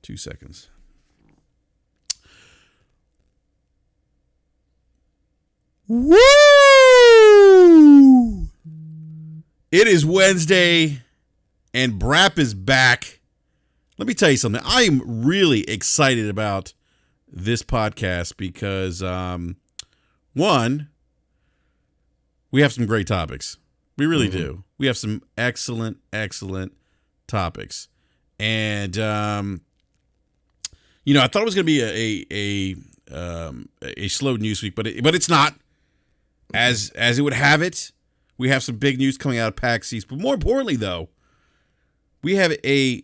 2 seconds. Woo! It is Wednesday, and Brap is back. Let me tell you something. I am really excited about this podcast because, one, we have some great topics. We really do. We have some excellent topics. And, I thought it was going to be a slow news week, but it's not. As it would have it, we have some big news coming out of PAX EAST. But more importantly, though, we have a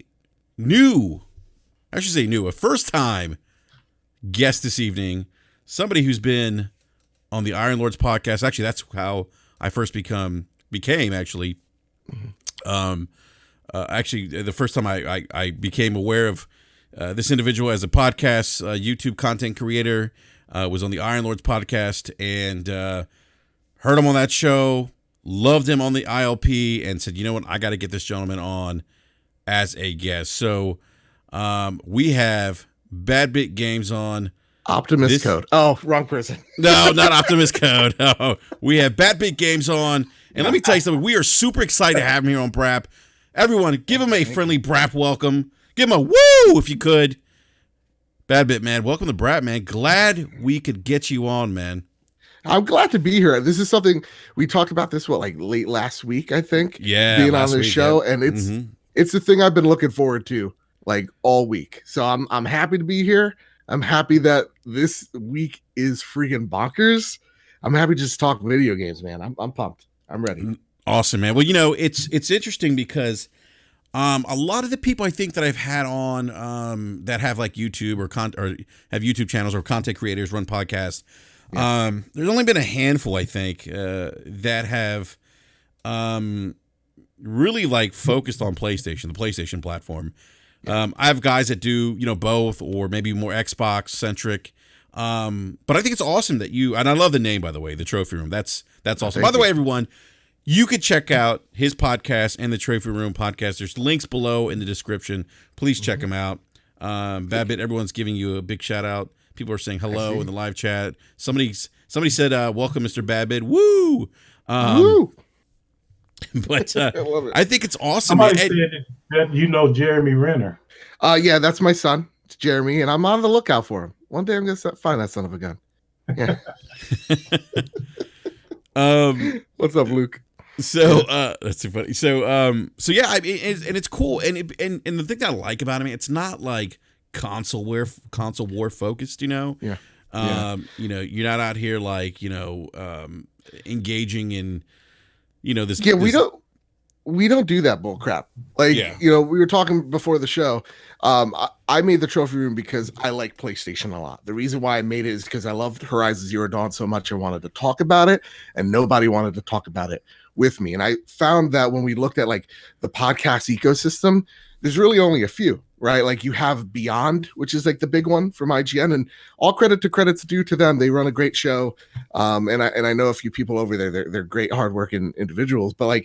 first-time guest this evening, somebody who's been on the Iron Lords podcast. Actually, that's how I first became, actually. The first time I became aware of this individual as a podcast, YouTube content creator, was on the Iron Lords podcast, and heard him on that show, loved him on the ILP, and said, you know what, I got to get this gentleman on as a guest. So we have Bad Bit Games on. Optimus Code. Oh, wrong person. No, not Optimus Code. No. We have Bad Bit Games on. And let me tell you something. We are super excited to have him here on Brap. Everyone, give him a friendly Brap welcome. Give him a woo if you could. Bad Bit, man. Welcome to Brap, man. Glad we could get you on, man. I'm glad to be here. This is something we talked about this, late last week, I think. Yeah. Being on this show. Yeah. And it's the thing I've been looking forward to all week. So I'm happy to be here. I'm happy that this week is freaking bonkers. I'm happy to just talk video games, man. I'm pumped. I'm ready. Awesome, man. Well, it's interesting because a lot of the people I think that I've had on that have YouTube or have YouTube channels or content creators run podcasts. Yeah. There's only been a handful, I think, that have really focused on PlayStation, the PlayStation platform. Yeah. I have guys that do, both or maybe more Xbox centric. But I think it's awesome that and I love the name, by the way, the Trophy Room. That's awesome. By the way, everyone, you could check out his podcast and the Trophy Room podcast. There's links below in the description. Please check them out. Bad Bit, everyone's giving you a big shout out. People are saying hello in the live chat. Somebody said, welcome, Mr. Bad Bit. Woo! Woo! But I think it's awesome. Somebody said that Jeremy Renner. Yeah, that's my son. It's Jeremy, and I'm on the lookout for him. One day I'm going to find that son of a gun. Yeah. What's up, Luke? So that's too funny. So yeah, and it's cool. And the thing that I like about him, it's not like console war focused, Yeah. You're not out here engaging in this. Yeah, we don't do that bull crap. We were talking before the show. I made the Trophy Room because I like PlayStation a lot. The reason why I made it is because I loved Horizon Zero Dawn so much. I wanted to talk about it, and nobody wanted to talk about it with me. And I found that when we looked at the podcast ecosystem, there's really only a few, right? You have Beyond, which is the big one from IGN, and all credit's due to them. They run a great show. And I know a few people over there. They're great, hardworking individuals, but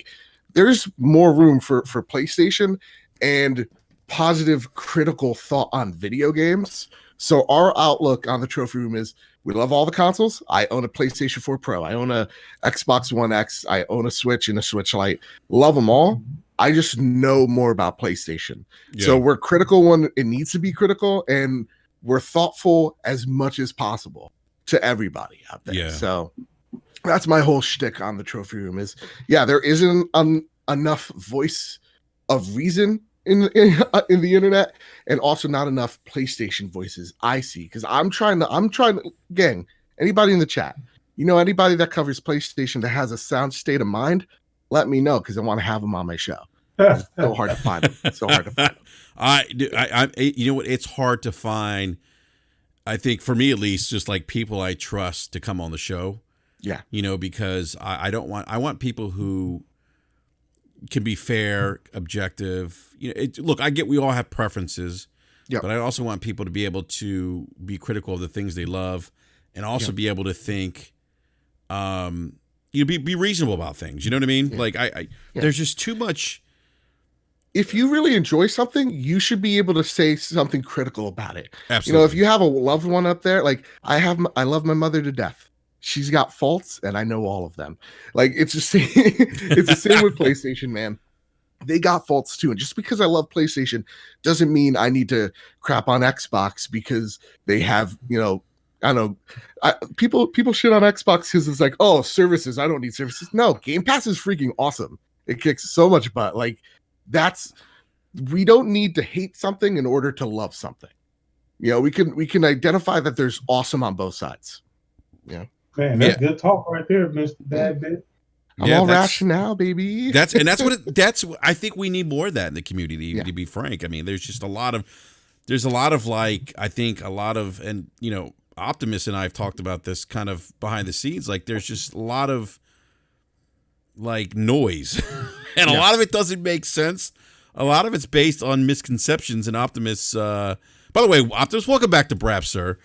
there's more room for PlayStation and positive critical thought on video games. So our outlook on the Trophy Room is we love all the consoles. I own a PlayStation 4 Pro. I own a Xbox One X. I own a Switch and a Switch Lite. Love them all. I just know more about PlayStation. Yeah. So we're critical when it needs to be critical, and we're thoughtful as much as possible to everybody out there. Yeah. So that's my whole shtick on the Trophy Room is, there isn't enough voice of reason in the internet, and also not enough PlayStation voices I see. Because I'm trying to, gang, anybody in the chat, anybody that covers PlayStation that has a sound state of mind, let me know, because I want to have them on my show. It's so hard to find them. It's so hard to find them. It's hard to find. I think for me at least, just people I trust to come on the show. Yeah. Because I want people who can be fair, objective. Look, I get we all have preferences, but I also want people to be able to be critical of the things they love, and also be able to think, be reasonable about things. You know what I mean? Yeah. There's just too much. if you really enjoy something, you should be able to say something critical about it. Absolutely. If you have a loved one up there, like I love my mother to death. She's got faults, and I know all of them. Like it's the same. It's the same with PlayStation, man. They got faults too, and just because I love PlayStation doesn't mean I need to crap on Xbox because they have, I don't know. People shit on Xbox because it's like, oh, services. I don't need services. No, Game Pass is freaking awesome. It kicks so much butt. Like we don't need to hate something in order to love something. We can identify that there's awesome on both sides. Yeah. Man, that's good talk right there, Mr. Bad Bit. I'm all rational, baby. That's I think we need more of that in the community, to be frank. I mean, there's a lot of like, I think a lot of, and Optimus and I have talked about this kind of behind the scenes, like there's just a lot of like noise and a lot of it doesn't make sense. A lot of it's based on misconceptions, and Optimus, by the way, Optimus, welcome back to Brap, sir.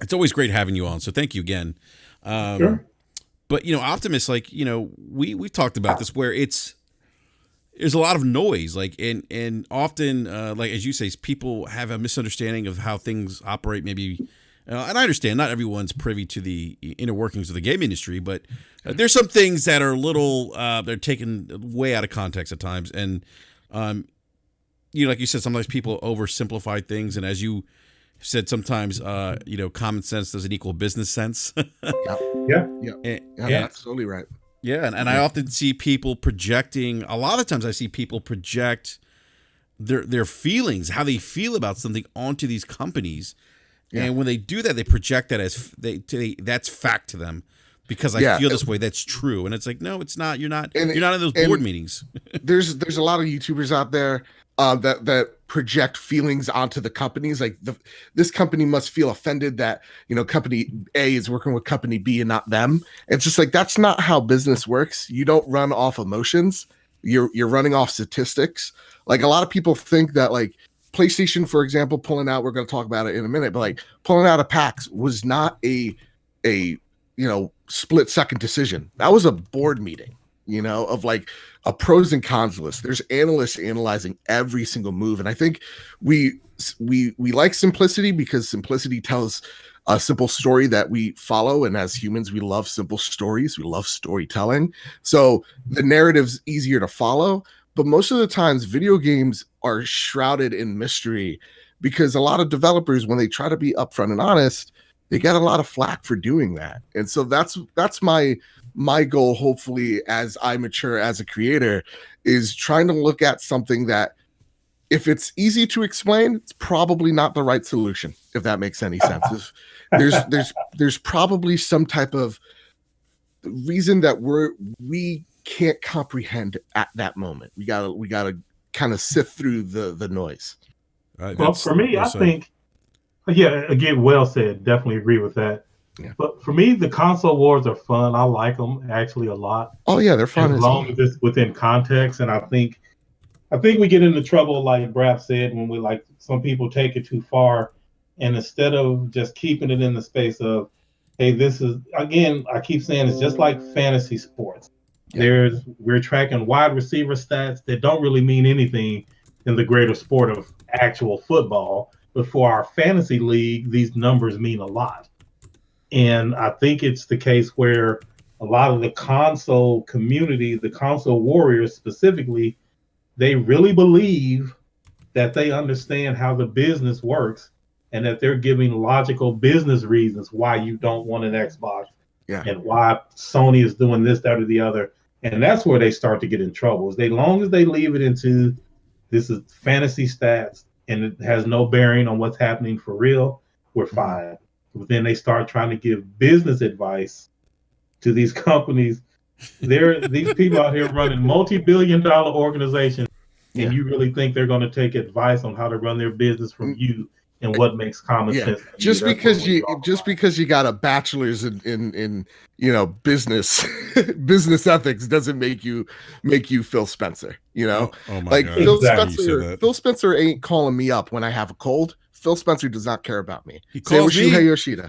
It's always great having you on, so thank you again. Sure. But Optimus, like we've talked about this, where there's a lot of noise, like and often, like as you say, people have a misunderstanding of how things operate. Maybe, and I understand not everyone's privy to the inner workings of the game industry, but there's some things that are they're taken way out of context at times, and like you said, sometimes people oversimplify things, and as you said, sometimes common sense doesn't equal business sense. Yeah, that's totally right. Yeah, and I often see people projecting. A lot of times, I see people project their feelings, how they feel about something, onto these companies, and when they do that, they project that as that's fact to them because I feel this way. That's true, and it's like, no, it's not. You're not in those board meetings. there's a lot of YouTubers out there that project feelings onto the companies. Like this company must feel offended that company A is working with company B and not them. It's just like, that's not how business works. You don't run off emotions. You're running off statistics. Like a lot of people think that like PlayStation, for example, pulling out, we're going to talk about it in a minute, but like pulling out of PAX was not a split second decision. That was a board meeting, of like a pros and cons list. There's analysts analyzing every single move. And I think we like simplicity because simplicity tells a simple story that we follow. And as humans, we love simple stories. We love storytelling. So the narrative's easier to follow. But most of the times, video games are shrouded in mystery because a lot of developers, when they try to be upfront and honest, they get a lot of flack for doing that. And so that's my goal, hopefully, as I mature as a creator, is trying to look at something that, if it's easy to explain, it's probably not the right solution, if that makes any sense. There's probably some type of reason that we can't comprehend at that moment. We gotta kind of sift through the noise. Well, for me, I think, again, well said. Definitely agree with that. Yeah. But for me, the console wars are fun. I like them actually a lot. Oh yeah, they're fun as long as it's within context. And I think we get into trouble, like Brad said, when we like some people take it too far, and instead of just keeping it in the space of, hey, this is, again, I keep saying it's just like fantasy sports. Yeah. We're tracking wide receiver stats that don't really mean anything in the greater sport of actual football, but for our fantasy league, these numbers mean a lot. And I think it's the case where a lot of the console community, the console warriors specifically, they really believe that they understand how the business works and that they're giving logical business reasons why you don't want an Xbox and why Sony is doing this, that, or the other. And that's where they start to get in trouble. As long as they leave it into this is fantasy stats and it has no bearing on what's happening for real, we're fine. But then they start trying to give business advice to these companies. These people out here running multi-billion-dollar organizations, and you really think they're going to take advice on how to run their business from you and what makes common sense? Just because you got a bachelor's in business business ethics doesn't make you Phil Spencer. Oh my like God. Phil Spencer ain't calling me up when I have a cold. Phil Spencer does not care about me. He calls me. Hey Yoshida.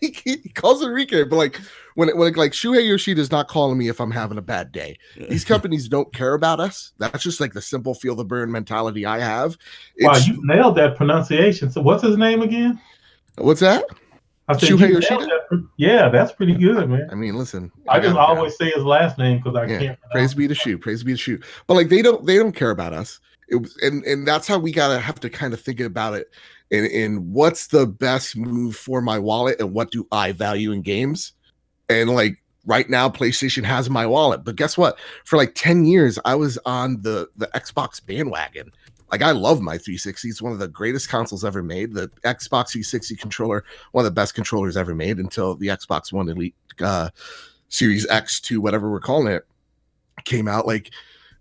He calls it Rike, but like when like Shuhei Yoshida's not calling me if I'm having a bad day. These companies don't care about us. That's just like the simple feel the burn mentality I have. Wow, you nailed that pronunciation. So what's his name again? What's that? I said Shuhei Yoshida? Yeah, that's pretty good, man. I mean, listen, I just always say his last name because I can't. Praise be to Shu. Praise be to Shu. But like they don't care about us. It was, and that's how we have to kind of think about it. In what's the best move for my wallet and what do I value in games? And like right now, PlayStation has my wallet. But guess what? For like 10 years, I was on the Xbox bandwagon. Like I love my 360. It's one of the greatest consoles ever made. The Xbox 360 controller, one of the best controllers ever made until the Xbox One Elite Series X2, whatever we're calling it, came out. Like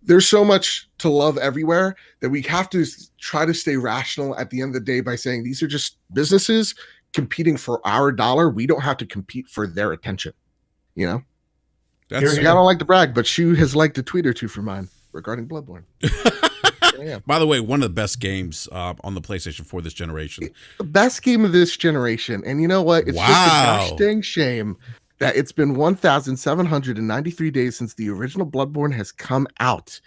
there's so much to love everywhere that we have to try to stay rational at the end of the day by saying these are just businesses competing for our dollar. We don't have to compete for their attention. You know? I don't like to brag, but Shu has liked a tweet or two for mine regarding Bloodborne. Yeah. By the way, one of the best games on the PlayStation 4 this generation. The best game of this generation. And you know what? It's just a gosh dang shame that it's been 1,793 days since the original Bloodborne has come out.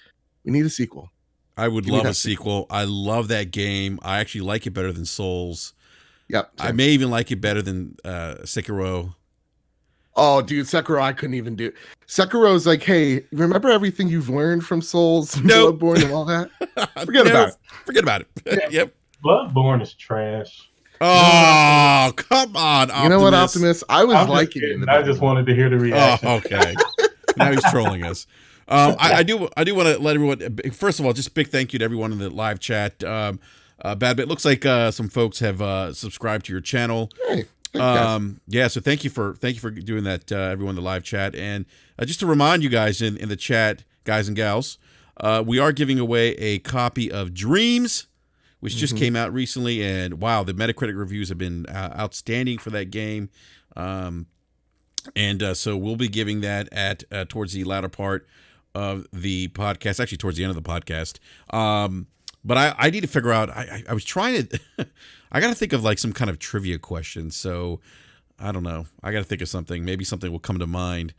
We need a sequel. I would love a sequel. I love that game. I actually like it better than Souls. Yep. I may even like it better than Sekiro. Oh, dude, Sekiro, I couldn't even do. Sekiro's like, hey, remember everything you've learned from Souls, Bloodborne, and all that? Forget about it. Forget about it. Yeah. Yep. Bloodborne is trash. Oh, come on, Optimus. You know what, Optimus? I was liking it. I just wanted to hear the reaction. Oh, okay. Now he's trolling us. I do want to let everyone. First of all, just big thank you to everyone in the live chat. Bad Bit, looks like some folks have subscribed to your channel. Hey. Yeah, so thank you for doing that, everyone in the live chat. And just to remind you guys in the chat, guys and gals, we are giving away a copy of Dreams, which just came out recently, and wow, the Metacritic reviews have been outstanding for that game. And so we'll be giving that at towards the latter part of the podcast, actually towards the end of the podcast. But I need to figure out. I was trying to. I got to think of like some kind of trivia question. So I don't know. I got to think of something. Maybe something will come to mind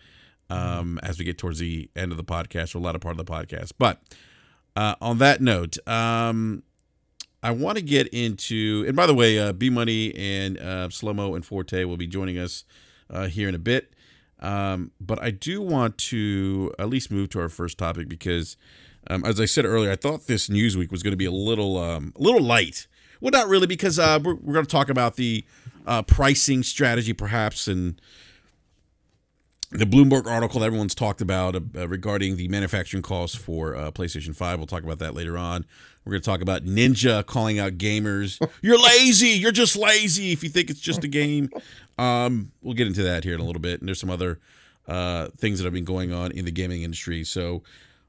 as we get towards the end of the podcast or a latter part of the podcast. But on that note, I want to get into. And by the way, B Money and Slow-Mo and Forte will be joining us here in a bit. But I do want to at least move to our first topic because. As I said earlier, I thought this news week was going to be a little light. Well, not really, because we're going to talk about the pricing strategy, perhaps, and the Bloomberg article that everyone's talked about regarding the manufacturing costs for PlayStation 5. We'll talk about that later on. We're going to talk about Ninja calling out gamers. You're lazy. You're just lazy if you think it's just a game. We'll get into that here in a little bit. And there's some other things that have been going on in the gaming industry. So.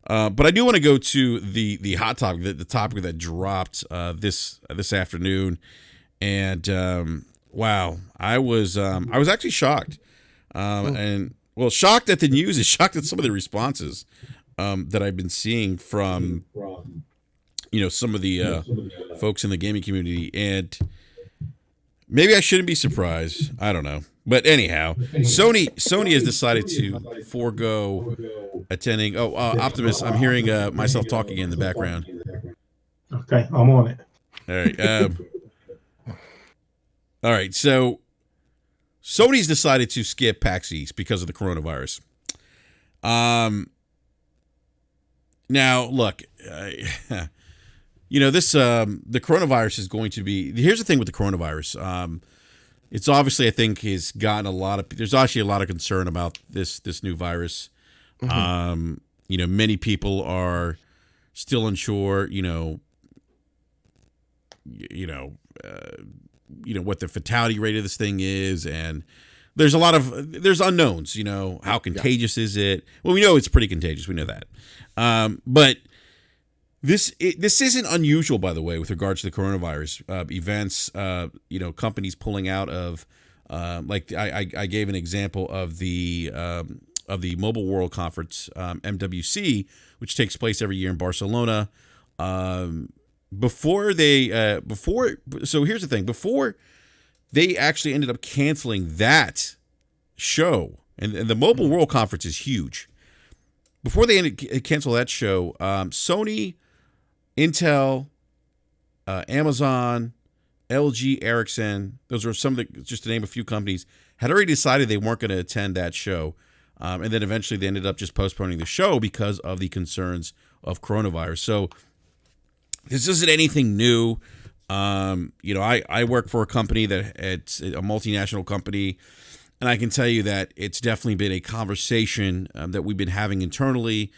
But I do want to go to the hot topic, the topic that dropped this afternoon, and wow, I was actually shocked, and well, shocked at the news, and shocked at some of the responses that I've been seeing from some of the folks in the gaming community, and maybe I shouldn't be surprised. I don't know. But anyhow, Sony has decided to forego attending. Oh, Optimus, I'm hearing myself talking in the background. Okay, I'm on it. All right. All right. So Sony's decided to skip PAX East because of the coronavirus. Now, look, this the coronavirus is going to be. Here's the thing with the coronavirus. It's obviously, I think, has gotten there's actually a lot of concern about this new virus. Many people are still unsure, what the fatality rate of this thing is. And there's unknowns, how contagious is it? Well, we know it's pretty contagious. We know that. But this isn't unusual, by the way, with regards to the coronavirus events. Companies pulling out of, like I gave an example of the Mobile World Conference, MWC, which takes place every year in Barcelona. So here's the thing: before they actually ended up canceling that show. And the Mobile World Conference is huge. Before they cancel that show, Sony, Intel, Amazon, LG, Ericsson, those are some of the, just to name a few companies, had already decided they weren't going to attend that show. And then eventually they ended up just postponing the show because of the concerns of coronavirus. So this isn't anything new. I work for a company it's a multinational company, and I can tell you that it's definitely been a conversation that we've been having internally.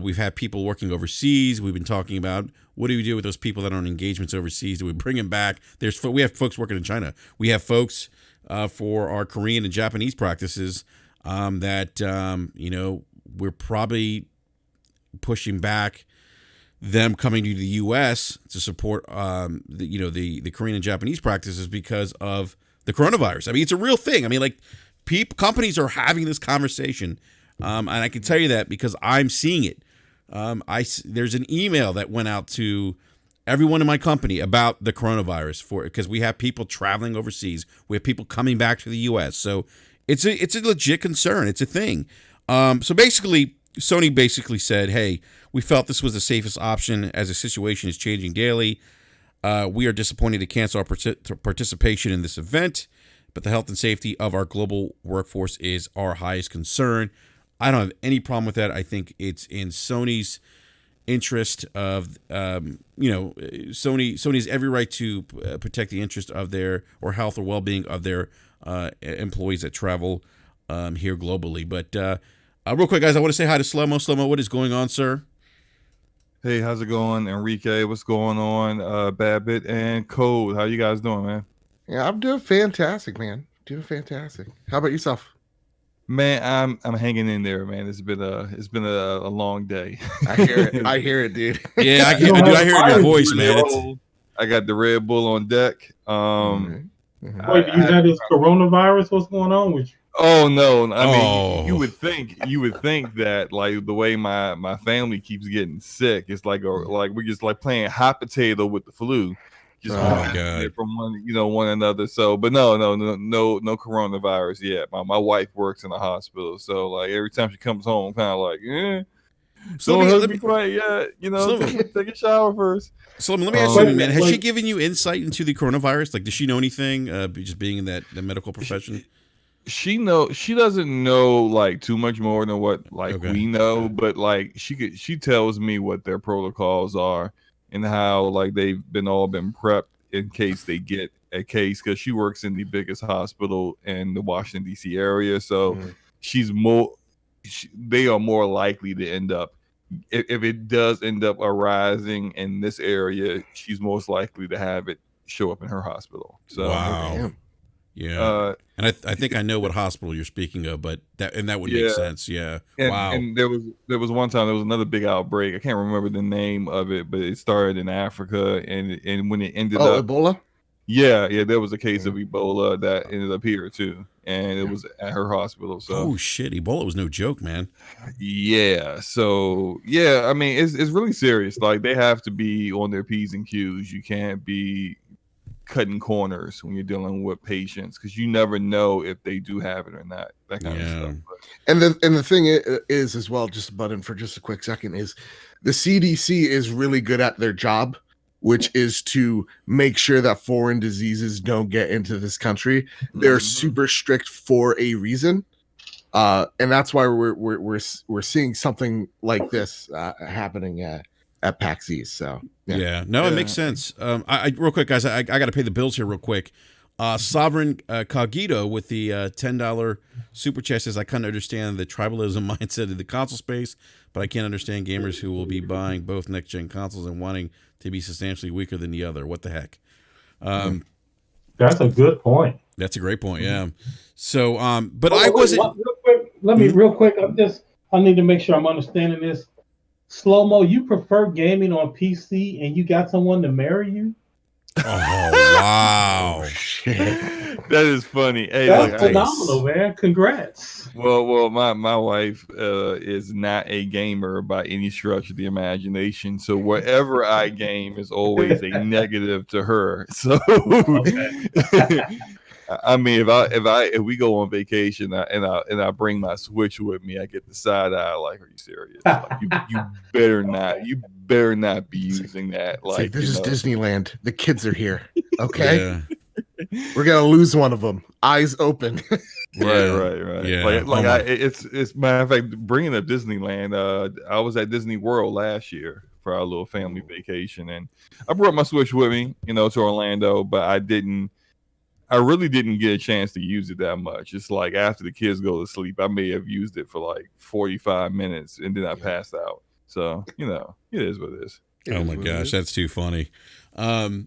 We've had people working overseas. We've been talking about what do we do with those people that are on engagements overseas? Do we bring them back? We have folks working in China. We have folks for our Korean and Japanese practices that we're probably pushing back them coming to the U.S. to support the Korean and Japanese practices because of the coronavirus. I mean, it's a real thing. I mean, like companies are having this conversation, and I can tell you that because I'm seeing it. There's an email that went out to everyone in my company about the coronavirus because we have people traveling overseas. We have people coming back to the U.S. So it's a legit concern. It's a thing. So basically, Sony basically said, hey, we felt this was the safest option as the situation is changing daily. We are disappointed to cancel our participation in this event, but the health and safety of our global workforce is our highest concern. I don't have any problem with that. I think it's in Sony's interest of, Sony has every right to protect the interest of their or health or well-being of their employees that travel here globally. But real quick, guys, I want to say hi to Slow-Mo. Slow-Mo, what is going on, sir? Hey, how's it going? Enrique, what's going on? Babbitt and Code, how you guys doing, man? Yeah, I'm doing fantastic, man. Doing fantastic. How about yourself? Man, I'm hanging in there, man. It's been a long day. I hear it. I hear it, dude. Yeah, I hear it in your voice, man. I got the Red Bull on deck. Wait, you got this coronavirus? What's going on with you? Oh no! I mean, you would think that like the way my family keeps getting sick, it's like we're just like playing hot potato with the flu, just from one another. So, but no coronavirus yet. My wife works in the hospital, so like every time she comes home, kind of like, So let me quite yet, take a shower first. So let me ask you, man, has she given you insight into the coronavirus? Like, does she know anything? Just being in the medical profession. She doesn't know like too much more than what we know, but like she tells me what their protocols are and how like they've been prepped in case they get a case, because she works in the biggest hospital in the Washington D.C. area, so they are more likely to end up, if it does end up arising in this area, she's most likely to have it show up in her hospital. So wow. Yeah, and I think I know what hospital you're speaking of, but that would make sense. Yeah, wow. And there was one time there was another big outbreak. I can't remember the name of it, but it started in Africa, and when it ended up Ebola. Yeah, there was a case of Ebola that ended up here too, and it was at her hospital. So oh shit, Ebola was no joke, man. Yeah, so yeah, I mean it's really serious. Like they have to be on their P's and Q's. You can't be cutting corners when you're dealing with patients, because you never know if they do have it or not, that kind of stuff. And the thing is as well, just button for just a quick second, is the CDC is really good at their job, which is to make sure that foreign diseases don't get into this country. They're super strict for a reason, and that's why we're seeing something like this happening at PAX EAST. So it makes sense. I real quick, guys, I got to pay the bills here real quick. Sovereign Cogito with the $10 super chat says, I kind of understand the tribalism mindset in the console space, but I can't understand gamers who will be buying both next gen consoles and wanting to be substantially weaker than the other. What the heck? That's a good point. That's a great point. Yeah. So, but I wasn't. Real quick. I need to make sure I'm understanding this. Slow-Mo, you prefer gaming on PC and you got someone to marry you? Oh, wow. Shit. That is funny. Hey, that's phenomenal, man. Congrats. Well, my wife is not a gamer by any stretch of the imagination. So whatever I game is always a negative to her. So I mean, if we go on vacation and I bring my Switch with me, I get the side eye. Like, are you serious? Like, you better not be using that. Like, this is Disneyland. The kids are here. Okay, we're gonna lose one of them. Eyes open. Right. Yeah. It's matter of fact, bringing up Disneyland. I was at Disney World last year for our little family vacation, and I brought my Switch with me, to Orlando, but I really didn't get a chance to use it that much. It's like after the kids go to sleep, I may have used it for like 45 minutes, and then I passed out. So it is what it is. Oh my gosh, that's too funny. So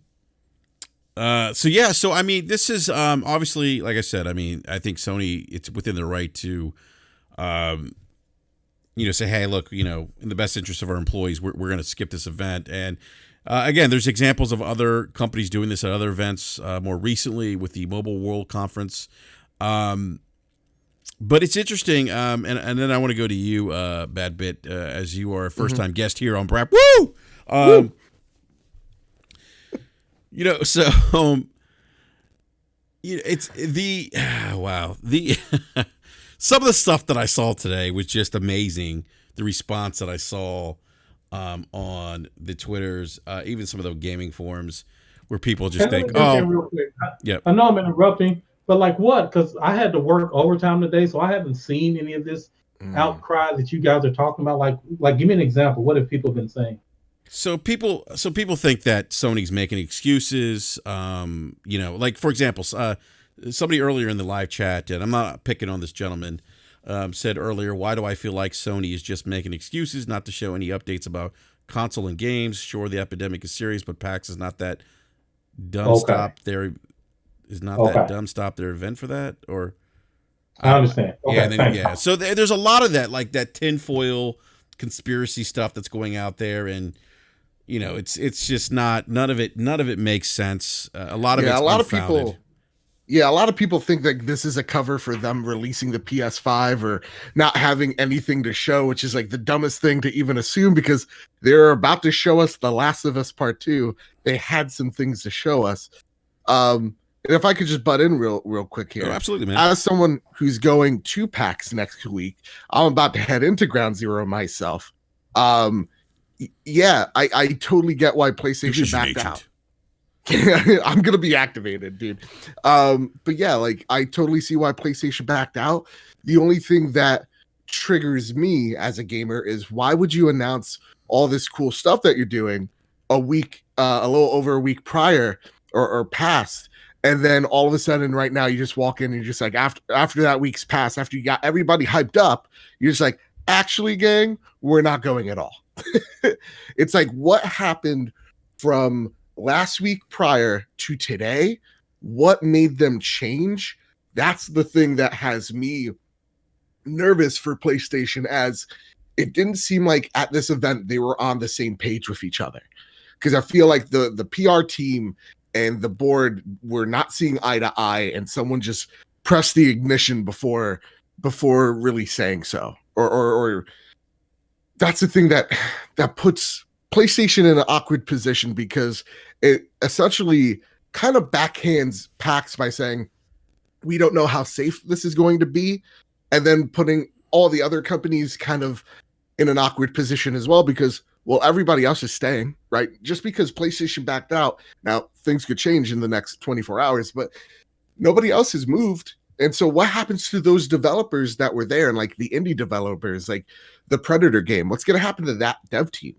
I mean, this is obviously, like I said, I mean, I think Sony, it's within their right to say, hey, look, in the best interest of our employees, we're going to skip this event. And again, there's examples of other companies doing this at other events more recently with the Mobile World Conference. But it's interesting, and then I want to go to you, Bad Bit, as you are a first-time guest here on BRAP. Woo! Woo! It's the wow, the some of the stuff that I saw today was just amazing. The response that I saw on the Twitters, even some of the gaming forums, where people just think, real quick. I know I'm interrupting, but like what? Because I had to work overtime today, so I haven't seen any of this outcry that you guys are talking about. Like, give me an example. What have people been saying? So people think that Sony's making excuses. Like for example, somebody earlier in the live chat, and I'm not picking on this gentleman, said earlier, why do I feel like Sony is just making excuses not to show any updates about console and games? Sure, the epidemic is serious, but PAX is not that dumb. Stop their event for that, or I understand. Okay, So there's a lot of that, like that tinfoil conspiracy stuff that's going out there, and it's just not, none of it makes sense. A lot of people think that this is a cover for them releasing the PS5 or not having anything to show, which is like the dumbest thing to even assume, because they're about to show us The Last of Us Part 2. They had some things to show us. And if I could just butt in real quick here. Oh, absolutely, man. As someone who's going to PAX next week, I'm about to head into Ground Zero myself. I totally get why PlayStation backed out. I'm gonna be activated, dude. But yeah, like I totally see why PlayStation backed out. The only thing that triggers me as a gamer is, why would you announce all this cool stuff that you're doing a little over a week prior or past, and then all of a sudden right now you just walk in and you're just like, after that week's passed, after you got everybody hyped up, you're just like, actually, gang, we're not going at all. It's like, what happened from last week prior to today? What made them change? That's the thing that has me nervous for PlayStation, as it didn't seem like at this event they were on the same page with each other, because I feel like the PR team and the board were not seeing eye to eye, and someone just pressed the ignition before really saying so, or that's the thing that puts PlayStation in an awkward position, because it essentially kind of backhands PAX by saying, we don't know how safe this is going to be, and then putting all the other companies kind of in an awkward position as well, because, well, everybody else is staying, right? Just because PlayStation backed out, now things could change in the next 24 hours, but nobody else has moved. And so what happens to those developers that were there, and like the indie developers, like the Predator game? What's going to happen to that dev team?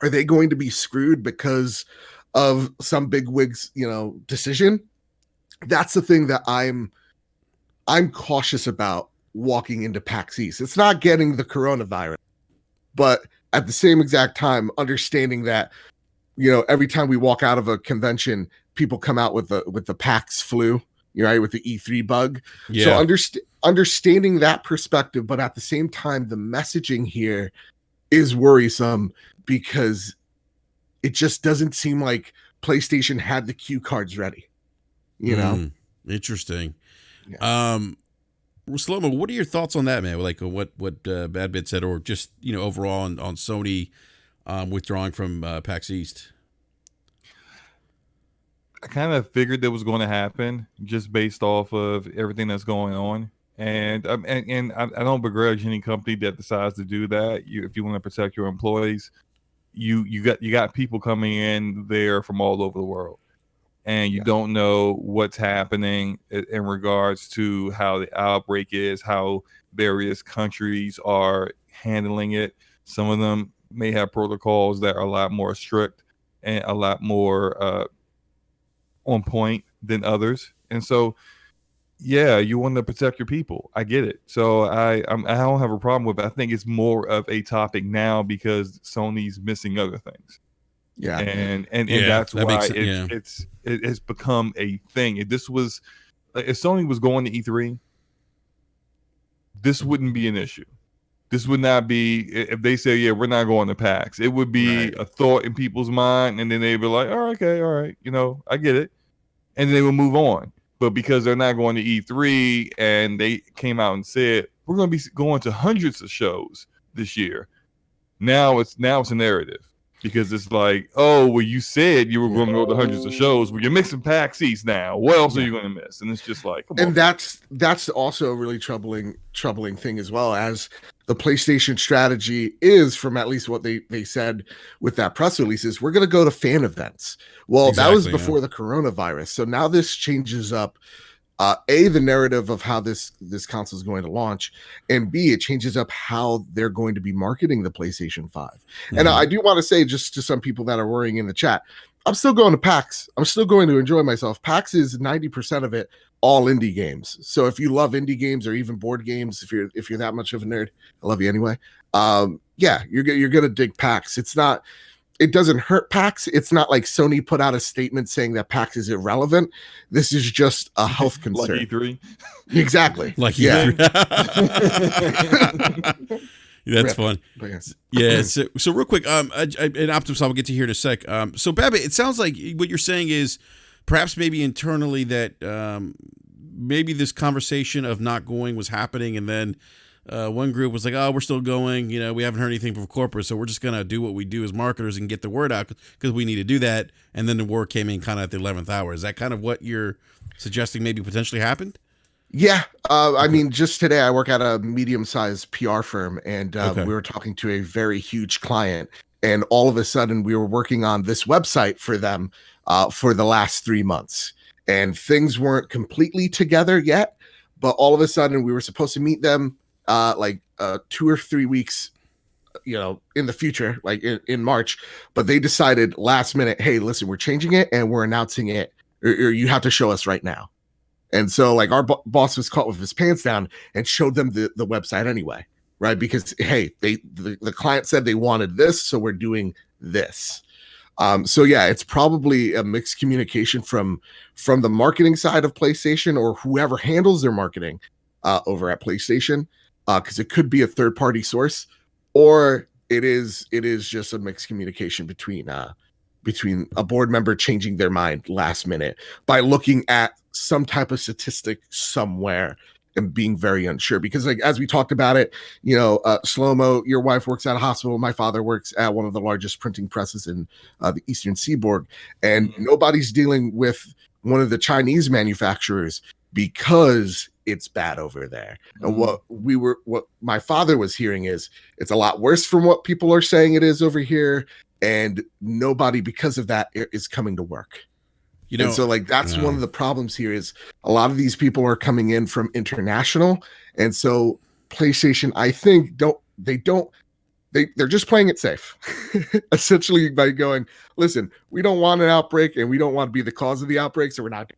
Are they going to be screwed because of some bigwig's, decision? That's the thing that I'm cautious about walking into PAX East. It's not getting the coronavirus, but at the same exact time, understanding that, every time we walk out of a convention, people come out with the PAX flu, right, with the E3 bug. Yeah. So understanding that perspective, but at the same time, the messaging here is worrisome, because it just doesn't seem like PlayStation had the cue cards ready. Interesting. Yeah. Slow-mo, what are your thoughts on that, man? Like what Bad Bit said, or just overall on Sony withdrawing from PAX East? kind of figured that was going to happen just based off of everything that's going on. And I don't begrudge any company that decides to do that. If you want to protect your employees, you got people coming in there from all over the world, and you don't know what's happening in regards to how the outbreak is, how various countries are handling it. Some of them may have protocols that are a lot more strict and a lot more on point than others. And so, yeah, you want to protect your people. I get it. So I don't have a problem with it. I think it's more of a topic now because Sony's missing other things. Yeah. And that's why it's become a thing. If Sony was going to E3, this wouldn't be an issue. This would not be, if they say, yeah, we're not going to PAX, it would be a thought in people's mind, and then they'd be like, all right, I get it. And then they would move on. But because they're not going to E3 and they came out and said, we're going to be going to hundreds of shows this year. Now it's a narrative. Because it's like, oh, well, you said you were going to go to hundreds of shows. Well, you're mixing PAX East now. What else are you going to miss? And it's just like, come on. And that's also a really troubling thing as well, as the PlayStation strategy is, from at least what they said with that press release, is we're going to go to fan events. Well, that was before the coronavirus. So now this changes up the narrative of how this console is going to launch, and B, it changes up how they're going to be marketing the PlayStation 5. Mm-hmm. And I do want to say, just to some people that are worrying in the chat, I'm still going to PAX. I'm still going to enjoy myself. PAX is 90% of it all indie games. So if you love indie games or even board games, if you're that much of a nerd, I love you anyway. You're gonna dig PAX. It doesn't hurt PAX. It's not like Sony put out a statement saying that PAX is irrelevant. This is just a health concern. Like E3? Exactly. Like E3. That's fun. Yeah. So real quick, and Optimus, I'll get to here in a sec. So Babbitt, it sounds like what you're saying is perhaps maybe internally that maybe this conversation of not going was happening, and then one group was like, oh, we're still going. We haven't heard anything from corporate, so we're just going to do what we do as marketers and get the word out because we need to do that. And then the word came in kind of at the 11th hour. Is that kind of what you're suggesting maybe potentially happened? Yeah. I mean, just today I work at a medium-sized PR firm, and we were talking to a very huge client, and all of a sudden we were working on this website for them for the last 3 months, and things weren't completely together yet, but all of a sudden we were supposed to meet them 2 or 3 weeks, in the future, like in March, but they decided last minute, hey, listen, we're changing it and we're announcing it, or you have to show us right now. And so like our boss was caught with his pants down and showed them the website anyway, right? Because, hey, the client said they wanted this, so we're doing this. So yeah, it's probably a mixed communication from the marketing side of PlayStation, or whoever handles their marketing over at PlayStation, because it could be a third-party source, or it is just a mixed communication between a board member changing their mind last minute by looking at some type of statistic somewhere and being very unsure. Because like as we talked about it, Slow-Mo, your wife works at a hospital, my father works at one of the largest printing presses in the Eastern Seaboard, and nobody's dealing with one of the Chinese manufacturers because it's bad over there. And what my father was hearing is it's a lot worse from what people are saying it is over here, and nobody because of that is coming to work. And so like that's one of the problems here is a lot of these people are coming in from international, and so PlayStation, I think, they're just playing it safe essentially by going, listen, we don't want an outbreak and we don't want to be the cause of the outbreak, so we're not.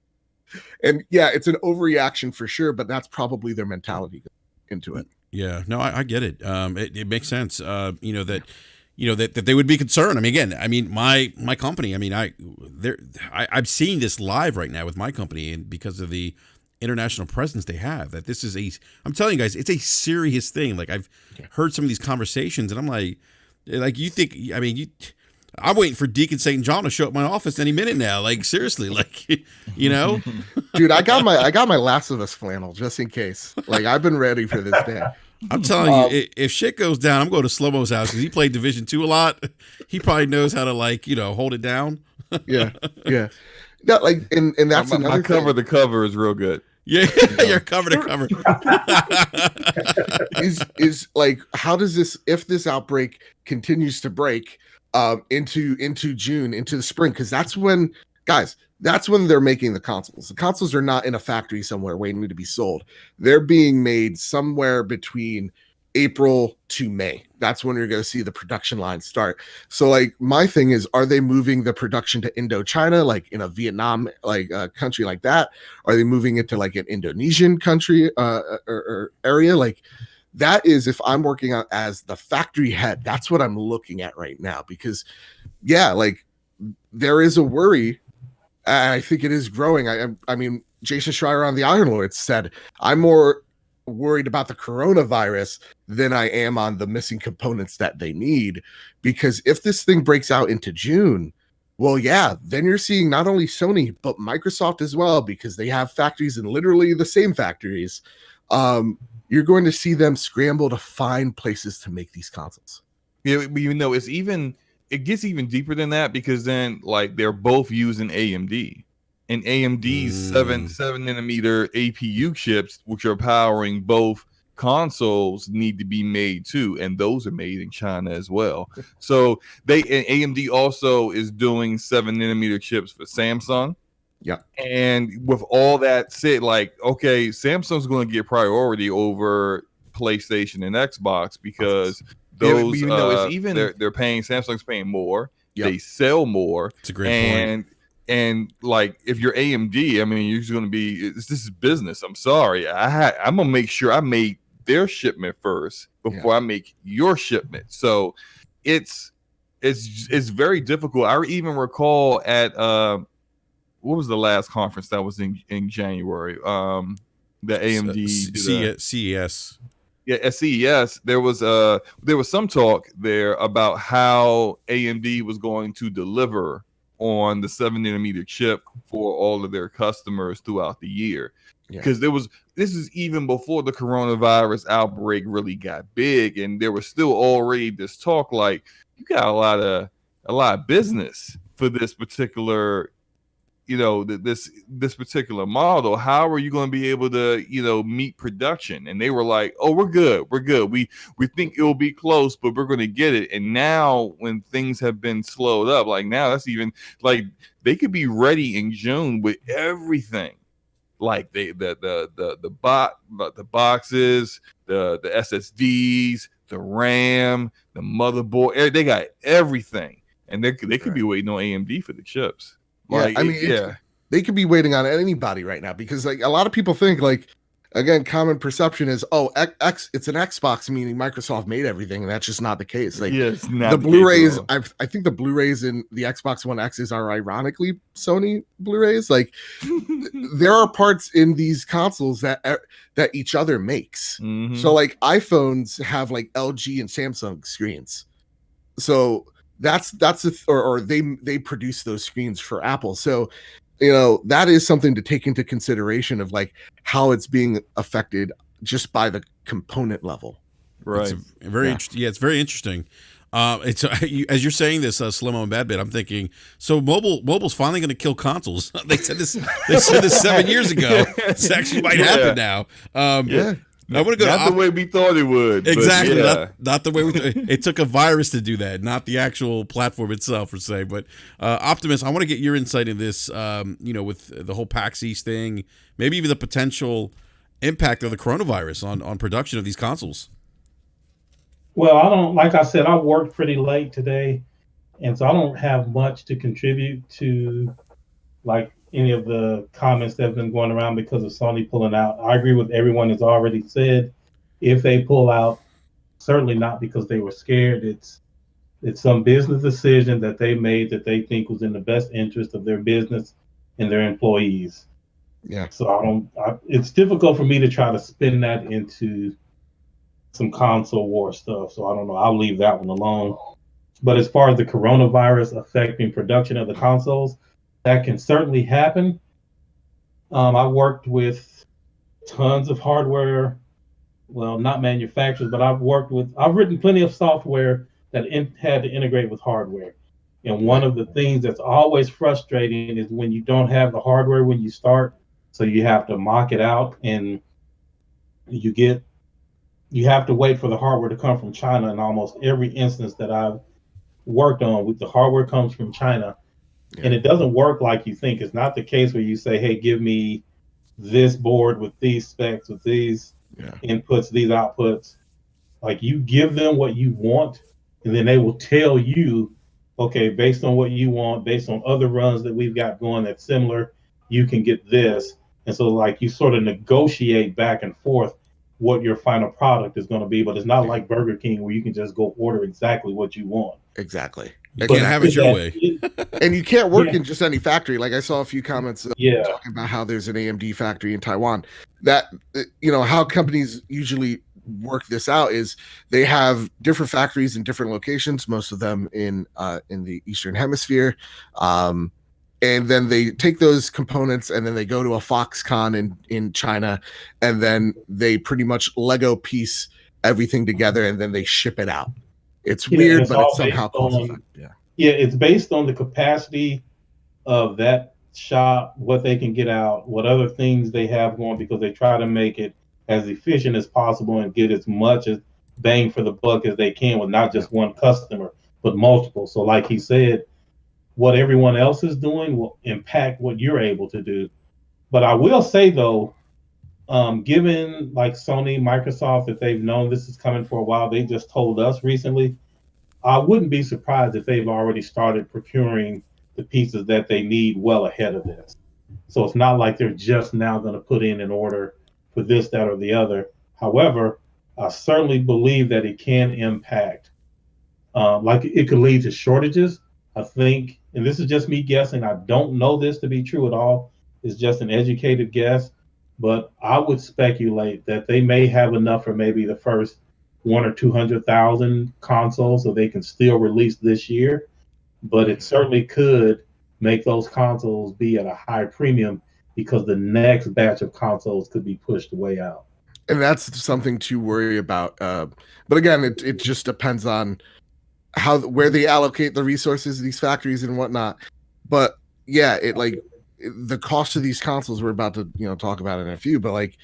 And yeah, it's an overreaction for sure, but that's probably their mentality into it. Yeah, no, I get it. It makes sense. That they would be concerned. I mean, again, my company. I mean, I'm seeing this live right now with my company, and because of the international presence they have, that this is I'm telling you guys, it's a serious thing. Like I've heard some of these conversations, and I'm like you think? I mean, I'm waiting for Deacon St. John to show up at my office any minute now. Like seriously, like dude, I got my Last of Us flannel just in case. Like I've been ready for this day. I'm telling you, if shit goes down, I'm going to Slow-Mo's house because he played Division 2 a lot. He probably knows how to hold it down. yeah. Yeah, like, and that's another my cover. thing. The cover is real good. Yeah, you're cover to cover. is like, how does this, if this outbreak continues to break into June, into the spring, because that's when, guys, that's when they're making the consoles. The consoles are not in a factory somewhere waiting to be sold. They're being made somewhere between April to May. That's when you're going to see the production line start. So like, my thing is, are they moving the production to Indochina, like in a Vietnam, like a country like that? Are they moving it to like an Indonesian country or area? Like, that is, if I'm working out as the factory head, that's what I'm looking at right now. Because yeah, like, there is a worry. I think it is growing. I mean, Jason Schreier on the Iron Lord said, I'm more worried about the coronavirus than I am on the missing components that they need. Because if this thing breaks out into June, well, yeah, then you're seeing not only Sony, but Microsoft as well, because they have factories in literally the same factories. You're going to see them scramble to find places to make these consoles. Yeah, even though it gets even deeper than that, because then like they're both using AMD, and AMD's 7 nanometer APU chips, which are powering both consoles, need to be made too, and those are made in China as well. So AMD also is doing 7 nanometer chips for Samsung. Yeah. And with all that said, like, okay, Samsung's going to get priority over PlayStation and Xbox, because those, even though it's even they're paying, Samsung's paying more, they sell more. It's a great point. And like, if you're AMD, I mean, you're just going to be, this is business. I'm sorry, I'm gonna make sure I make their shipment first before I make your shipment. So it's very difficult. I even recall at what was the last conference that was in January? The AMD CES. Yeah, at CES, there was some talk there about how AMD was going to deliver on the 7 nanometer chip for all of their customers throughout the year. Because this is even before the coronavirus outbreak really got big, and there was still already this talk like, you got a lot of business for this particular, this particular model. How are you going to be able to, meet production? And they were like, oh, we're good. We think it'll be close, but we're going to get it. And now when things have been slowed up, like now that's even like they could be ready in June with everything. Like the boxes, the SSDs, the RAM, the motherboard, they got everything. And they could be waiting on AMD for the chips. Like, they could be waiting on anybody right now, because like a lot of people think, like, again, common perception is, oh, it's an Xbox, meaning Microsoft made everything, and that's just not the case. Like, it's not the Blu-rays, I think the Blu-rays in the Xbox One X's are ironically Sony Blu-rays. Like, there are parts in these consoles that each other makes. Mm-hmm. So like iPhones have like LG and Samsung screens. So or they produce those screens for Apple. So, that is something to take into consideration of like how it's being affected just by the component level. Right. It's very interesting. It's as you're saying this, Slimmo and Bad Bit, I'm thinking, so mobile's finally going to kill consoles. They said this 7 years ago. This actually might happen now. I want to go not the way we thought it would. Exactly, not the way we thought. It took a virus to do that, not the actual platform itself, per se. But Optimus, I want to get your insight in this. With the whole PAX East thing, maybe even the potential impact of the coronavirus on production of these consoles. Well, like I said, I worked pretty late today, and so I don't have much to contribute to, like, any of the comments that have been going around because of Sony pulling out. I agree with everyone has already said. If they pull out, certainly not because they were scared. It's some business decision that they made that they think was in the best interest of their business and their employees. Yeah. So it's difficult for me to try to spin that into some console war stuff. So I don't know. I'll leave that one alone. But as far as the coronavirus affecting production of the consoles, that can certainly happen. I worked with tons of hardware, well, not manufacturers, but I've written plenty of software that had to integrate with hardware. And one of the things that's always frustrating is when you don't have the hardware when you start, so you have to mock it out, and you have to wait for the hardware to come from China. In almost every instance that I've worked on, with the hardware comes from China, and it doesn't work like you think. It's not the case where you say, "Hey, give me this board with these specs, with these inputs, these outputs." Like, you give them what you want, and then they will tell you, okay, based on what you want, based on other runs that we've got going that's similar, you can get this. And so, like, you sort of negotiate back and forth what your final product is going to be. But it's not like Burger King where you can just go order exactly what you want. Exactly. You can't have it your way. And you can't work in just any factory. Like, I saw a few comments talking about how there's an AMD factory in Taiwan. That, how companies usually work this out is they have different factories in different locations, most of them in the Eastern Hemisphere. And then they take those components and then they go to a Foxconn in China, and then they pretty much Lego piece everything together and then they ship it out. It's weird, but it's somehow cost effective. Yeah, it's based on the capacity of that shop, what they can get out, what other things they have going, because they try to make it as efficient as possible and get as much as bang for the buck as they can with not just one customer, but multiple. So like he said, what everyone else is doing will impact what you're able to do. But I will say, though, given like Sony, Microsoft, that they've known this is coming for a while, they just told us recently, I wouldn't be surprised if they've already started procuring the pieces that they need well ahead of this. So it's not like they're just now going to put in an order for this, that, or the other. However, I certainly believe that it can impact, like it could lead to shortages. I think, and this is just me guessing, I don't know this to be true at all. It's just an educated guess, but I would speculate that they may have enough for maybe the first 100,000 or 200,000 consoles, so they can still release this year. But it certainly could make those consoles be at a high premium because the next batch of consoles could be pushed way out. And that's something to worry about. But again, it just depends on where they allocate the resources, these factories and whatnot. But yeah, the cost of these consoles, we're about to talk about it in a few, but like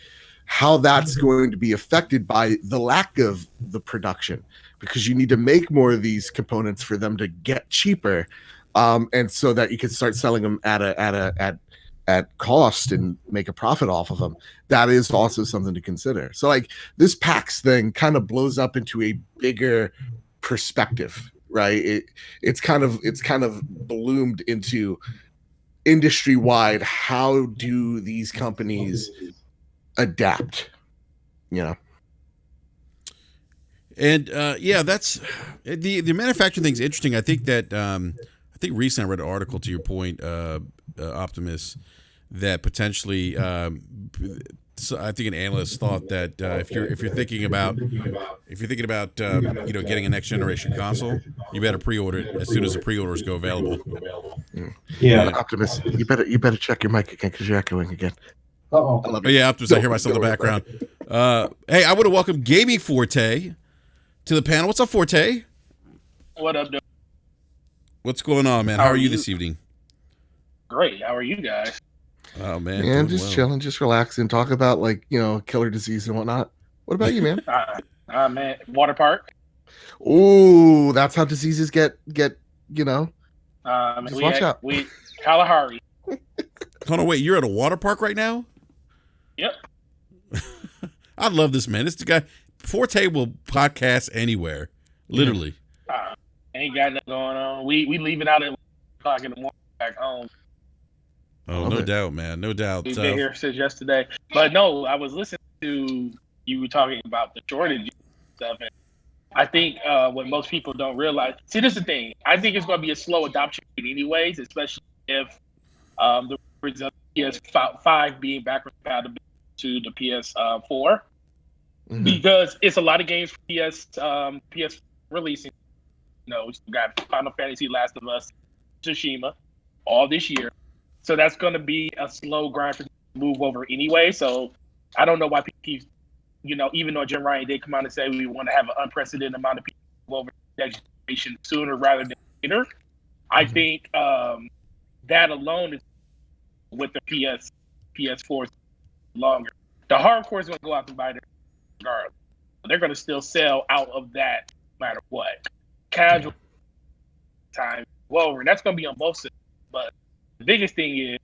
how that's going to be affected by the lack of the production, because you need to make more of these components for them to get cheaper, and so that you can start selling them at cost and make a profit off of them. That is also something to consider. So like this PAX thing kind of blows up into a bigger perspective, right? It's kind of bloomed into industry wide. How do these companies adapt? And that's the manufacturing thing's interesting. I think that recently I read an article, to your point, Optimus, that potentially so I think an analyst thought that if you're thinking about getting a next generation console, you better pre-order it as soon as the pre-orders go available. Yeah, Optimus, you better check your mic again because you're echoing again. Oh yeah, Optimus, I hear myself in the background. Hey, I want to welcome Gaming Forte to the panel. What's up, Forte? What up, dude? What's going on, man? How are you this evening? Great. How are you guys? Oh man, man, just chilling, just relaxing, talk about killer disease and whatnot. What about you, man? Man, water park. Ooh, that's how diseases get. Just watch out. We Kalahari. Hold on, wait. You're at a water park right now? Yep. I love this man. This the guy. Forte will podcast anywhere, literally. Ain't got nothing going on. We leaving out at 1:00 in the morning back home. Oh, no doubt, man. No doubt. We've been here since yesterday. But no, I was listening to you were talking about the shortage stuff. And I think what most people don't realize, see, this is the thing. I think it's going to be a slow adoption anyways, especially if the result PS5 being backwards compatible to the PS4. Mm-hmm. Because it's a lot of games for PS releasing. We got Final Fantasy, Last of Us, Tsushima, all this year. So that's going to be a slow grind for move over anyway. So I don't know why people keep, even though Jim Ryan did come out and say we want to have an unprecedented amount of people over next generation sooner rather than later. I think that alone is with the PS4 longer. The hardcore is going to go out and buy their regardless. They're going to still sell out of that no matter what. Casual time, well, that's going to be on both sides. But the biggest thing is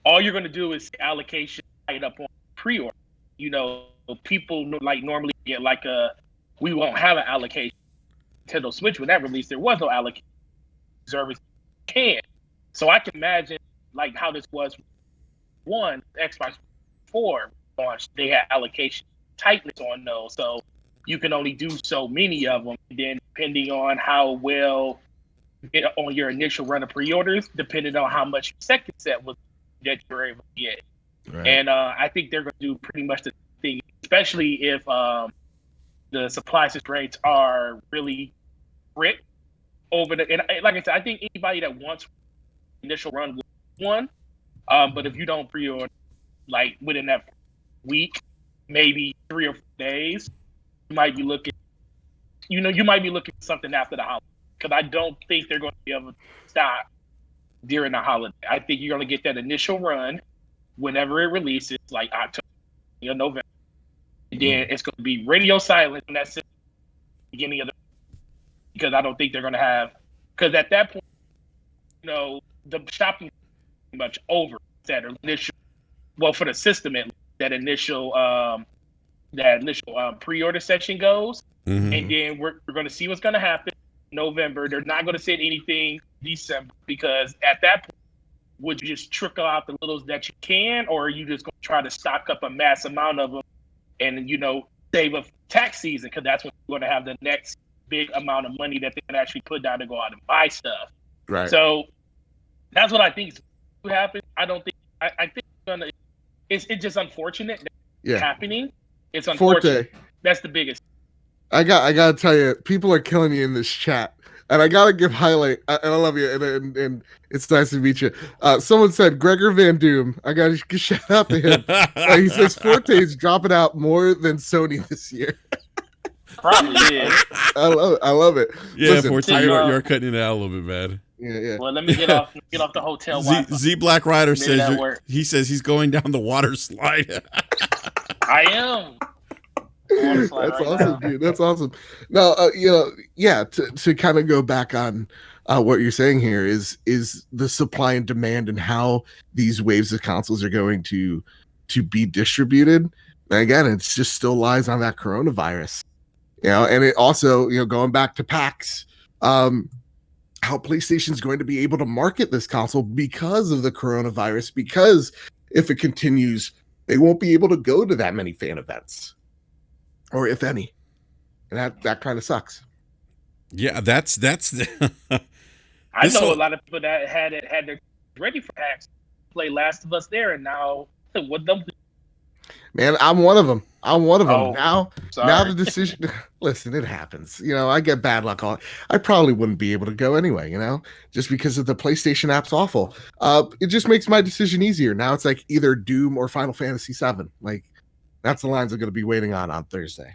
all you're going to do is allocation right up on pre-order. You know, people like normally get like we won't have an allocation. Nintendo Switch, when that released, there was no allocation service. So I can imagine like how this was one Xbox 4 launch. They had allocation tightness on those, so you can only do so many of them. And then depending on how well you get on your initial run of pre-orders, depending on how much your second set was that you were able to get. Right. And I think they're going to do pretty much the thing, especially if the supply constraints are really strict over the. And like I said, I think anybody that wants initial run will one, but if you don't pre-order like within that week, maybe 3 or 4 days, you might be looking. You might be looking at something after the holiday, because I don't think they're going to be able to stop during the holiday. I think you're going to get that initial run whenever it releases, like October, November. And then it's going to be radio silent, and that's the beginning of the. Because I don't think they're going to have. Because at that point, the shopping is pretty much over. That initial, well, for the system, that initial pre-order section goes, and then we're going to see what's going to happen in November. They're not going to say anything December, because at that point, would you just trickle out the littles that you can, or are you just going to try to stock up a mass amount of them and, save up tax season? Because that's when you're going to have the next big amount of money that they can actually put down to go out and buy stuff. Right. So that's what I think is going to happen. I don't think, I think it's just unfortunate that it's happening. It's unfortunate. Forte. That's the biggest. I got to tell you, people are killing you in this chat. And I gotta give highlight, and I love you, and it's nice to meet you. Someone said Gregor Van Doom. I gotta shout out to him. He says Forte is dropping out more than Sony this year. Probably is. I love it. Yeah, listen, Forte, you're cutting it out a little bit, man. Yeah. Well, let me get off the hotel. Z Black Rider says he says he's going down the water slide. I am. That's awesome, dude. That's awesome. Now, to kind of go back on what you're saying here is the supply and demand and how these waves of consoles are going to be distributed. And again, it just still lies on that coronavirus, and it also, going back to PAX, how PlayStation's going to be able to market this console because of the coronavirus, because if it continues, they won't be able to go to that many fan events. Or if any, and that kind of sucks. Yeah, that's. I know a lot of people that had their ready for PAX, play Last of Us there, and now what them? Man, I'm one of them. Oh, now the decision. Listen, it happens. I get bad luck on. I probably wouldn't be able to go anyway. Just because of the PlayStation app's awful. It just makes my decision easier. Now it's like either Doom or Final Fantasy VII. Like. That's the lines I'm going to be waiting on Thursday.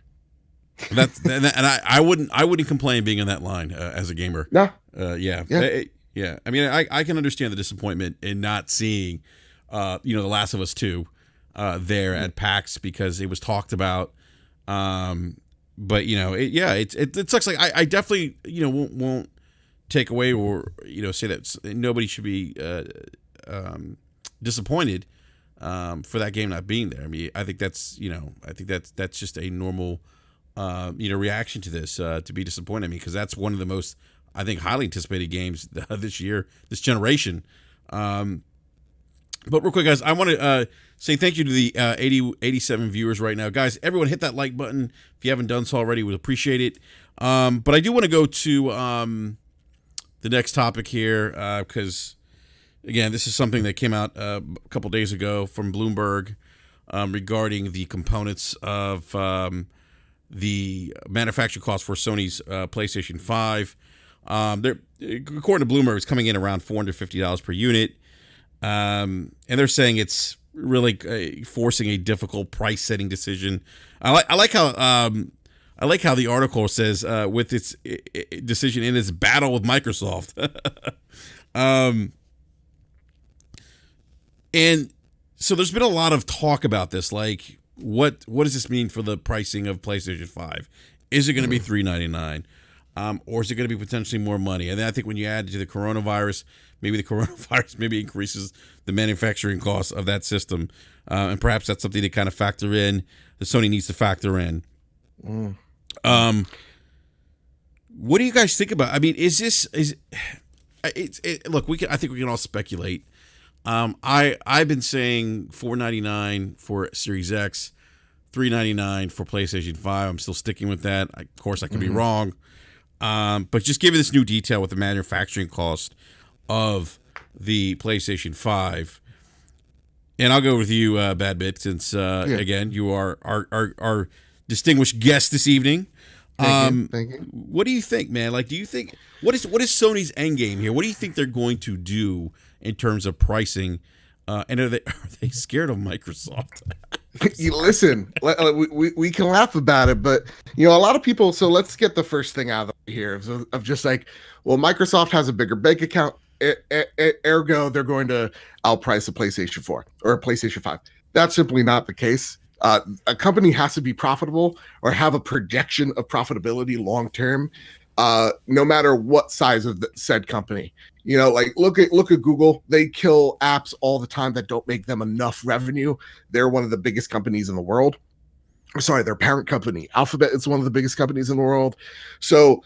And I wouldn't complain being in that line as a gamer. No. Yeah. I mean, I can understand the disappointment in not seeing, The Last of Us 2 there at PAX, because it was talked about. But it sucks. Like I definitely won't take away or say that nobody should be disappointed. For that game not being there. I mean, I think that's that's just a normal reaction to this, to be disappointed. I mean, because that's one of the most, I think, highly anticipated games this year, this generation. But real quick, guys, I want to say thank you to the 87 viewers right now. Guys, everyone hit that like button if you haven't done so already. We'd appreciate it. But I do want to go to the next topic here, because again, this is something that came out a couple days ago from Bloomberg regarding the components of the manufacturing costs for Sony's PlayStation 5. According to Bloomberg, it's coming in around $450 per unit. And they're saying it's really forcing a difficult price-setting decision. I like how I like how the article says with its decision in its battle with Microsoft. And so there's been a lot of talk about this. Like, what does this mean for the pricing of PlayStation 5? Is it going to be $399? Or is it going to be potentially more money? And then I think when you add to the coronavirus, maybe the coronavirus maybe increases the manufacturing costs of that system. And perhaps that's something to kind of factor in, that Sony needs to factor in. What do you guys think about? I mean, look, I think we can all speculate. I've been saying $499 for Series X, $399 for PlayStation 5. I'm still sticking with that. Of course, I could be wrong. But just given this new detail with the manufacturing cost of the PlayStation 5, and I'll go with you, Bad Bit, since again you are our distinguished guest this evening. Thank you. What do you think, man? Like, do you think what is Sony's end game here? What do you think they're going to do in terms of pricing? And are they scared of Microsoft? You listen, we can laugh about it, but a lot of people. So let's get the first thing out of here of just like, well, Microsoft has a bigger bank account, ergo they're going to outprice a PlayStation 4 or a PlayStation 5. That's simply not the case. A company has to be profitable or have a projection of profitability long term, no matter what size of the said company. Like look at Google. They kill apps all the time that don't make them enough revenue. They're one of the biggest companies in the world. Sorry, their parent company, Alphabet, is one of the biggest companies in the world. So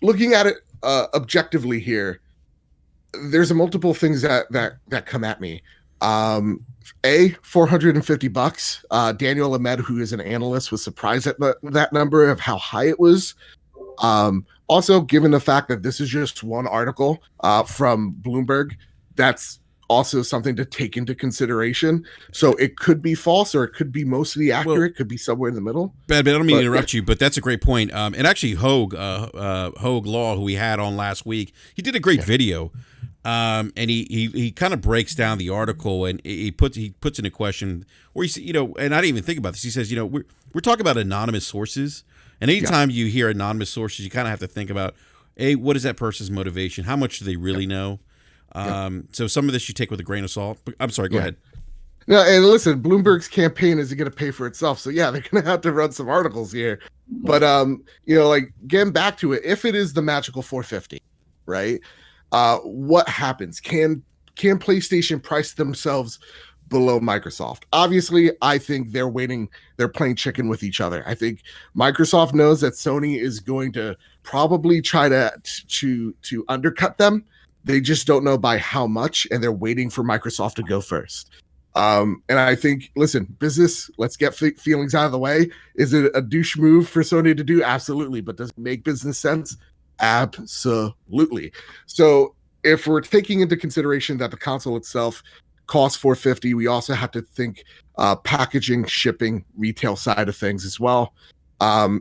looking at it objectively here, there's multiple things that come at me. $450. Daniel Ahmed, who is an analyst, was surprised at that number of how high it was. Also, given the fact that this is just one article from Bloomberg, that's also something to take into consideration. So it could be false or it could be mostly accurate. Well, it could be somewhere in the middle. Bad, I don't mean to interrupt you, but that's a great point. And actually, Hogue Law, who we had on last week, he did a great video. And he kind of breaks down the article, and he puts into question where and I didn't even think about this. He says, we're talking about anonymous sources, and anytime you hear anonymous sources, you kind of have to think about, what is that person's motivation? How much do they really know? So some of this you take with a grain of salt. I'm sorry, go ahead. No, and listen, Bloomberg's campaign isn't going to pay for itself, so yeah, they're going to have to run some articles here. But like getting back to it, if it is the magical 450, right? What happens? Can PlayStation price themselves below Microsoft? Obviously, I think they're playing chicken with each other. I think Microsoft knows that Sony is going to probably try to undercut them. They just don't know by how much, and they're waiting for Microsoft to go first. And I think, listen, business, let's get feelings out of the way. Is it a douche move for Sony to do? Absolutely. But does it make business sense? Absolutely. So if we're taking into consideration that the console itself costs $450, we also have to think packaging, shipping, retail side of things as well.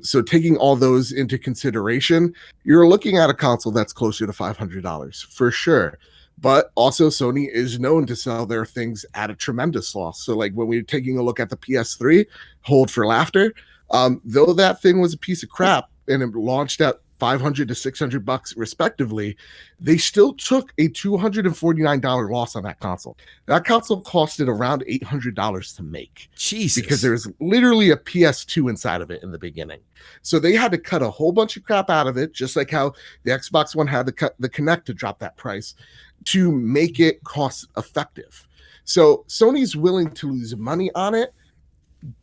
So taking all those into consideration, you're looking at a console that's closer to $500 for sure. But also Sony is known to sell their things at a tremendous loss. So like when we're taking a look at the PS3, hold for laughter, though that thing was a piece of crap and it launched at $500 to $600 respectively, they still took a $249 loss on that console. That console costed around $800 to make. Jesus. Because there's literally a PS2 inside of it in the beginning. So they had to cut a whole bunch of crap out of it, just like how the Xbox One had to cut the Kinect to drop that price to make it cost effective. So Sony's willing to lose money on it,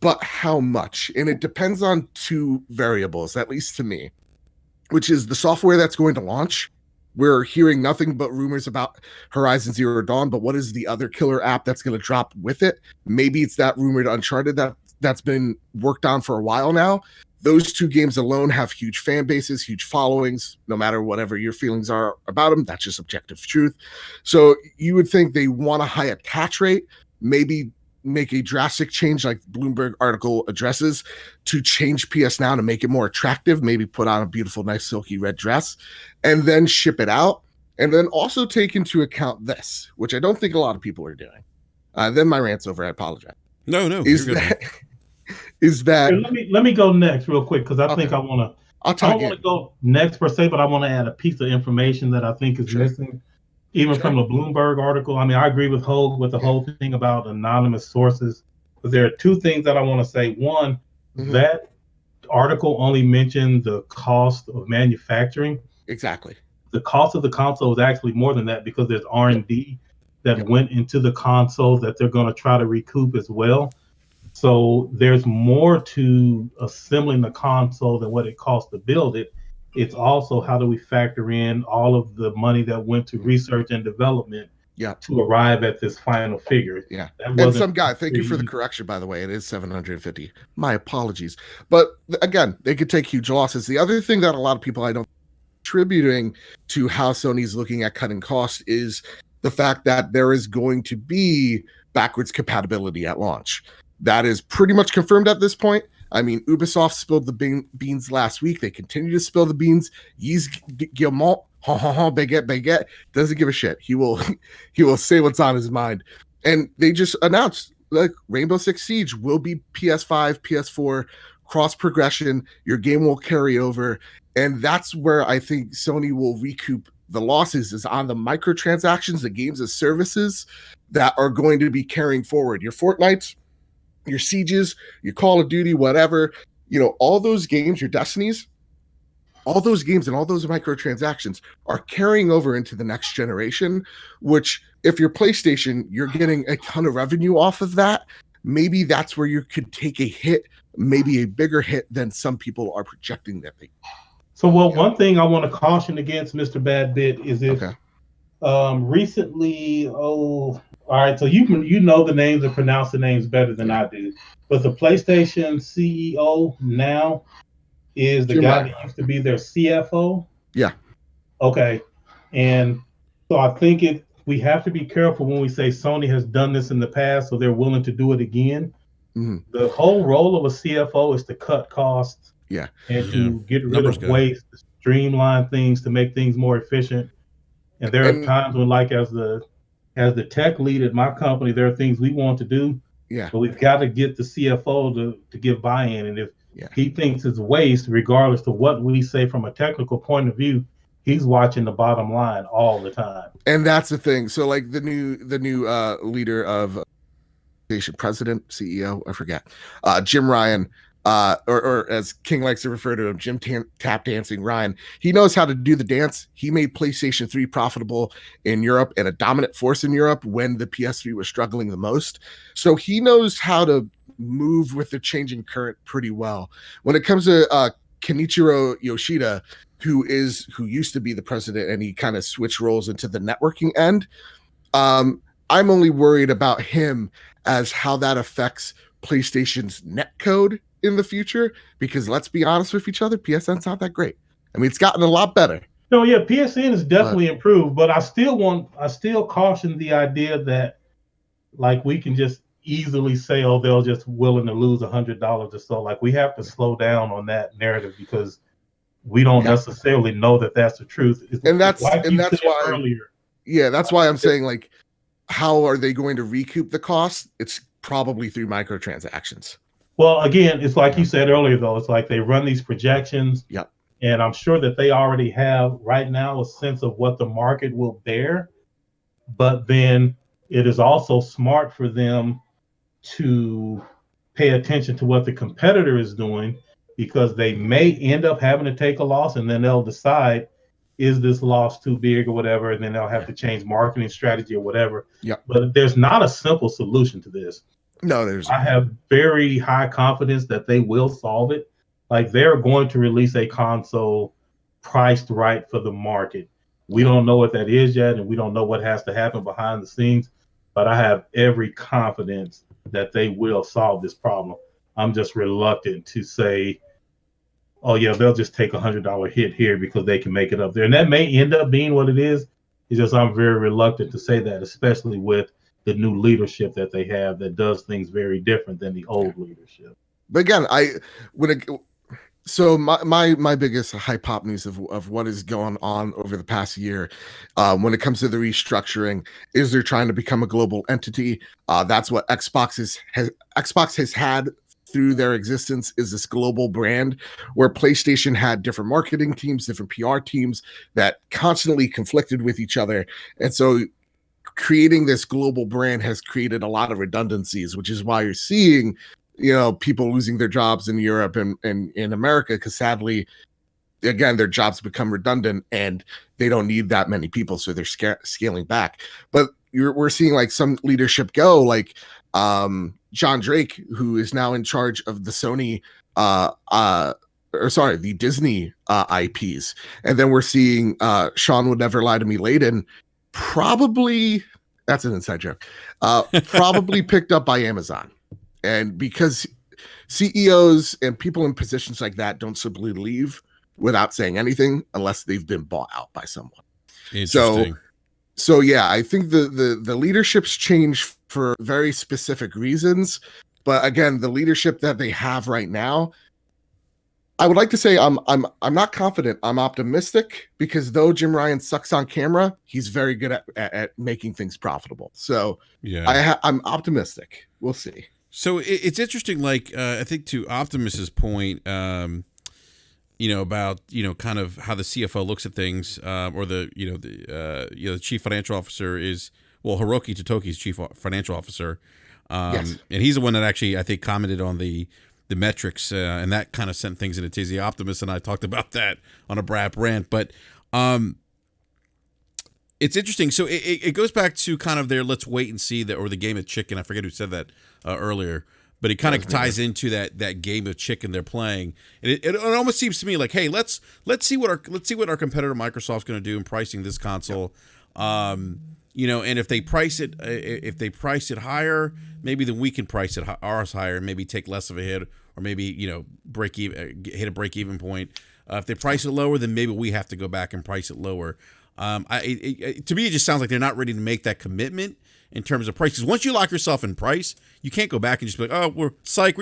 but how much? And it depends on two variables, at least to me, which is the software that's going to launch. We're hearing nothing but rumors about Horizon Zero Dawn, but what is the other killer app that's going to drop with it? Maybe it's that rumored Uncharted that's been worked on for a while now. Those two games alone have huge fan bases, huge followings, no matter whatever your feelings are about them. That's just objective truth. So you would think they want a high attach rate, maybe make a drastic change like Bloomberg article addresses to change PS Now to make it more attractive, maybe put on a beautiful, nice silky red dress and then ship it out. And then also take into account this, which I don't think a lot of people are doing. Then my rant's over. I apologize. No, is that let me go next real quick because I think I want to. I don't want to go next per se, but I want to add a piece of information that I think is missing, even from the Bloomberg article. I mean, I agree with Hogue with the whole thing about anonymous sources, but there are two things that I want to say. One, that article only mentioned the cost of manufacturing. Exactly. The cost of the console is actually more than that because there's R&D that went into the console that they're going to try to recoup as well. So there's more to assembling the console than what it costs to build it. It's also how do we factor in all of the money that went to research and development to arrive at this final figure. Yeah. And some guy, thank you for the correction, by the way. It is 750. My apologies. But again, they could take huge losses. The other thing that a lot of people I don't attributing to how Sony's looking at cutting costs is the fact that there is going to be backwards compatibility at launch. That is pretty much confirmed at this point. I mean, Ubisoft spilled the beans last week. They continue to spill the beans. Yves Guillemot, baguette, doesn't give a shit. He will say what's on his mind. And they just announced like Rainbow Six Siege will be PS5, PS4 cross progression. Your game will carry over. And that's where I think Sony will recoup the losses is on the microtransactions, the games as services that are going to be carrying forward. Your Fortnites, your Sieges, your Call of Duty, whatever, all those games, your Destinies, all those games and all those microtransactions are carrying over into the next generation, which if you're PlayStation, you're getting a ton of revenue off of that. Maybe that's where you could take a hit, maybe a bigger hit than some people are projecting that they. So, one thing I want to caution against, Mr. Badbit, is if recently, all right, so you know the names and pronounce the names better than I do, but the PlayStation CEO now is the guy that used to be their CFO. Yeah. Okay, and so I think we have to be careful when we say Sony has done this in the past, so they're willing to do it again. The whole role of a CFO is to cut costs. Yeah. And to get rid of waste, to streamline things, to make things more efficient. And there are times when, like as the tech lead at my company, there are things we want to do. Yeah. But we've got to get the CFO to give buy-in. And if he thinks it's waste, regardless to what we say from a technical point of view, he's watching the bottom line all the time. And that's the thing. So like the new leader of president, CEO, I forget, Jim Ryan. Or as King likes to refer to him, Jim Tap Dancing Ryan. He knows how to do the dance. He made PlayStation 3 profitable in Europe and a dominant force in Europe when the PS3 was struggling the most. So he knows how to move with the changing current pretty well. When it comes to Kenichiro Yoshida, who used to be the president and he kind of switched roles into the networking end, I'm only worried about him as how that affects PlayStation's netcode in the future, because let's be honest with each other, PSN's not that great. I mean, it's gotten a lot better. No, yeah, PSN is definitely improved, but I still caution the idea that like we can just easily say, oh, they'll just willing to lose $100 or so. Like we have to slow down on that narrative because we don't necessarily know that that's the truth. That's why earlier. Yeah, that's why I'm saying like, how are they going to recoup the cost? It's probably through microtransactions. Well, again, it's like you said earlier, though. It's like they run these projections. Yep. And I'm sure that they already have right now a sense of what the market will bear. But then it is also smart for them to pay attention to what the competitor is doing, because they may end up having to take a loss and then they'll decide, is this loss too big or whatever? And then they'll have to change marketing strategy or whatever. Yep. But there's not a simple solution to this. No, I have very high confidence that they will solve it. Like they're going to release a console priced right for the market. We don't know what that is yet, and we don't know what has to happen behind the scenes, but I have every confidence that they will solve this problem. I'm just reluctant to say, oh yeah, they'll just take $100 hit here because they can make it up there. And that may end up being what it is. It's just I'm very reluctant to say that, especially with the new leadership that they have that does things very different than the old leadership. But again, so my biggest hypothesis of what is going on over the past year, when it comes to the restructuring, is they're trying to become a global entity. That's what Xbox has had through their existence is this global brand where PlayStation had different marketing teams, different PR teams that constantly conflicted with each other. And so creating this global brand has created a lot of redundancies, which is why you're seeing, people losing their jobs in Europe and in America, because sadly, again, their jobs become redundant and they don't need that many people, so they're scaling back. But we're seeing like some leadership go, like John Drake, who is now in charge of the Sony the Disney IPs. And then we're seeing Sean Would Never Lie to Me Layden, probably, that's an inside joke, probably picked up by Amazon. And because CEOs and people in positions like that don't simply leave without saying anything unless they've been bought out by someone. Interesting. So yeah, I think the leadership's changed for very specific reasons. But again, the leadership that they have right now, I would like to say I'm not confident. I'm optimistic, because though Jim Ryan sucks on camera, he's very good at making things profitable. So yeah, I'm optimistic. We'll see. So it's interesting. Like I think to Optimus's point, about kind of how the CFO looks at things, or the chief financial officer is, well, Hiroki Totoki's chief financial officer, yes. And he's the one that actually I think commented on the metrics, and that kind of sent things into tizzy. Optimus and I talked about that on a Brap rant, but it's interesting. So it goes back to kind of their let's wait and see or the game of chicken. I forget who said that earlier, but it kind of ties into that game of chicken they're playing. And it almost seems to me like, hey, let's see what our competitor Microsoft's going to do in pricing this console. And if they price it higher, maybe then we can price ours higher and maybe take less of a hit, or maybe hit a break even point. If they price it lower, then maybe we have to go back and price it lower. To me, it just sounds like they're not ready to make that commitment in terms of price. Because once you lock yourself in price, you can't go back and just be like, oh, we're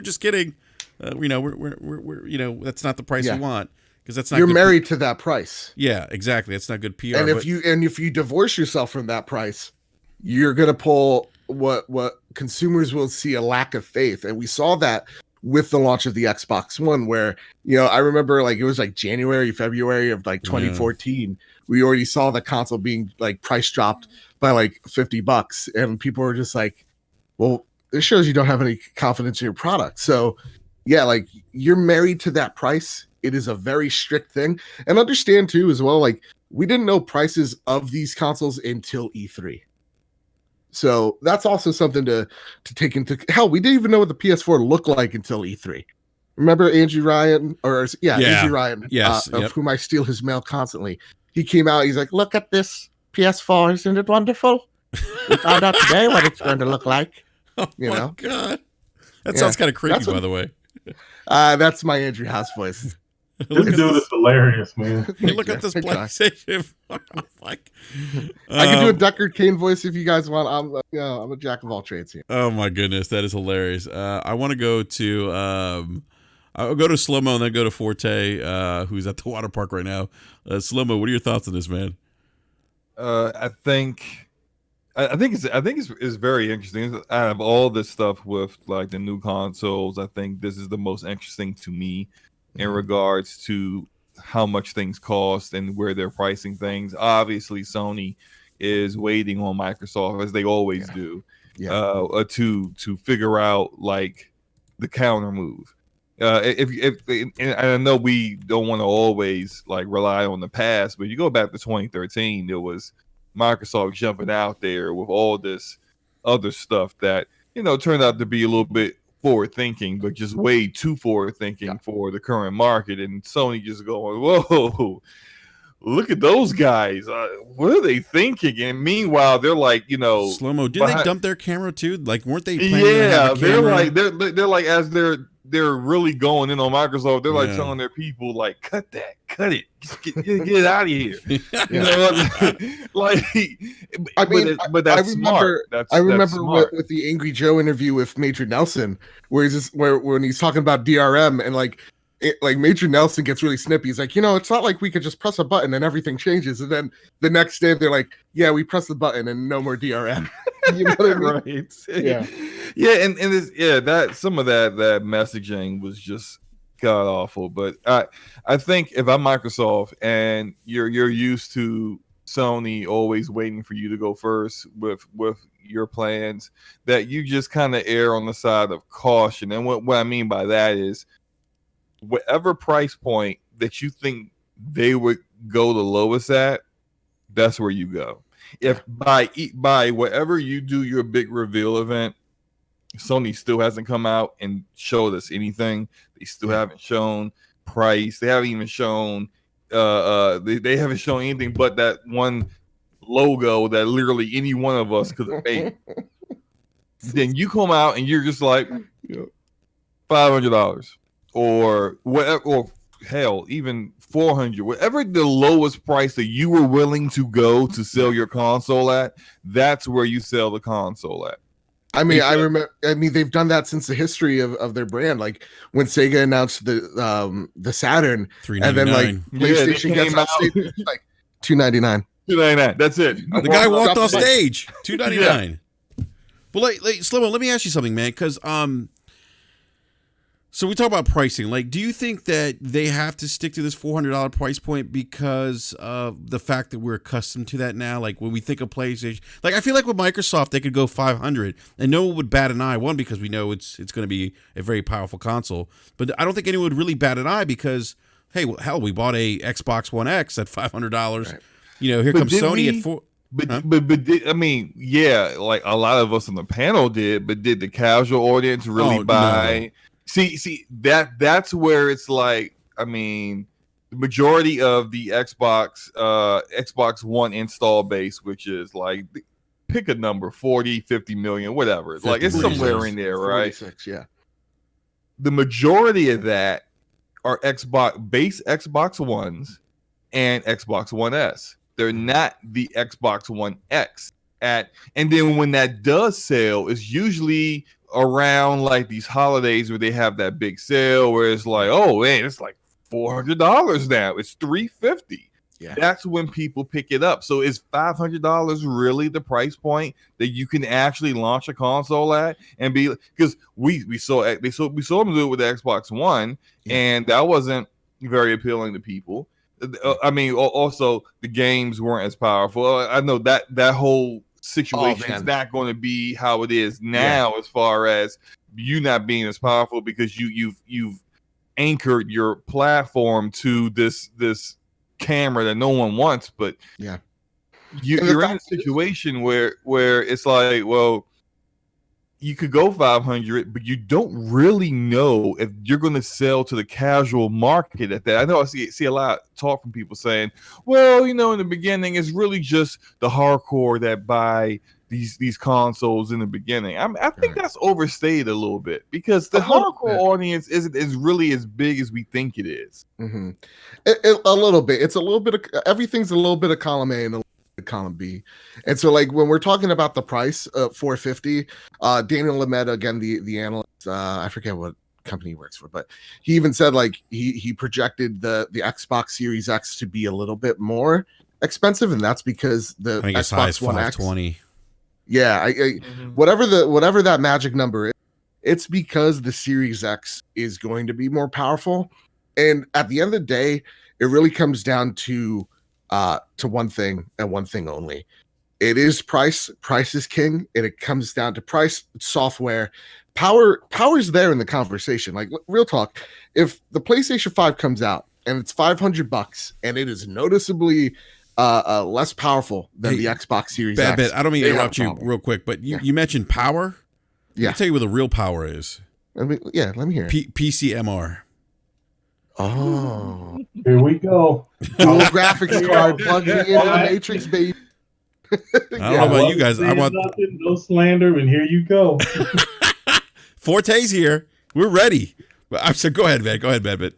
just kidding. We're that's not the price we want. Because that's not you're married to that price. Yeah, exactly. That's not good PR. And if you divorce yourself from that price, you're gonna pull what consumers will see a lack of faith. And we saw that with the launch of the Xbox One, where I remember like it was like January, February of like 2014. We already saw the console being like price dropped by like $50, and people were just like, well, this shows you don't have any confidence in your product. So yeah, like you're married to that price. It is a very strict thing. And understand too as well, like we didn't know prices of these consoles until E3. So that's also something to take into hell. We didn't even know what the PS4 looked like until E3. Remember Andrew Ryan Andrew Ryan, yes, of whom I steal his mail constantly. He came out, he's like, look at this PS4, isn't it wonderful? We found out today what it's going to look like. Oh my God. That sounds kind of creepy, by the way. That's my Andrew House voice. This dude is hilarious, man. Hey, look at this PlayStation. I can do a Deckard Cain voice if you guys want. I'm a jack of all trades here. Oh my goodness, that is hilarious. I want to go to I'll go to Slow-Mo and then go to Forte, who's at the water park right now. Slow-Mo, what are your thoughts on this, man? I think it's very interesting. Out of all this stuff with like the new consoles, I think this is the most interesting to me in regards to how much things cost and where they're pricing things. Obviously, Sony is waiting on Microsoft, as they always do, to figure out like the counter move. And I know we don't want to always like rely on the past, but you go back to 2013, there was Microsoft jumping out there with all this other stuff that turned out to be a little bit forward thinking, but just way too forward thinking for the current market. And Sony just going, whoa, look at those guys. What are they thinking? And meanwhile, they're like, Slow-Mo, did they dump their camera too? Like, weren't they planning to have a camera? They're like, as they're really going in on Microsoft, they're like telling their people like, cut it, get out of here. But that's smart. I remember with the Angry Joe interview with Major Nelson, where when he's talking about DRM and like Major Nelson gets really snippy. He's like, it's not like we could just press a button and everything changes. And then the next day they're like, yeah, we press the button and no more DRM. You know what I mean? Right. Yeah, and that some of that messaging was just god awful. But I think if I'm Microsoft and you're used to Sony always waiting for you to go first with your plans, that you just kind of err on the side of caution. And what I mean by that is whatever price point that you think they would go the lowest at, that's where you go. If by whatever you do your big reveal event, Sony still hasn't come out and showed us anything. They still haven't shown price. They haven't even shown they haven't shown anything but that one logo that literally any one of us could have made. Then you come out and you're just like $500 or whatever, or hell, even $400, whatever the lowest price that you were willing to go to sell your console at, that's where you sell the console at. I mean, I remember. I mean, they've done that since the history of their brand. Like when Sega announced the Saturn, and then like PlayStation gets off stage, it's like $299. $299. That's it. The guy walked off stage. $299. Well, like Slow-Mo, let me ask you something, man. Because so we talk about pricing. Like, do you think that they have to stick to this $400 price point because of the fact that we're accustomed to that now? Like, when we think of PlayStation, like I feel like with Microsoft, they could go $500 and no one would bat an eye. One, because we know it's going to be a very powerful console, but I don't think anyone would really bat an eye because, hey, well, hell, we bought a Xbox One X at $500. Right. You know, here comes Sony at $400. But I mean, yeah, like a lot of us on the panel did, but did the casual audience really buy? No. See that's where it's like, I mean, the majority of the Xbox One install base, which is like, pick a number, 40, 50 million, whatever. It's like it's somewhere in there, right? 46, yeah. The majority of that are Xbox Ones and Xbox One S. They're not the Xbox One X. And then when that does sell, it's usually around like these holidays where they have that big sale where it's like, oh man, it's like $400 now. It's $350. Yeah, that's when people pick it up. So is $500 really the price point that you can actually launch a console at and be? Because we saw them do it with the Xbox One, and that wasn't very appealing to people. I mean, also the games weren't as powerful. I know that whole situation is not going to be how it is now, as far as you not being as powerful because you've anchored your platform to this camera that no one wants. But you're in a situation where it's like, well, you could go 500, but you don't really know if you're going to sell to the casual market at that. I know I see a lot of talk from people saying, well, in the beginning, it's really just the hardcore that buy these consoles in the beginning. I think that's overstated a little bit because the hardcore audience isn't as really as big as we think it is. Mm-hmm. A little bit. It's a little bit of everything's a little bit of column A and a column B. And so like when we're talking about the price of $450, Daniel Lametta, again, the analyst, I forget what company he works for, but he even said like he projected the Xbox Series X to be a little bit more expensive, and that's because the Xbox One X, whatever that magic number is, it's because the Series X is going to be more powerful. And at the end of the day, it really comes down to one thing and one thing only. It is price. Price is king, and it comes down to price, software, power's there in the conversation. Like real talk, if the PlayStation 5 comes out and it's $500 and it is noticeably less powerful than the Xbox Series X. I don't mean to interrupt you real quick, but you mentioned power. Yeah, I'll tell you where the real power is. Let me hear it. PCMR. Oh, here we go. Dual graphics card plugged into the Matrix, baby. I don't know about you guys. I want nothing, no slander, and here you go. Forte's here. We're ready. I said, go ahead, man. Go ahead, man.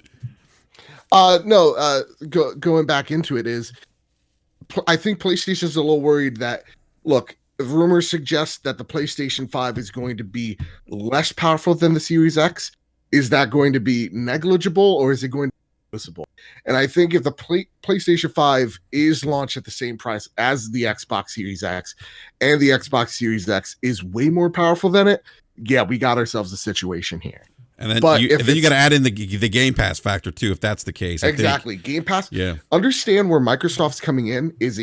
Going back into it is, I think PlayStation's a little worried that, look, rumors suggest that the PlayStation 5 is going to be less powerful than the Series X. Is that going to be negligible or is it going to be noticeable? And I think if the PlayStation 5 is launched at the same price as the Xbox Series X and the Xbox Series X is way more powerful than it, yeah, we got ourselves a situation here. And then you got to add in the Game Pass factor too, if that's the case. Exactly. Game Pass. Yeah. Understand where Microsoft's coming in is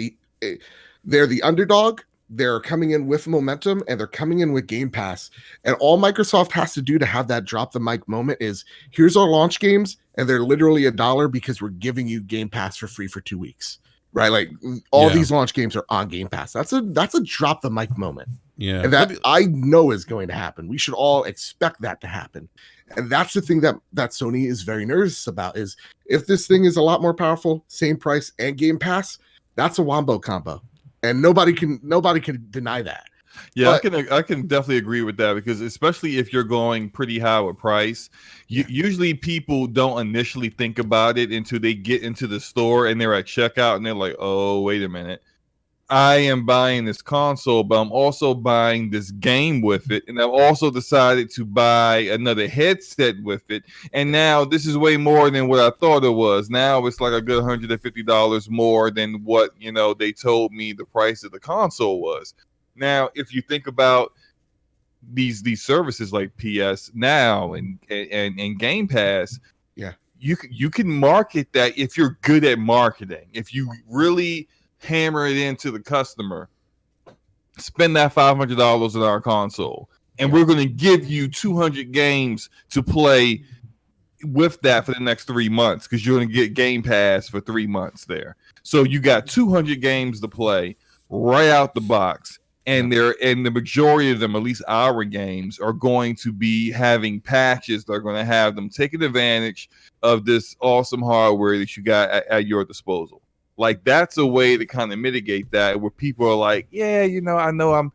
they're the underdog. They're coming in with momentum, and they're coming in with Game Pass. And all Microsoft has to do to have that drop the mic moment is, here's our launch games, and they're literally $1 because we're giving you Game Pass for free for 2 weeks. Right? Like all these launch games are on Game Pass. That's a drop the mic moment. Yeah. And that I know is going to happen. We should all expect that to happen. And that's the thing that Sony is very nervous about, is if this thing is a lot more powerful, same price and Game Pass, that's a wombo combo. And nobody can deny that. Yeah, but I can definitely agree with that, because especially if you're going pretty high with price, usually people don't initially think about it until they get into the store and they're at checkout and they're like, oh, wait a minute. I am buying this console, but I'm also buying this game with it. And I've also decided to buy another headset with it. And now this is way more than what I thought it was. Now it's like a good $150 more than what, they told me the price of the console was. Now, if you think about these services like PS Now and Game Pass, you can market that if you're good at marketing. If you really hammer it into the customer, spend that $500 on our console, and we're going to give you 200 games to play with that for the next 3 months, because you're going to get Game Pass for 3 months there. So you got 200 games to play right out the box, and the majority of them, at least our games, are going to be having patches that are going to have them taking advantage of this awesome hardware that you got at your disposal. Like, that's a way to kind of mitigate that, where people are like, I know I'm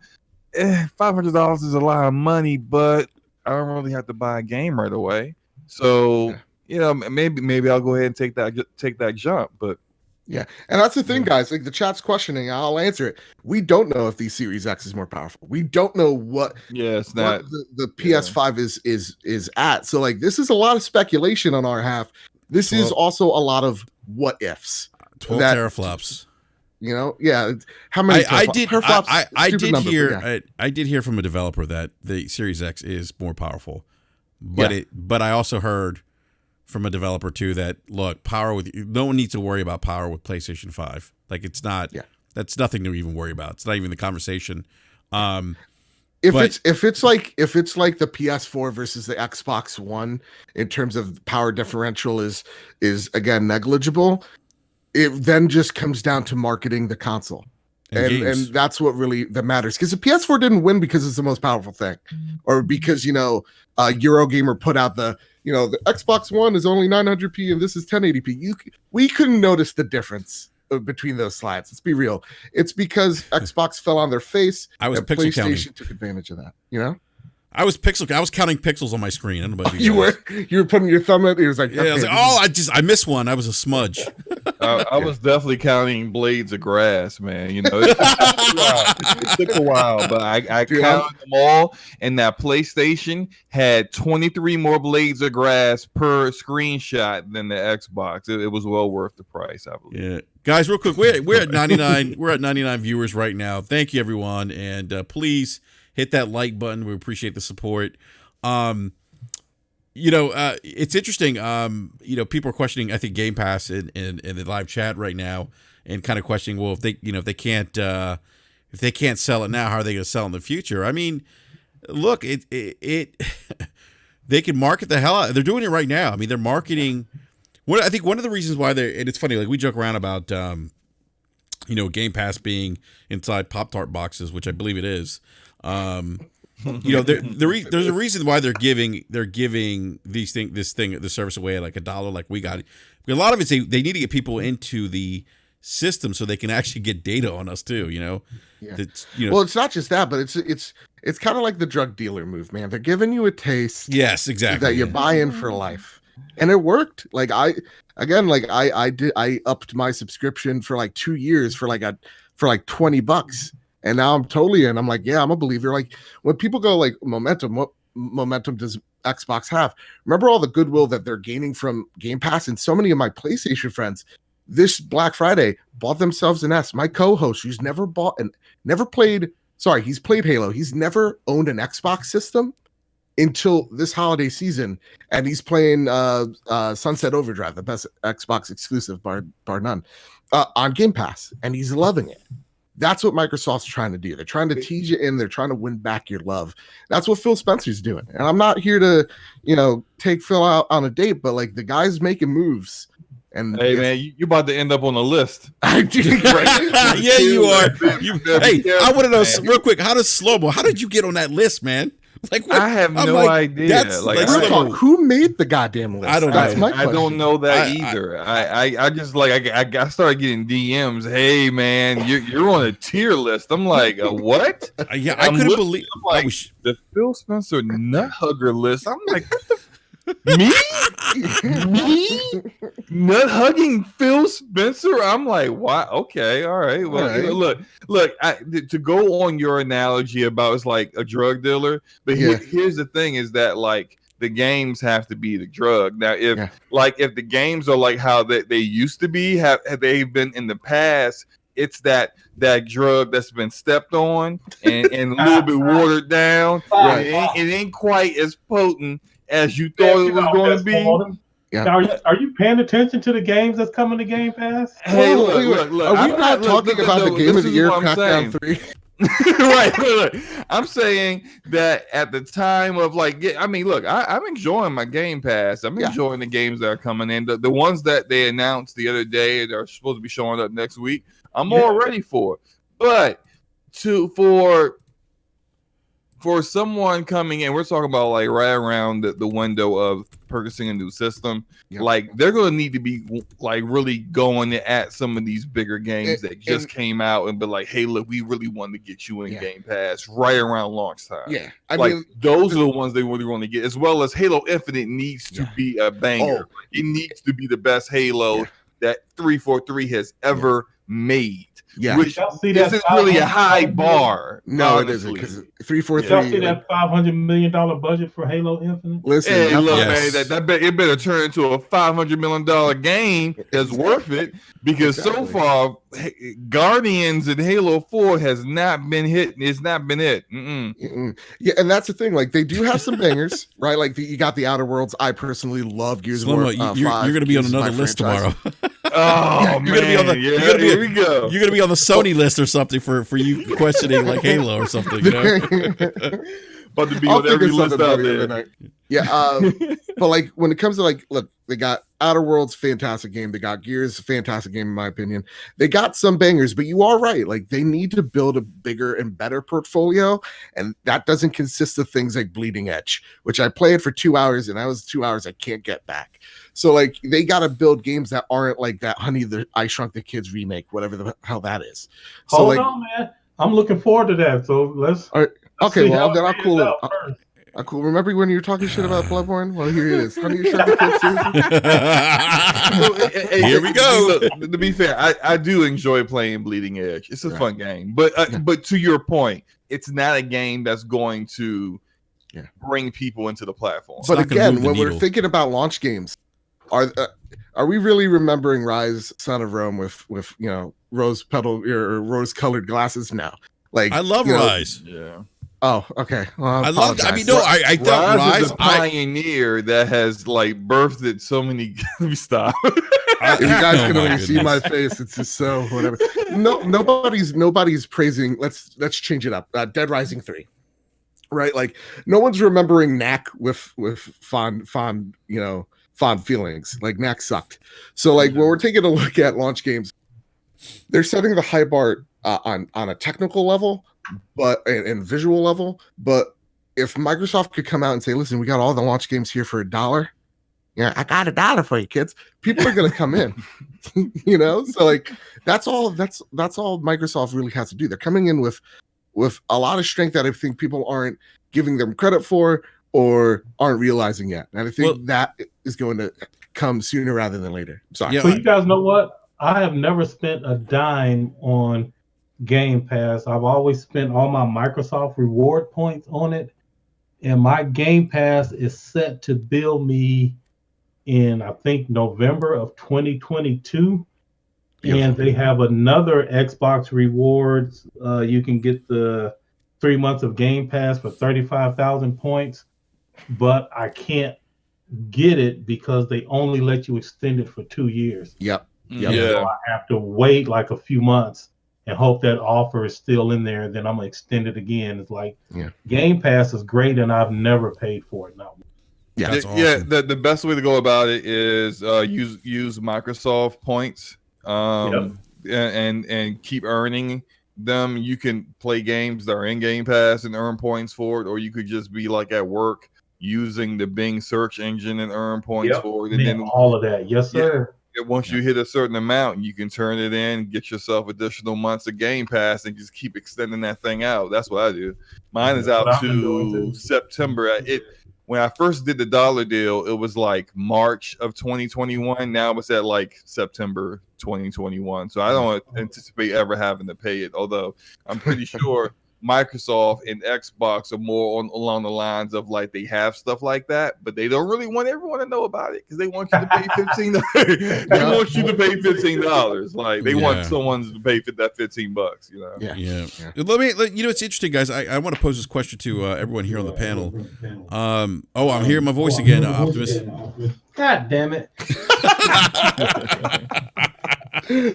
$500 is a lot of money, but I don't really have to buy a game right away. So, maybe I'll go ahead and take that jump. But yeah, and that's the thing, guys. Like, the chat's questioning, I'll answer it. We don't know if the Series X is more powerful. We don't know what it's not the PS5 is at. So, like, this is a lot of speculation on our half. This is also a lot of what ifs. 12 teraflops. How many? I did hear from a developer that the Series X is more powerful, but I also heard from a developer too that, look, no one needs to worry about power with PlayStation 5. Like, it's not. Yeah. That's nothing to even worry about. It's not even the conversation. If it's like the PS4 versus the Xbox One in terms of power differential is again negligible. It then just comes down to marketing the console. And that's what really that matters. Because the PS4 didn't win because it's the most powerful thing. Or because, Eurogamer put out the Xbox One is only 900p and this is 1080p. We couldn't notice the difference between those slides. Let's be real. It's because Xbox fell on their face. And PlayStation took advantage of that, I was counting pixels on my screen. I don't know about you were putting your thumb in. It was like, I was like, I missed one. I was a smudge. I was definitely counting blades of grass, man. It took a while, but I counted them all, and that PlayStation had 23 more blades of grass per screenshot than the Xbox. It was well worth the price, I believe. Yeah, guys, real quick, we're at 99. We're at 99 viewers right now. Thank you, everyone, and please hit that like button. We appreciate the support. It's interesting. People are questioning, I think, Game Pass in the live chat right now, and kind of questioning, well, if they can't sell it now, how are they going to sell it in the future? I mean, look, they can market the hell out. They're doing it right now. I mean, they're marketing. I think one of the reasons why and it's funny, like, we joke around about, Game Pass being inside Pop-Tart boxes, which I believe it is. There's a reason why they're giving the service away at like $1, like we got it. A lot of it, they need to get people into the system so they can actually get data on us too. Well, it's not just that, but it's kind of like the drug dealer move, man. They're giving you a taste. Yes, exactly. That you buy in for life, and it worked. Like I upped my subscription for like 2 years for like $20. And now I'm totally in. I'm like, yeah, I'm a believer. Like, when people go like momentum, what momentum does Xbox have? Remember all the goodwill that they're gaining from Game Pass? And so many of my PlayStation friends this Black Friday bought themselves an S. My co-host, who's he's played Halo. He's never owned an Xbox system. until this holiday season, and he's playing Sunset Overdrive, the best Xbox exclusive bar none, on Game Pass, and he's loving it. That's what Microsoft's trying to do. They're trying to tease you in. They're trying to win back your love. That's what Phil Spencer's doing. And I'm not here to, take Phil out on a date, but like the guy's making moves. And hey man, you about to end up on the list. I do. Right? Yeah, you are. Hey, I want to know real quick. How did you get on that list, man? Like, what? I have no idea. That's like, who made the goddamn list? I don't know. I don't know that either. I just I started getting DMs. Hey man, you're on a tier list. I'm like, what? Yeah, I couldn't believe. I'm like, the Phil Spencer Nut Hugger list. I'm like, what the me nut hugging Phil Spencer. I'm like, why? Okay, all right. Well, right. Look. To go on your analogy about it's like a drug dealer, but here's the thing: is that like the games have to be the drug. Now, if the games are like how they used to be, have they been in the past? It's that drug that's been stepped on and a little bit watered down. It ain't quite as potent as you thought it was going to be. Yeah. Now, are you paying attention to the games that's coming to Game Pass? Hey, look. Are we not talking about the Game of the Year Crackdown 3? Right. Look. I'm saying that at the time of I'm enjoying my Game Pass. I'm enjoying the games that are coming in. The ones that they announced the other day that are supposed to be showing up next week, I'm all ready for. But for someone coming in, we're talking about like right around the window of purchasing a new system. Like they're going to need to be like really going at some of these bigger games that just came out and be like, hey, look, we really want to get you in Game Pass right around launch time. Yeah, I mean, those are the ones they really want to get, as well as Halo Infinite needs to be a banger. It needs to be the best Halo that 343 has ever made. Yeah, which isn't really a high bar. No, it isn't, because 343. Y'all see that $500 million budget for Halo Infinite? Listen, hey, look, man, it better turn into a $500 million game that's worth it, because so far, Guardians and Halo 4 has not been hit. It's not been it. Yeah, and that's the thing. Like they do have some bangers, right? Like you got the Outer Worlds. I personally love Gears of War. You're going to be on another list tomorrow. Oh, you're man. Here we go. You're going to be on the Sony list or something for you questioning like Halo or something, you know? About to be on every list out there. Yeah, but like when it comes to like, look, they got Outer Worlds, fantastic game. They got Gears, fantastic game in my opinion. They got some bangers, but you are right. Like they need to build a bigger and better portfolio, and that doesn't consist of things like Bleeding Edge, which I played for 2 hours, and that was 2 hours I can't get back. So like they got to build games that aren't like that I Shrunk the Kids remake, whatever the hell that is. So Hold on, man. I'm looking forward to that. So let's. Okay, well then I'll cool it. Cool. Remember when you were talking shit about Bloodborne? Well, here it is. Honey, you Shrunk the Kids. Here we go. Look, to be fair, I do enjoy playing Bleeding Edge. It's a fun game, but to your point, it's not a game that's going to bring people into the platform. But again, when we're thinking about launch games, are we really remembering Rise, Son of Rome with rose petal or rose colored glasses now? Like I love Rise. Yeah. Oh, okay. Well, I love. I mean, no, I thought Rise is a pioneer that has like birthed so many. Let me stop. If you guys can only see my face, it's just so whatever. No, nobody's praising. Let's change it up. Dead Rising 3, right? Like no one's remembering Knack with fond feelings. Like Knack sucked. So like when we're taking a look at launch games, they're setting the high bar on a technical level, but and visual level. But if Microsoft could come out and say, "Listen, we got all the launch games here for $1." Yeah, I got $1 for you, kids. People are gonna come in, So like that's all Microsoft really has to do. They're coming in with a lot of strength that I think people aren't giving them credit for or aren't realizing yet. And I think that is going to come sooner rather than later. Sorry. Yeah, so you guys know what? I have never spent a dime on Game Pass. I've always spent all my Microsoft reward points on it. And my Game Pass is set to bill me in, I think, November of 2022. Beautiful. And they have another Xbox rewards. You can get the 3 months of Game Pass for 35,000 points. but I can't get it because they only let you extend it for 2 years. Yep. So I have to wait like a few months and hope that offer is still in there. Then I'm gonna extend it again. It's like Game Pass is great, and I've never paid for it. Yeah, that's awesome. Yeah. The best way to go about it is use Microsoft points, and keep earning them. You can play games that are in Game Pass and earn points for it, or you could just be like at work using the Bing search engine and earn points for it. And then all of that, yes, sir. Once you hit a certain amount, you can turn it in, get yourself additional months of Game Pass, and just keep extending that thing out. That's what I do. Mine is out to September. When I first did the dollar deal, it was like March of 2021. Now it's at like September 2021. So I don't anticipate ever having to pay it, although I'm pretty sure Microsoft and Xbox are more along the lines of like they have stuff like that, but they don't really want everyone to know about it because they want you to pay $15. They want you to pay $15. Like they want someone to pay that $15. You know. Yeah. Let me. It's interesting, guys. I want to pose this question to everyone here on the panel. I'm hearing my voice again, Optimus. God damn it.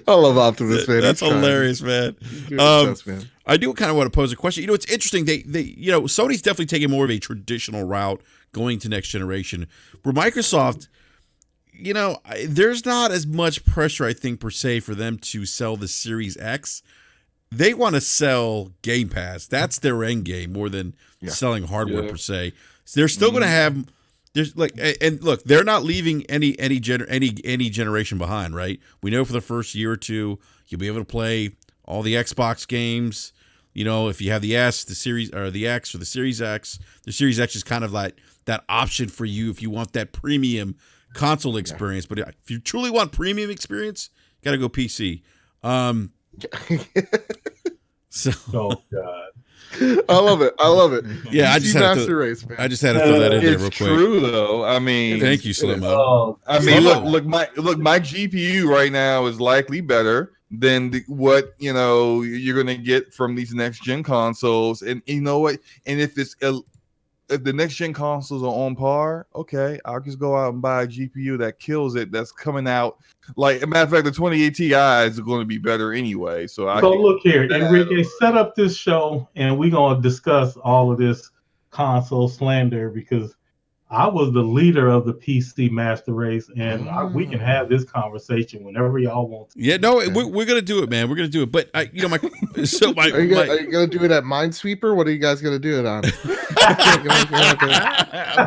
I love Optimus, man. That's hilarious, man. I do kind of want to pose a question. It's interesting. They Sony's definitely taking more of a traditional route going to next generation. Where Microsoft, there's not as much pressure, I think, per se, for them to sell the Series X. They want to sell Game Pass. That's their end game more than selling hardware per se. So they're still going to have. There's look, they're not leaving any generation behind, right? We know for the first year or two, you'll be able to play all the Xbox games. If you have the S, the Series, or the X, or the Series X, the Series X is kind of like that option for you if you want that premium console experience. But if you truly want premium experience, you got to go PC. Oh God. I love it. Yeah, I just had to throw that in there real quick. It's true though. I mean, thank you, Slim-O. I mean, look, my GPU right now is likely better than what you're gonna get from these next gen consoles. And you know what? And if the next gen consoles are on par, okay, I'll just go out and buy a GPU that kills it. That's coming out. Like, a matter of fact, the 2080 Ti is going to be better anyway. So look here, Enrique, set up this show, and we're gonna discuss all of this console slander because I was the leader of the PC master race, and we can have this conversation whenever y'all want to. Yeah, no, we're gonna do it, man. We're gonna do it. But are you gonna do it at Minesweeper? What are you guys gonna do it on?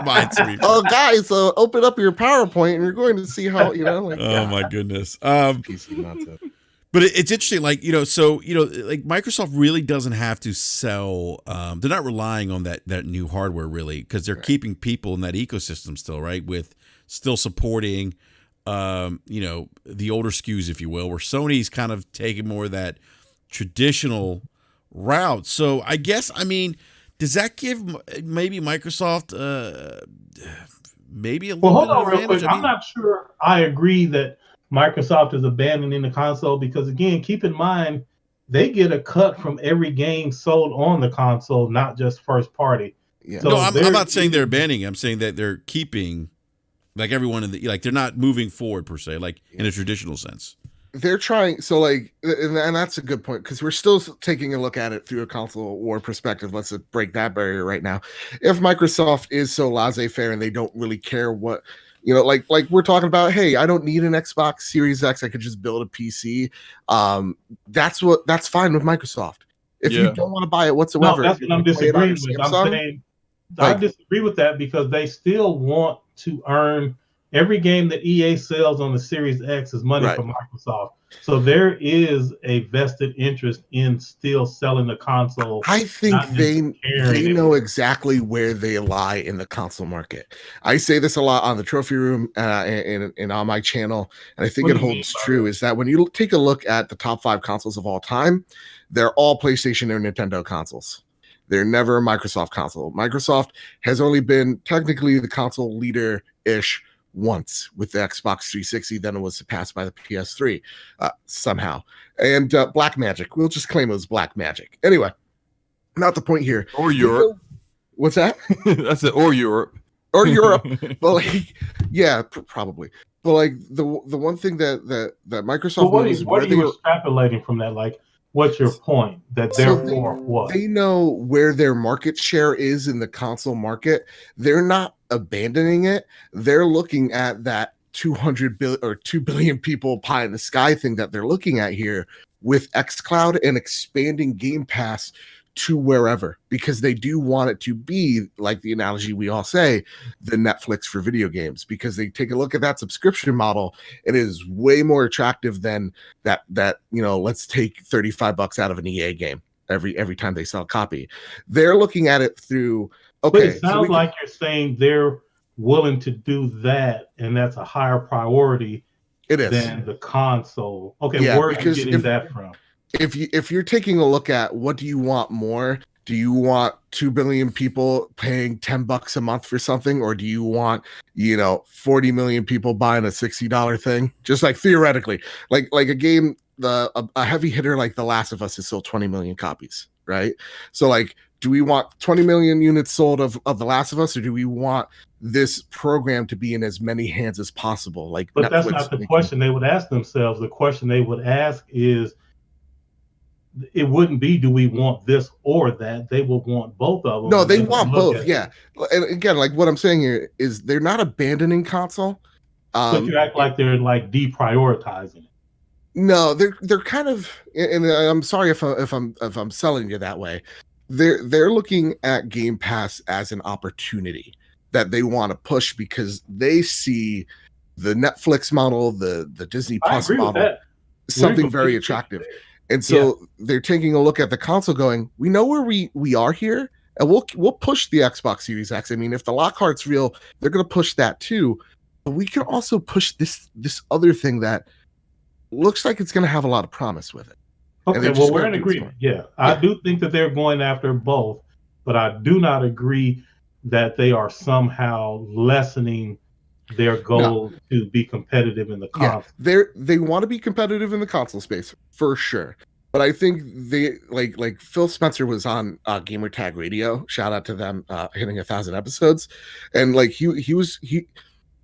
Minesweeper. Oh, guys, open up your PowerPoint, and you're going to see how oh my goodness. PC nonsense. But it's interesting, like Microsoft really doesn't have to sell. They're not relying on that new hardware really because they're keeping people in that ecosystem still, right? With still supporting, the older SKUs, if you will. Where Sony's kind of taking more of that traditional route. So I guess, does that give maybe Microsoft maybe a little bit of advantage? Real quick. I'm not sure. I agree that Microsoft is abandoning the console because, again, keep in mind, they get a cut from every game sold on the console, not just first party. Yeah. So I'm not saying they're abandoning. I'm saying that they're keeping, like, everyone in the, like, they're not moving forward per se, like in a traditional sense. They're trying, so like, and that's a good point because we're still taking a look at it through a console war perspective. Let's break that barrier right now. If Microsoft is so laissez-faire and they don't really care what, like we're talking about, hey, I don't need an Xbox Series X. I could just build a PC. That's fine with Microsoft. If you don't want to buy it whatsoever, no, that's what I'm disagreeing with. I'm saying I disagree with that because they still want to earn. Every game that EA sells on the Series X is money for Microsoft. So there is a vested interest in still selling the console. I think they know exactly where they lie in the console market. I say this a lot on the Trophy Room and on my channel, and I think it holds true, is that when you take a look at the top 5 consoles of all time, they're all PlayStation or Nintendo consoles. They're never a Microsoft console. Microsoft has only been technically the console leader-ish once with the Xbox 360, then it was surpassed by the PS3 somehow. And Black Magic, we'll just claim it was Black Magic. Anyway, not the point here. Or Europe. What's that? That's it. Or Europe. or Europe. But like, yeah, probably. But like the one thing that Microsoft knows what are you extrapolating from that? Like, what's your point? That therefore what? They know where their market share is in the console market. They're not abandoning it. They're looking at that 200 billion or 2 billion people pie in the sky thing that they're looking at here with xCloud and expanding Game Pass to wherever, because they do want it to be, like the analogy we all say, the Netflix for video games, because they take a look at that subscription model. It is way more attractive than that let's take $35 out of an EA game every time they sell a copy. They're looking at it through, okay. But it sounds like you're saying they're willing to do that, and that's a higher priority than the console. Okay, yeah, where are you getting that from? If you're taking a look at what do you want more, do you want 2 billion people paying $10 a month for something, or do you want 40 million people buying a $60 thing? Just like theoretically, like a game, a heavy hitter like The Last of Us is sold 20 million copies, right? So like, do we want 20 million units sold of The Last of Us, or do we want this program to be in as many hands as possible? Like, but Netflix, that's not the question they would ask themselves. The question they would ask is, it wouldn't be, do we want this or that? They will want both of them. No, they want both. Yeah. And again, like what I'm saying here is they're not abandoning console. But you act like they're like deprioritizing it. No, they're kind of, and I'm sorry if I'm selling you that way. They're looking at Game Pass as an opportunity that they want to push, because they see the Netflix model, the Disney Plus model, something very attractive. And so they're taking a look at the console going, we know where we are here, and we'll push the Xbox Series X. I mean, if the Lockhart's real, they're going to push that too. But we can also push this other thing that looks like it's going to have a lot of promise with it. Okay, well, we're in agreement. Yeah, I do think that they're going after both, but I do not agree that they are somehow lessening their goal to be competitive in the console. Yeah, they want to be competitive in the console space for sure. But I think they like Phil Spencer was on Gamertag Radio. Shout out to them, hitting 1,000 episodes, and like he was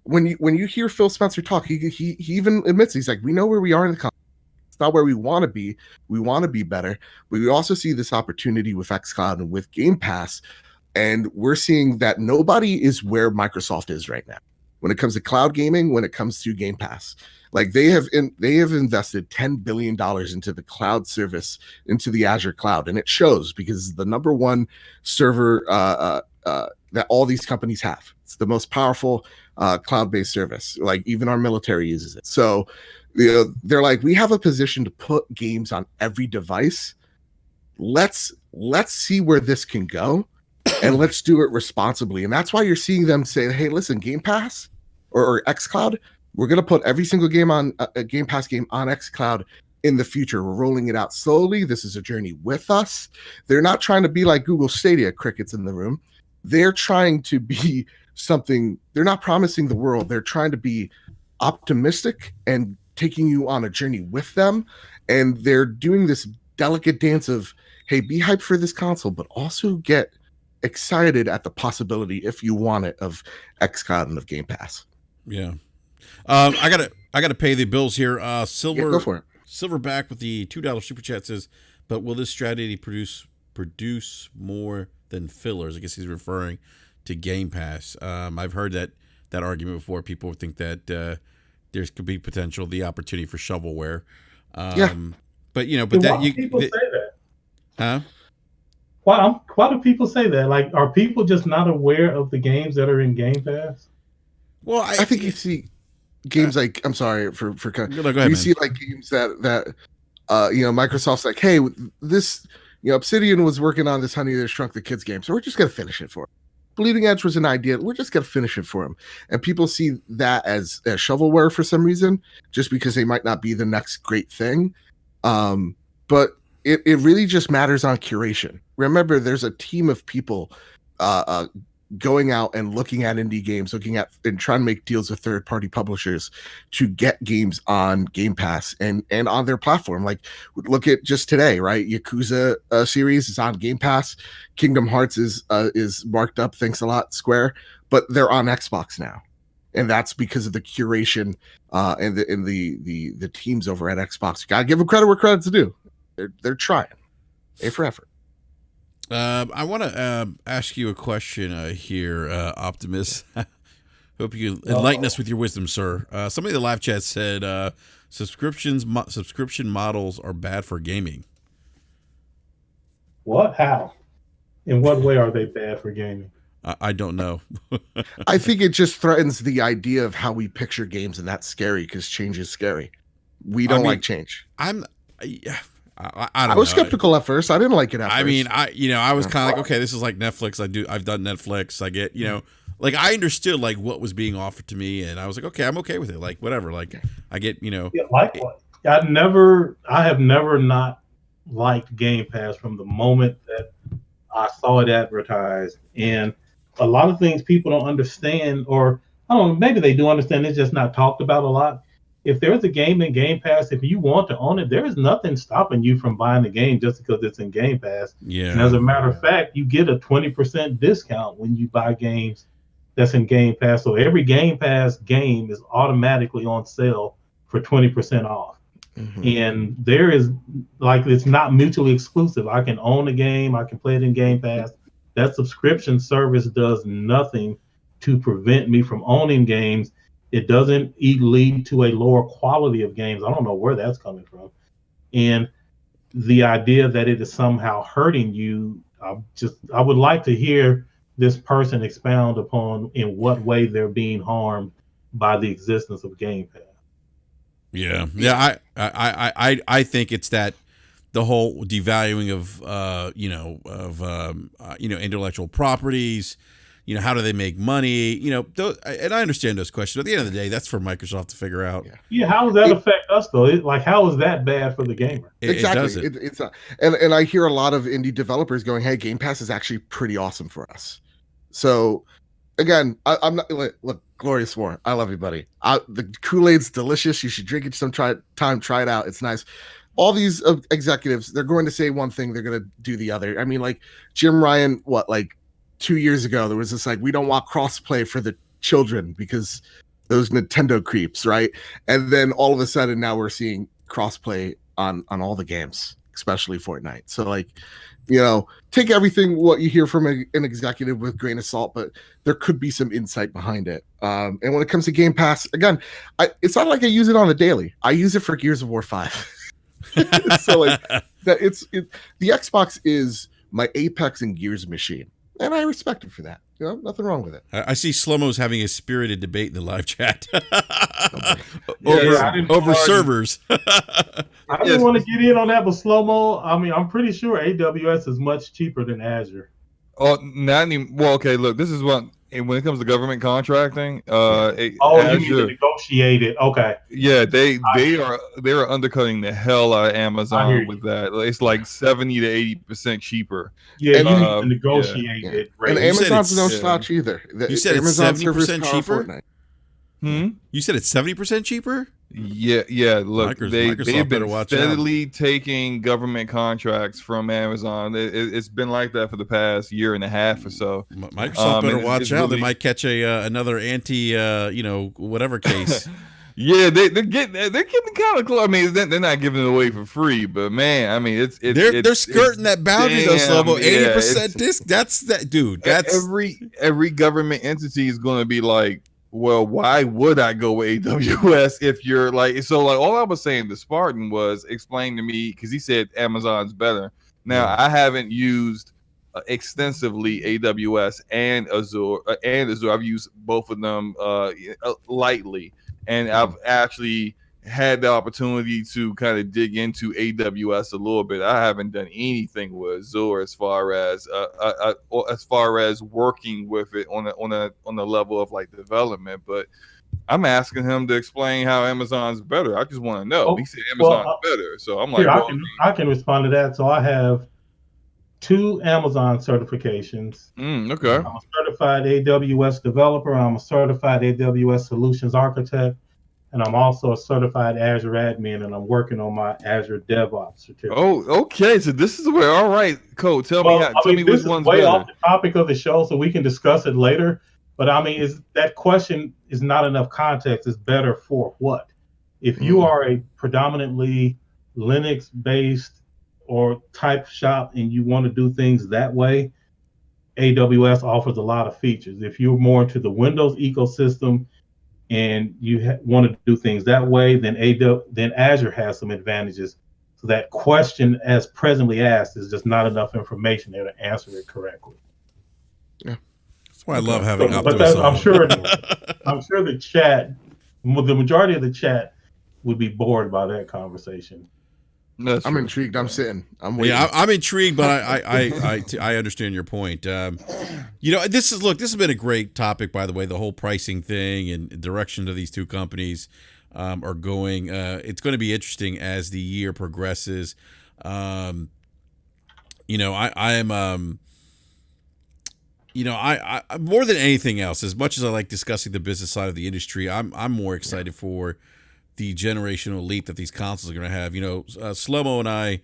when you hear Phil Spencer talk, he even admits, he's like, we know where we are in the console. It's not where we want to be. We want to be better, but we also see this opportunity with xCloud and with Game Pass, and we're seeing that nobody is where Microsoft is right now when it comes to cloud gaming, when it comes to Game Pass. Like they have invested $10 billion into the cloud service, into the Azure cloud. And it shows, because the number one server that all these companies have. It's the most powerful cloud-based service. Like even our military uses it. So they're like, we have a position to put games on every device. Let's see where this can go, and let's do it responsibly. And that's why you're seeing them say, hey, listen, Game Pass or xCloud, we're going to put every single game on a Game Pass game on xCloud in the future. We're rolling it out slowly. This is a journey with us. They're not trying to be like Google Stadia, crickets in the room. They're trying to be something. They're not promising the world. They're trying to be optimistic and taking you on a journey with them. And they're doing this delicate dance of, hey, be hyped for this console, but also get excited at the possibility, if you want it, of xCloud and of Game Pass. Yeah. I gotta pay the bills here. Silver, go for it. Silverback with the $2 super chat says, but will this strategy produce more than fillers? I guess he's referring to Game Pass. I've heard that argument before. People think that there could be the opportunity for shovelware. But people say that? Huh? Why do people say that? Like, are people just not aware of the games that are in Game Pass? Well, I think you see games like, I'm sorry for go ahead, you see like games that Microsoft's like, hey, this Obsidian was working on this Honey They Shrunk the Kids game, so we're just gonna finish it for him. Bleeding Edge was an idea, we're just gonna finish it for him. And people see that as shovelware for some reason, just because they might not be the next great thing. But it really just matters on curation. Remember, there's a team of people going out and looking at indie games, looking at and trying to make deals with third-party publishers to get games on Game Pass and on their platform. Like, look at just today, right? Yakuza series is on Game Pass. Kingdom Hearts is marked up, thanks a lot, Square, but they're on Xbox now. And that's because of the curation and the teams over at Xbox. You gotta give them credit where credit's due. They're trying. A for effort. I want to ask you a question here, Optimus. Hope you enlighten us with your wisdom, sir. Somebody in the live chat said subscription models are bad for gaming. What? How? In what way are they bad for gaming? I don't know. I think it just threatens the idea of how we picture games, and that's scary because change is scary. We don't like change. I was skeptical at first. I didn't like it at first. I mean, I was kind of like, okay, this is like Netflix. I've done Netflix. I get, like I understood like what was being offered to me, and I was like, okay, I'm okay with it. Like whatever. Like I get, Yeah, likewise. I have never not liked Game Pass from the moment that I saw it advertised. And a lot of things people don't understand, or I don't know, maybe they do understand, it's just not talked about a lot. If there's a game in Game Pass, if you want to own it, there is nothing stopping you from buying the game just because it's in Game Pass. Yeah. And as a matter of fact, you get a 20% discount when you buy games that's in Game Pass. So every Game Pass game is automatically on sale for 20% off. Mm-hmm. And there is, like, it's not mutually exclusive. I can own a game, I can play it in Game Pass. That subscription service does nothing to prevent me from owning games. It doesn't lead to a lower quality of games. I don't know where that's coming from. And the idea that it is somehow hurting you, I would like to hear this person expound upon in what way they're being harmed by the existence of Game Pass. Yeah. I think it's that the whole devaluing of intellectual properties. How do they make money? And I understand those questions. At the end of the day, that's for Microsoft to figure out. Yeah, how does that affect us though? How is that bad for the gamer? Exactly. It's not. And I hear a lot of indie developers going, "Hey, Game Pass is actually pretty awesome for us." So, again, I'm not. Look, Glorious War. I love you, buddy. The Kool-Aid's delicious. You should drink it sometime. Try it out. It's nice. All these executives, they're going to say one thing, they're going to do the other. I mean, like Jim Ryan, 2 years ago, there was this we don't want crossplay for the children because those Nintendo creeps, right? And then all of a sudden now we're seeing crossplay on all the games, especially Fortnite. So take everything what you hear from an executive with a grain of salt, but there could be some insight behind it. And when it comes to Game Pass, again, it's not like I use it on a daily. I use it for Gears of War 5. So the Xbox is my Apex and Gears machine. And I respect it for that. Nothing wrong with it. I see Slow-Mo's having a spirited debate in the live chat over servers. I didn't want to get in on that, but Slow-Mo, I mean, I'm pretty sure AWS is much cheaper than Azure. Oh, not even. Well, okay. Look, this is what when it comes to government contracting. You need to negotiate it. Okay. Yeah, they are undercutting the hell out of Amazon with that. It's like 70 to 80% cheaper. Yeah, you need to negotiate it. Right? And Amazon's no slouch either. You said it's 70% cheaper. You said it's 70% cheaper. Yeah. Look, they've been steadily out. taking government contracts from Amazon. It's been like that for the past year and a half or so. Microsoft better watch out. They might catch another anti whatever case. Yeah, they're getting kind of close. I mean, they're not giving it away for free, but man, I mean, they're skirting that boundary though, Slobo. 80% disc. That's that, dude. That's every government entity is going to be like, well, why would I go with AWS if you're all I was saying to Spartan was explain to me, because he said Amazon's better. Now, I haven't used extensively AWS and Azure. I've used both of them lightly, and I've actually had the opportunity to kind of dig into AWS a little bit. I haven't done anything with Azure as far as working with it on the level of development. But I'm asking him to explain how Amazon's better. I just want to know. He said Amazon's better, so I'm like, I can respond to that. So I have 2 Amazon certifications. Okay. I'm a certified AWS developer. I'm a certified AWS solutions architect. And I'm also a certified Azure admin, and I'm working on my Azure DevOps certificate. Oh, okay. So this is where, all right, Cole, tell me this which one's way better. off the topic of the show, so we can discuss it later. But I mean, that question is not enough context. It's better for what? If you are a predominantly Linux-based or type shop and you want to do things that way, AWS offers a lot of features. If you're more into the Windows ecosystem and you want to do things that way, then Azure has some advantages. So that question, as presently asked, is just not enough information there to answer it correctly. Yeah, that's why I love having Optimus. But I'm sure the chat, the majority of the chat, would be bored by that conversation. I'm intrigued. I'm sitting. I'm waiting. Yeah, I'm intrigued, but I understand your point. This has been a great topic, by the way. The whole pricing thing and direction of these two companies are going. It's going to be interesting as the year progresses. I am. More than anything else, as much as I like discussing the business side of the industry, I'm more excited for the generational leap that these consoles are going to have. Slow-Mo and I,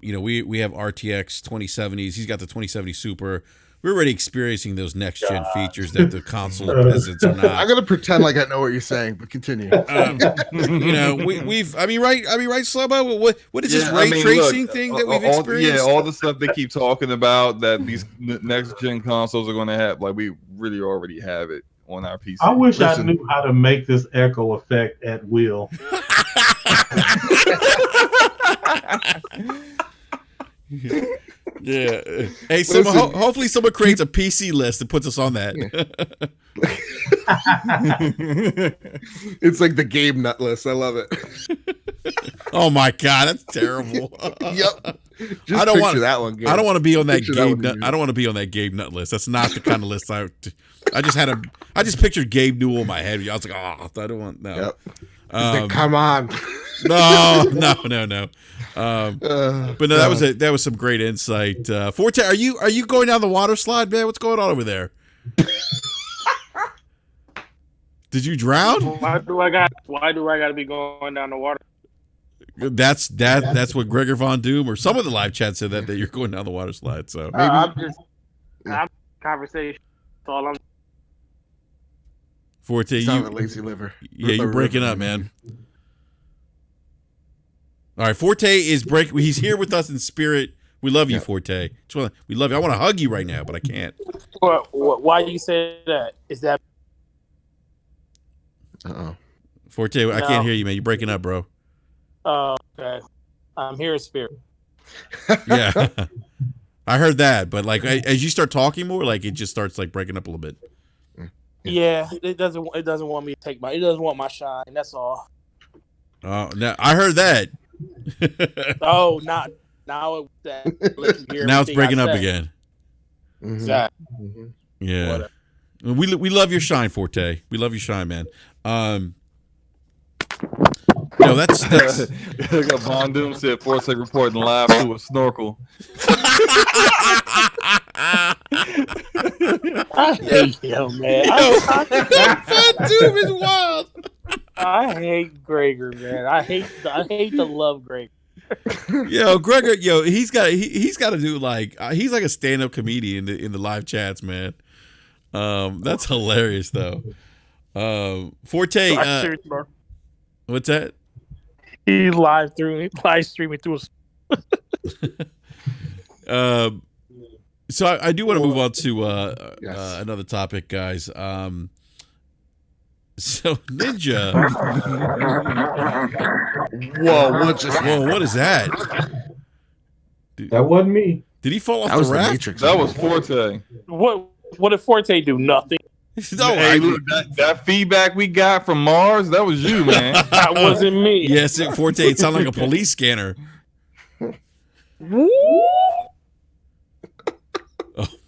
we have RTX 2070s. He's got the 2070 Super. We're already experiencing those next-gen features that the console peasants are not. I'm going to pretend like I know what you're saying, but continue. We've right, Slow-Mo? What is this ray tracing thing that we've experienced? All the stuff they keep talking about that these next-gen consoles are going to have, like, we really already have it on our PC. I wish I knew how to make this echo effect at will. Yeah. Hey, hopefully someone creates a PC list and puts us on that. It's like the game nut list. I love it. Oh my God, that's terrible. Yep. I don't want that one. Gabe. I don't want to be on that Gabe Nut. I don't want to be on that Gabe Nut list. That's not the kind of list I just pictured Gabe Newell in my head. I was like, I don't want no. Yep. Come on. No. But no, that was some great insight. Forte, are you going down the water slide, man? What's going on over there? Did you drown? Why do I got to be going down the water? That's what Gregor Von Doom or some of the live chat said that you're going down the water slide. So maybe I'm conversation. That's all I'm. Forte, you a lazy liver. Yeah, you're breaking up, man. All right, Forte is he's here with us in spirit. We love you, Forte. We love you. I want to hug you right now, but I can't. Why do you say that? Is that? Forte, I can't hear you, man. You're breaking up, bro. Oh, okay. I'm here in spirit. Yeah, I heard that, but like as you start talking more, like it just starts like breaking up a little bit. Yeah, it doesn't want me to take it doesn't want my shine. That's all. Oh, now I heard that. Oh, now now it's breaking up again. Mm-hmm. Exactly. Mm-hmm. Yeah. Whatever. We love your shine, Forte. We love your shine, man. That's got Von Doom said Forte reporting live through a snorkel. I hate him, man. Von Doom is wild. I hate Gregor, man. I hate to love Gregor. Gregor, he's got to do like he's like a stand-up comedian in the live chats, man. That's hilarious though. Forte, what's that? He's live streaming through so I do want to move on to another topic, guys. So Ninja. Whoa, what is that? Dude, that wasn't me. Did he fall off the raft? That was Forte. What did Forte do? Nothing. No, look, that feedback we got from Mars, that was you, man. That wasn't me. Yes, Forte, it sounded like a police scanner.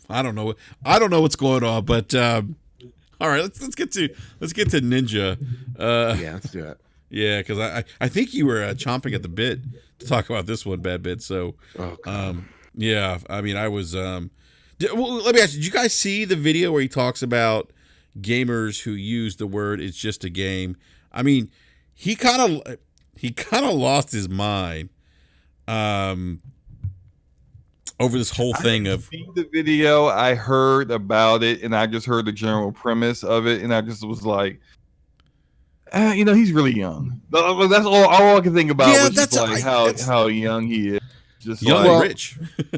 I don't know what's going on, but all right, let's get to Ninja. Yeah, let's do it. Yeah, because I think you were chomping at the bit to talk about this one, Bad Bit. So, yeah, I mean, I was. Well, let me ask you, did you guys see the video where he talks about gamers who use the word "it's just a game"? I mean, he kind of lost his mind over this whole thing of see the video. I heard about it, and I just heard the general premise of it, and I just was like, he's really young. That's all I can think about. Yeah, was just like how young he is. Just young and rich.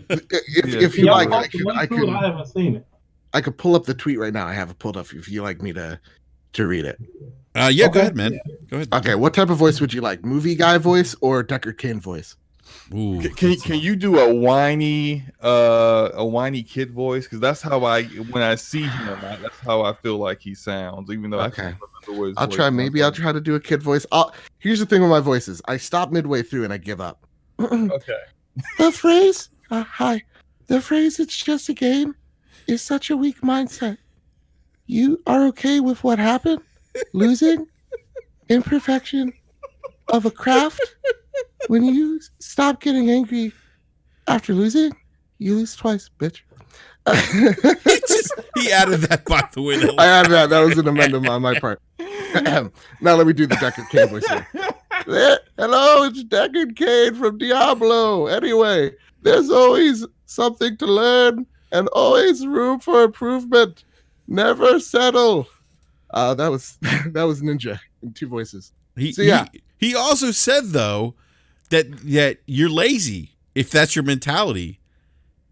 If you like, I haven't seen it. I could pull up the tweet right now. I have it pulled up if you like me to read it. Yeah, okay. Go ahead, man. Go ahead. Okay, what type of voice would you like? Movie guy voice or Deckard Cain voice? Ooh, can you do a whiny kid voice? Because that's how when I see him, that's how I feel like he sounds. Even though I'll try. Maybe I'll try to do a kid voice. Here's the thing with my voices: I stop midway through and I give up. Okay. The phrase, the phrase "it's just a game" is such a weak mindset. You are okay with what happened, losing, imperfection of a craft. When you stop getting angry after losing, you lose twice, bitch. He added that, by the way. I added that. That was an amendment on my part. Now let me do the Deckard Cain voice here. Hello, it's Deckard Cain from Diablo. Anyway, there's always something to learn and always room for improvement. Never settle. That was Ninja in two voices. He also said though that you're lazy if that's your mentality.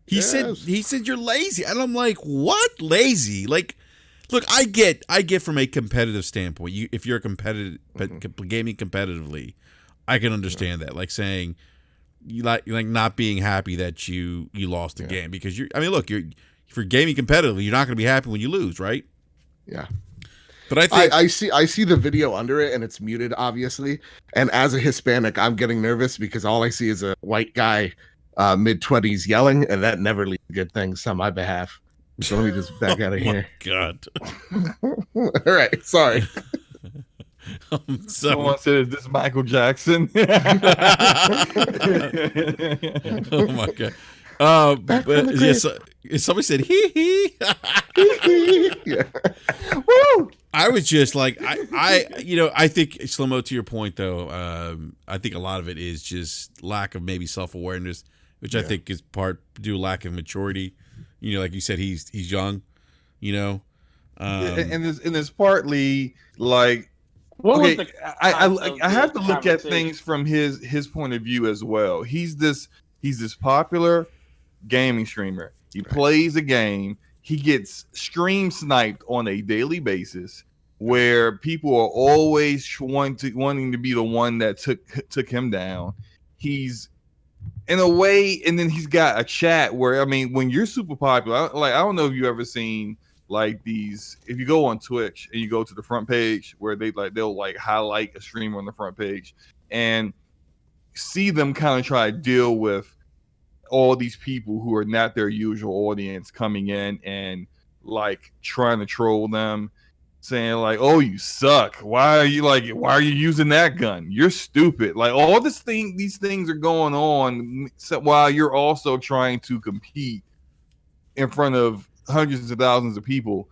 He said you're lazy, and I'm like, what? Lazy? Like, look, I get from a competitive standpoint. If you're gaming competitively, I can understand that. Like saying you like not being happy that you lost the game because look, if you're gaming competitively, you're not going to be happy when you lose, right? Yeah. But I think I see the video under it and it's muted, obviously. And as a Hispanic, I'm getting nervous because all I see is a white guy, mid-20s yelling, and that never leads to good things on my behalf. So let me just back out of here. God. All right, sorry. Someone said, "Is this Michael Jackson?" Oh my God. But yes, somebody said hee. Yeah. Woo! I was just like, I think Slow-Mo, to your point though, I think a lot of it is just lack of maybe self-awareness, which I think is part due to lack of maturity. Like you said, he's young, and it's partly like, okay, I have to look at things from his point of view as well. He's this popular gaming streamer. He plays a game. He gets stream sniped on a daily basis, where people are always wanting to be the one that took him down. He's in a way, and then he's got a chat where when you're super popular, I don't know if you ever seen like these. If you go on Twitch and you go to the front page where they'll highlight a streamer on the front page and see them kind of try to deal with all these people who are not their usual audience coming in and like trying to troll them, saying like, "Oh, you suck. Why are you using that gun? You're stupid." Like all these things are going on while you're also trying to compete in front of hundreds of thousands of people.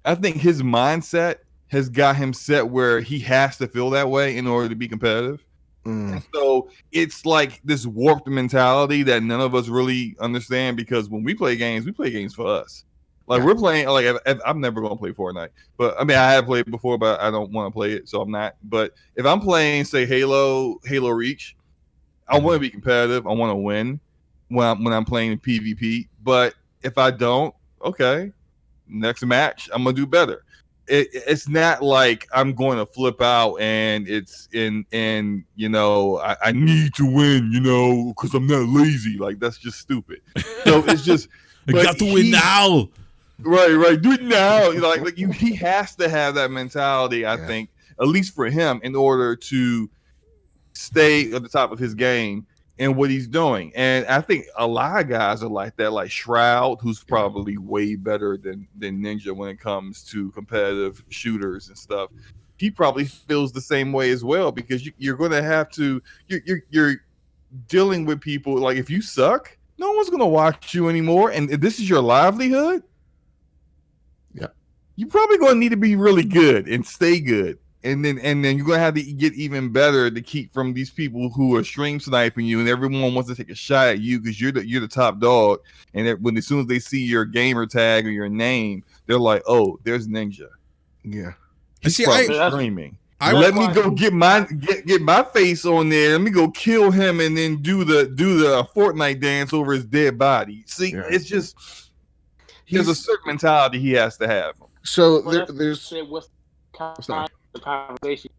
I think his mindset has got him set where he has to feel that way in order to be competitive. And so it's like this warped mentality that none of us really understand, because when we play games for us. Like we're playing, like I'm never going to play Fortnite, but I have played it before, but I don't want to play it, so I'm not. But if I'm playing, say Halo Reach, I want to be competitive. I want to win when I'm playing in PvP. But if I don't, okay, next match I'm gonna do better. It's not like I'm going to flip out and I need to win, because I'm not lazy. Like that's just stupid. So it's just I got to win now. Right. Do it now. He has to have that mentality, I think, at least for him, in order to stay at the top of his game and what he's doing. And I think a lot of guys are like that, like Shroud, who's probably way better than Ninja when it comes to competitive shooters and stuff. He probably feels the same way as well, because you're going to have to, you're dealing with people. Like if you suck, No one's gonna watch you anymore, and this is your livelihood. Yeah, you're probably gonna need to be really good and stay good, and then you're gonna have to get even better to keep from these people who are stream sniping you, and everyone wants to take a shot at you because you're the top dog. And as soon as they see your gamer tag or your name, they're like, "Oh, there's Ninja." Yeah, He's streaming. Let me go get my face on there. Let me go kill him and then do the Fortnite dance over his dead body. See, it's just there's a certain mentality he has to have. So there's what's the conversation?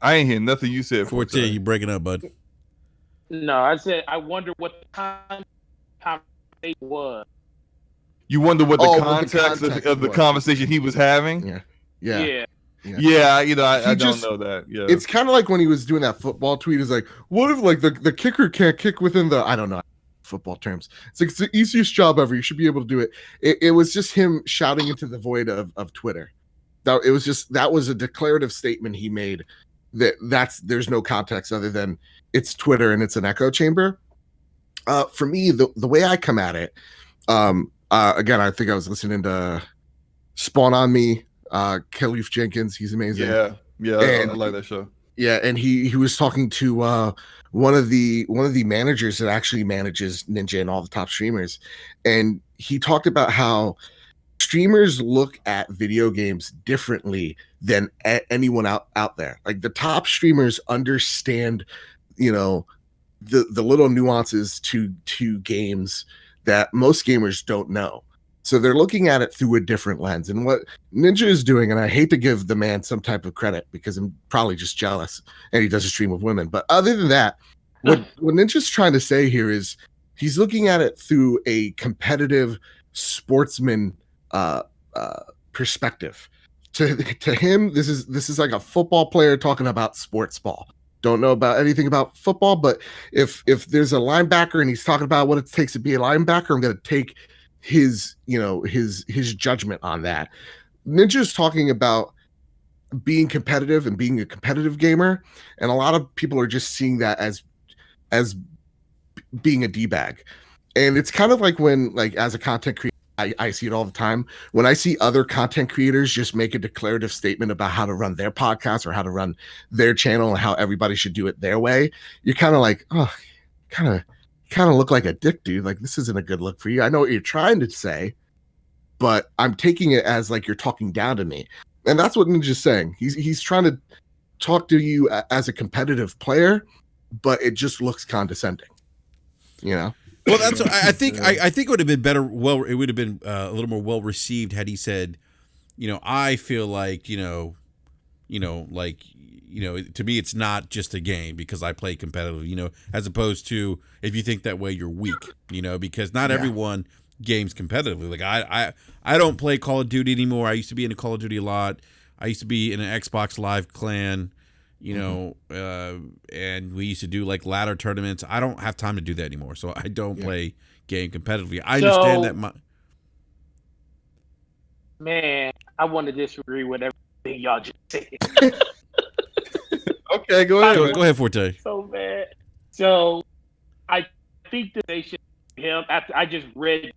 I ain't hear nothing you said. Forte, you breaking up, bud? No, I said I wonder what the conversation was. You wonder what the context of the conversation he was having? Yeah. I don't know that. Yeah, it's kind of like when he was doing that football tweet. Is like, what if like the kicker can't kick within the, I don't know, football terms. It's like, it's the easiest job ever. You should be able to do it. It was just him shouting into the void of Twitter. That was a declarative statement he made. There's no context other than it's Twitter and it's an echo chamber. For me, the way I come at it, again, I think I was listening to Spawn on Me. Khalif Jenkins, he's amazing. Yeah, I like that show. Yeah, and he was talking to one of the managers that actually manages Ninja and all the top streamers, and he talked about how streamers look at video games differently than anyone out there. Like the top streamers understand, the little nuances to games that most gamers don't know. So they're looking at it through a different lens. And what Ninja is doing, and I hate to give the man some type of credit because I'm probably just jealous and he does a stream of women. But other than that, what Ninja's trying to say here is he's looking at it through a competitive sportsman perspective. To him, this is like a football player talking about sports ball. Don't know about anything about football, but if there's a linebacker and he's talking about what it takes to be a linebacker, I'm going to take his judgment on that. Ninja's talking about being competitive and being a competitive gamer, and a lot of people are just seeing that as being a D-bag. And it's kind of like when, like, as a content creator, I see it all the time. When I see other content creators just make a declarative statement about how to run their podcast or how to run their channel and how everybody should do it their way, you're kind of like, oh, kind of look like a dick, dude. Like, this isn't a good look for you. I know what you're trying to say, but I'm taking it as like you're talking down to me. And that's what Ninja's saying. He's trying to talk to you as a competitive player, but it just looks condescending, Well, that's I think it would have been better. Well, it would have been a little more well received had he said, I feel like to me it's not just a game because I play competitively, as opposed to if you think that way you're weak, because not everyone games competitively. Like I don't play Call of Duty anymore. I used to be in Call of Duty a lot. I used to be in an Xbox Live clan. And we used to do like ladder tournaments. I don't have time to do that anymore, so I don't play game competitively. I understand that. Man, I want to disagree with everything y'all just said. Okay, go ahead. Go ahead, Forte. So bad. So I think that they should him after I just read.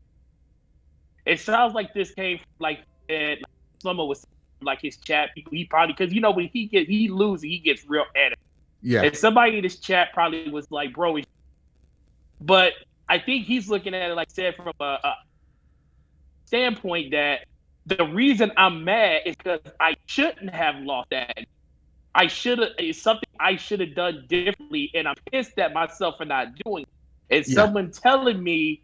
It sounds like this came from like Slomo was. Like his chat people, he probably because when he loses, he gets real edited. Yeah. And somebody in his chat probably was like, "Bro," but I think he's looking at it like I said from a standpoint that the reason I'm mad is because I shouldn't have lost that. It's something I should have done differently, and I'm pissed at myself for not doing it. And someone telling me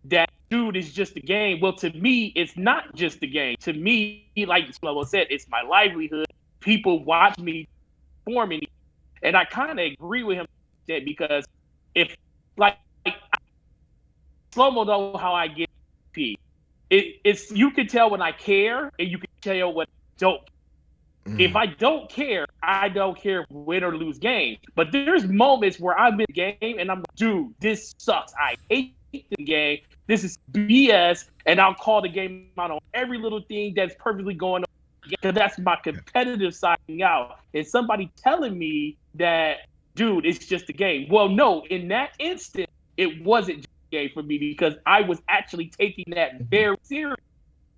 that, dude, it's just a game. Well, to me, it's not just a game. To me, like Slomo said, it's my livelihood. People watch me performing, and I kind of agree with him that because if like Slomo know how I get it's you can tell when I care, and you can tell when I don't. If I don't care, I don't care win or lose games. But there's moments where I'm in the game and I'm like, dude, this sucks. I hate the game. This is BS, and I'll call the game out on every little thing that's perfectly going on because that's my competitive side out. And somebody telling me that, dude, it's just a game. Well, no, in that instant, it wasn't just a game for me because I was actually taking that very serious.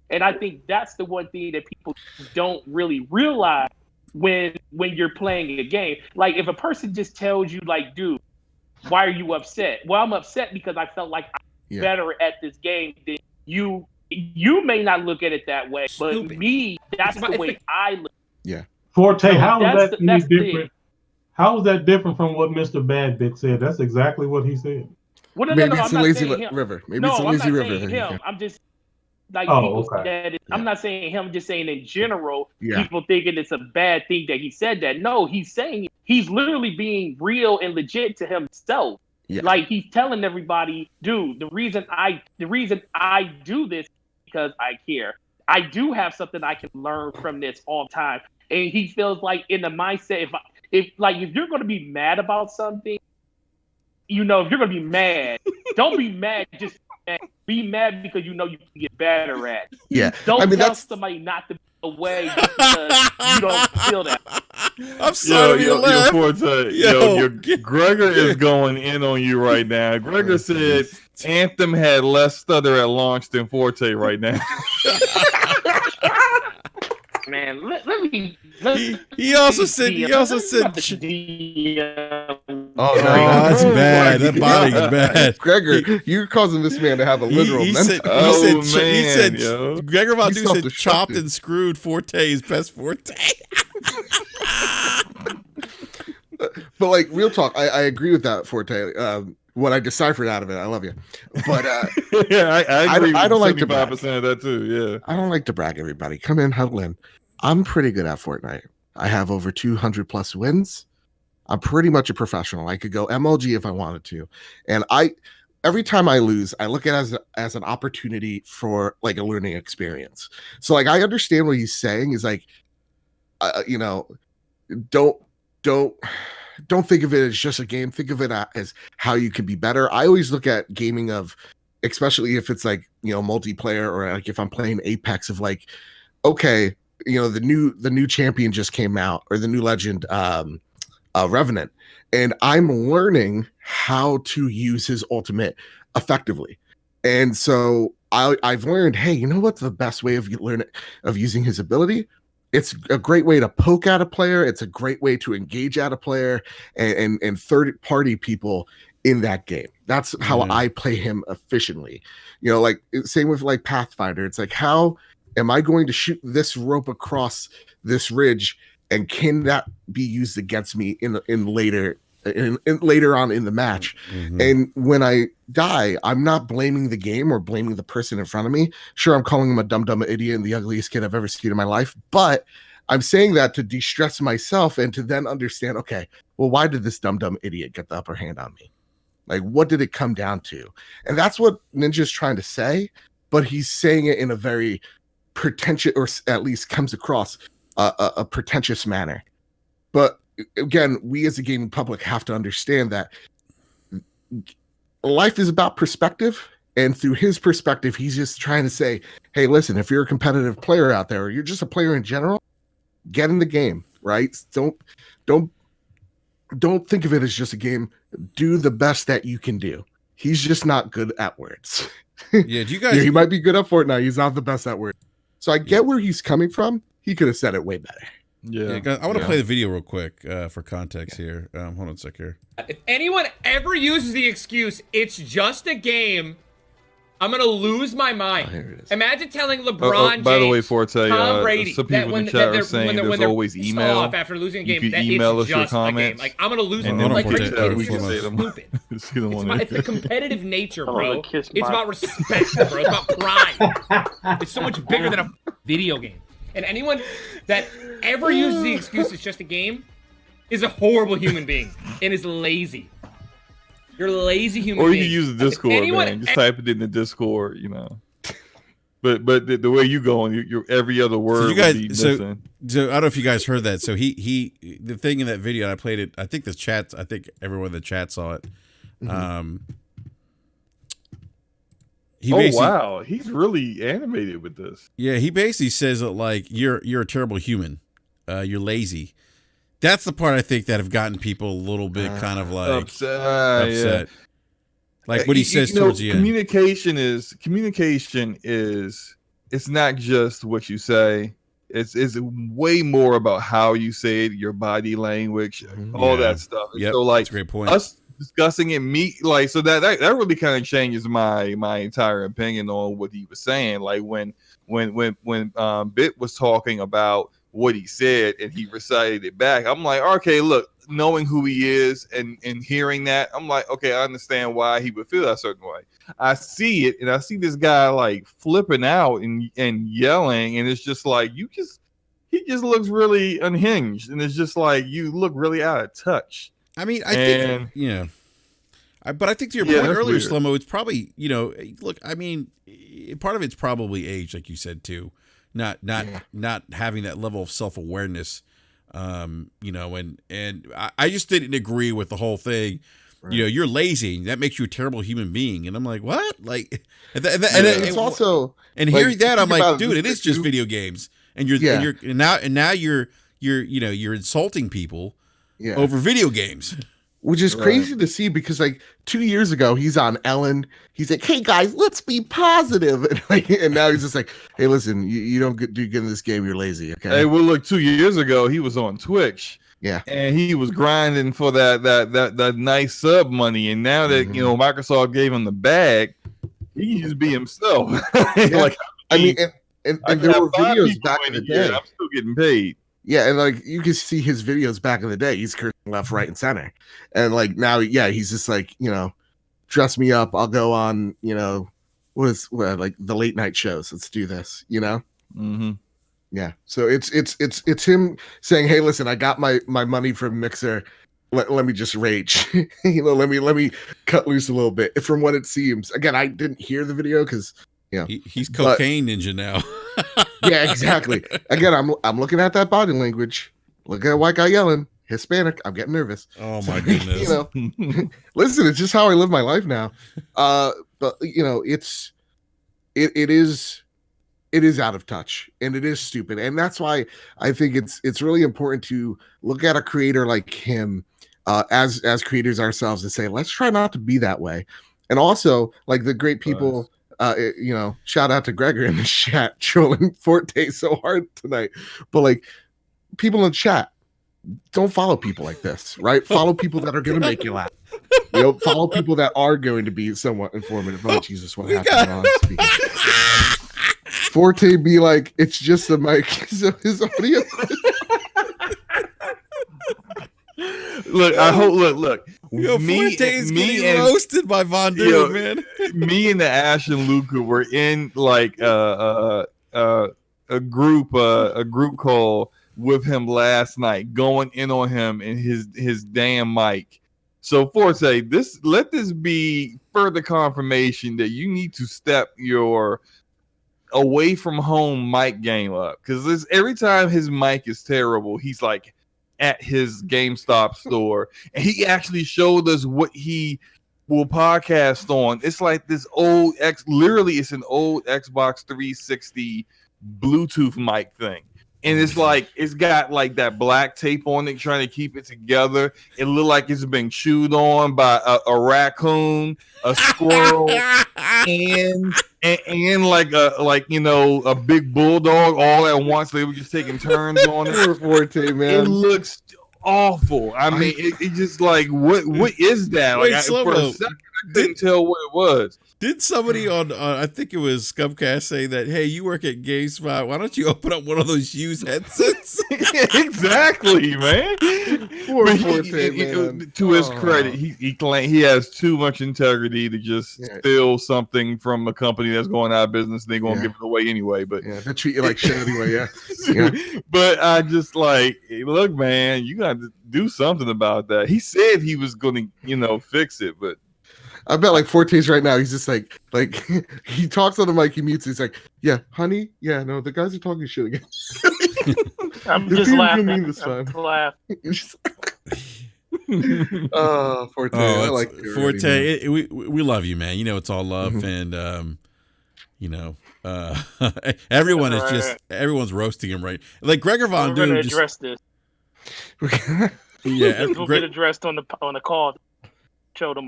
And I think that's the one thing that people don't really realize when you're playing a game. Like if a person just tells you like, dude, why are you upset? Well, I'm upset because I felt like I'm better at this game than you. You may not look at it that way, but me, that's the way I look. Yeah. Forte, so how is that any different? How is that different from what Mr. Badbit said? That's exactly what he said. Well, maybe it's a lazy river. Maybe it's a lazy river. Him. I'm just like people said it. I'm not saying him. I'm just saying in general, people thinking it's a bad thing that he said that. No, he's saying he's literally being real and legit to himself. Yeah. Like he's telling everybody, dude, the reason I do this is because I care. I do have something I can learn from this all the time. And he feels like in the mindset, if you're going to be mad about something, if you're going to be mad, don't be mad. Just be mad because you can get better at it. Yeah. Don't tell somebody not to be away because you don't feel that. I'm sorry. Gregor is going in on you right now. Gregor said Anthem had less stutter at launch than Forte right now. Man, let me. He also said. That's bad. That body's bad. Gregor, you're causing this man to have a literal mental. He said Gregor Vadu said chopped and screwed Forte's best Forte. But like real talk, I agree with that, Forte. What I deciphered out of it, I love you. But I agree. I don't like to brag. 75% of that too. Yeah, I don't like to brag. Everybody, come in, huddle in. I'm pretty good at Fortnite. I have over 200 plus wins. I'm pretty much a professional. I could go MLG if I wanted to, and every time I lose, I look at it as an opportunity for like a learning experience. So like I understand what he's saying is like, don't think of it as just a game. Think of it as how you can be better. I always look at gaming of, especially if it's like, multiplayer or like if I'm playing Apex of like, okay, the new champion just came out or the new legend, Revenant, and I'm learning how to use his ultimate effectively. And so I've learned, hey, you know what's the best way of using his ability? It's a great way to poke at a player. It's a great way to engage at a player and third party people in that game. That's how I play him efficiently. Like same with like Pathfinder. It's like, how am I going to shoot this rope across this ridge, and can that be used against me in later on in the match? Mm-hmm. And when I die, I'm not blaming the game or blaming the person in front of me. Sure, I'm calling him a dumb idiot and the ugliest kid I've ever seen in my life, but I'm saying that to de-stress myself and to then understand, okay, well, why did this dumb idiot get the upper hand on me? Like, what did it come down to? And that's what Ninja's trying to say, but he's saying it in a very pretentious, or at least comes across a pretentious manner. But again, we as a gaming public have to understand that life is about perspective, and through his perspective, he's just trying to say, hey, listen, if you're a competitive player out there, or you're just a player in general, get in the game, right? Don't think of it as just a game. Do the best that you can do. He's just not good at words. Yeah, do you guys? He might be good at Fortnite. He's not the best at words. So I get where he's coming from. He could have said it way better. Yeah, I want to play the video real quick for context here. Hold on a sec here. If anyone ever uses the excuse, it's just a game, I'm going to lose my mind. Imagine telling LeBron James, by the way, Forte, Tom Brady, some people in the chat are saying there's always email. Off after losing a game, you can email us your comments. Like, I'm going to lose and my then mind. we can say them. Stupid. It's the competitive nature, bro. It's about respect, bro. It's about pride. It's so much bigger than a video game. And anyone that ever uses the excuse it's just a game is a horrible human being and is lazy. You're a lazy human being. Or you can use the Discord, man. Just type it in the Discord, But the way you going, your every other word would be missing. So I don't know if you guys heard that. So he the thing in that video, and I played it. I think everyone in the chat saw it. Mm-hmm. Wow, he's really animated with this. Yeah, he basically says that like you're a terrible human. You're lazy. That's the part I think that have gotten people a little bit kind of like upset. Like what he says towards the end. Communication is it's not just what you say. It's way more about how you say it, your body language, all that stuff. Yep, so like that's a great point. Us discussing it, so that really kind of changes my entire opinion on what he was saying. Like when Bit was talking about what he said and he recited it back, I'm like, okay, look, knowing who he is and hearing that, I'm like, okay, I understand why he would feel that certain way. I see it, and I see this guy like flipping out and yelling, and it's just like he just looks really unhinged, and it's just like you look really out of touch. I mean, I think but I think to your point earlier, Slow-Mo, it's probably look. I mean, part of it's probably age, like you said too, not having that level of self-awareness. And I just didn't agree with the whole thing. Right. You're lazy, and that makes you a terrible human being. And I'm like, what? Like, and it's also hearing that, I'm like, dude, it is just video games, and now you're insulting people over video games. Which is crazy to see, because like 2 years ago he's on Ellen. He's like, "Hey guys, let's be positive," and now he's just like, "Hey, listen, you don't do good in this game. You're lazy." Okay. Hey, well, look, 2 years ago he was on Twitch. Yeah. And he was grinding for that nice sub money, and now that Microsoft gave him the bag, he can just be himself. Like, I mean, and there were videos back in the day. I'm still getting paid. Yeah, and like you can see his videos back in the day. He's cursing left, right, and center. And like now, he's just like, dress me up. I'll go on, like the late night shows. Let's do this, Mm-hmm. Yeah. So it's him saying, "Hey, listen, I got my money from Mixer. Let me just rage. Let me cut loose a little bit." From what it seems, again, I didn't hear the video because he's cocaine ninja now. Yeah, exactly. Again, I'm looking at that body language. Look at a white guy yelling, Hispanic. I'm getting nervous. Oh my goodness. Listen, it's just how I live my life now. But it is out of touch, and it is stupid, and that's why I think it's really important to look at a creator like him, as creators ourselves, and say, let's try not to be that way. And also, like the great people. Shout out to Gregor in the chat trolling Forte so hard tonight. But like, people in chat, don't follow people like this, right? Follow people that are going to make you laugh. Follow people that are going to be somewhat informative. Oh, Jesus, what happened? Forte be like, it's just the mic. So his audio. Look, I hope. Look. Forte's getting roasted by Von Doom, man. Me and the Ash and Luca were in like a group call with him last night, going in on him and his damn mic. So Forte, let this be further confirmation that you need to step your away from home mic game up, because every time his mic is terrible, he's like at his GameStop store, and he actually showed us what he will podcast on. It's like this old literally it's an old Xbox 360 Bluetooth mic thing. And it's like, it's got like that black tape on it trying to keep it together. It looked like it's been chewed on by a raccoon, a squirrel, and like a big bulldog all at once. They were just taking turns on it. Poor Forte, man. It looks awful. I mean, it just like, what is that? Wait, like, for a second, I couldn't tell what it was. Did somebody on I think it was Scumcast say that, hey, you work at GameSpot, why don't you open up one of those used headsets? Exactly, man. Poor Forte, man. To his credit, he has too much integrity to just steal something from a company that's going out of business, and they're going to give it away anyway. But they treat you like shit anyway, yeah. But I just like, look, man, you got to do something about that. He said he was going to, fix it, but I bet like Forte's right now, he's just like he talks on the mic, he mutes, he's like, yeah, honey, yeah, no, the guys are talking shit again. I'm just laughing. I'm laughing. Forte. I like Forte. We love you, man. It's all love, and everyone is just everyone's roasting him, right? Like Gregor Von Doom. We're gonna address this. Yeah, we'll get addressed on the call. Show them.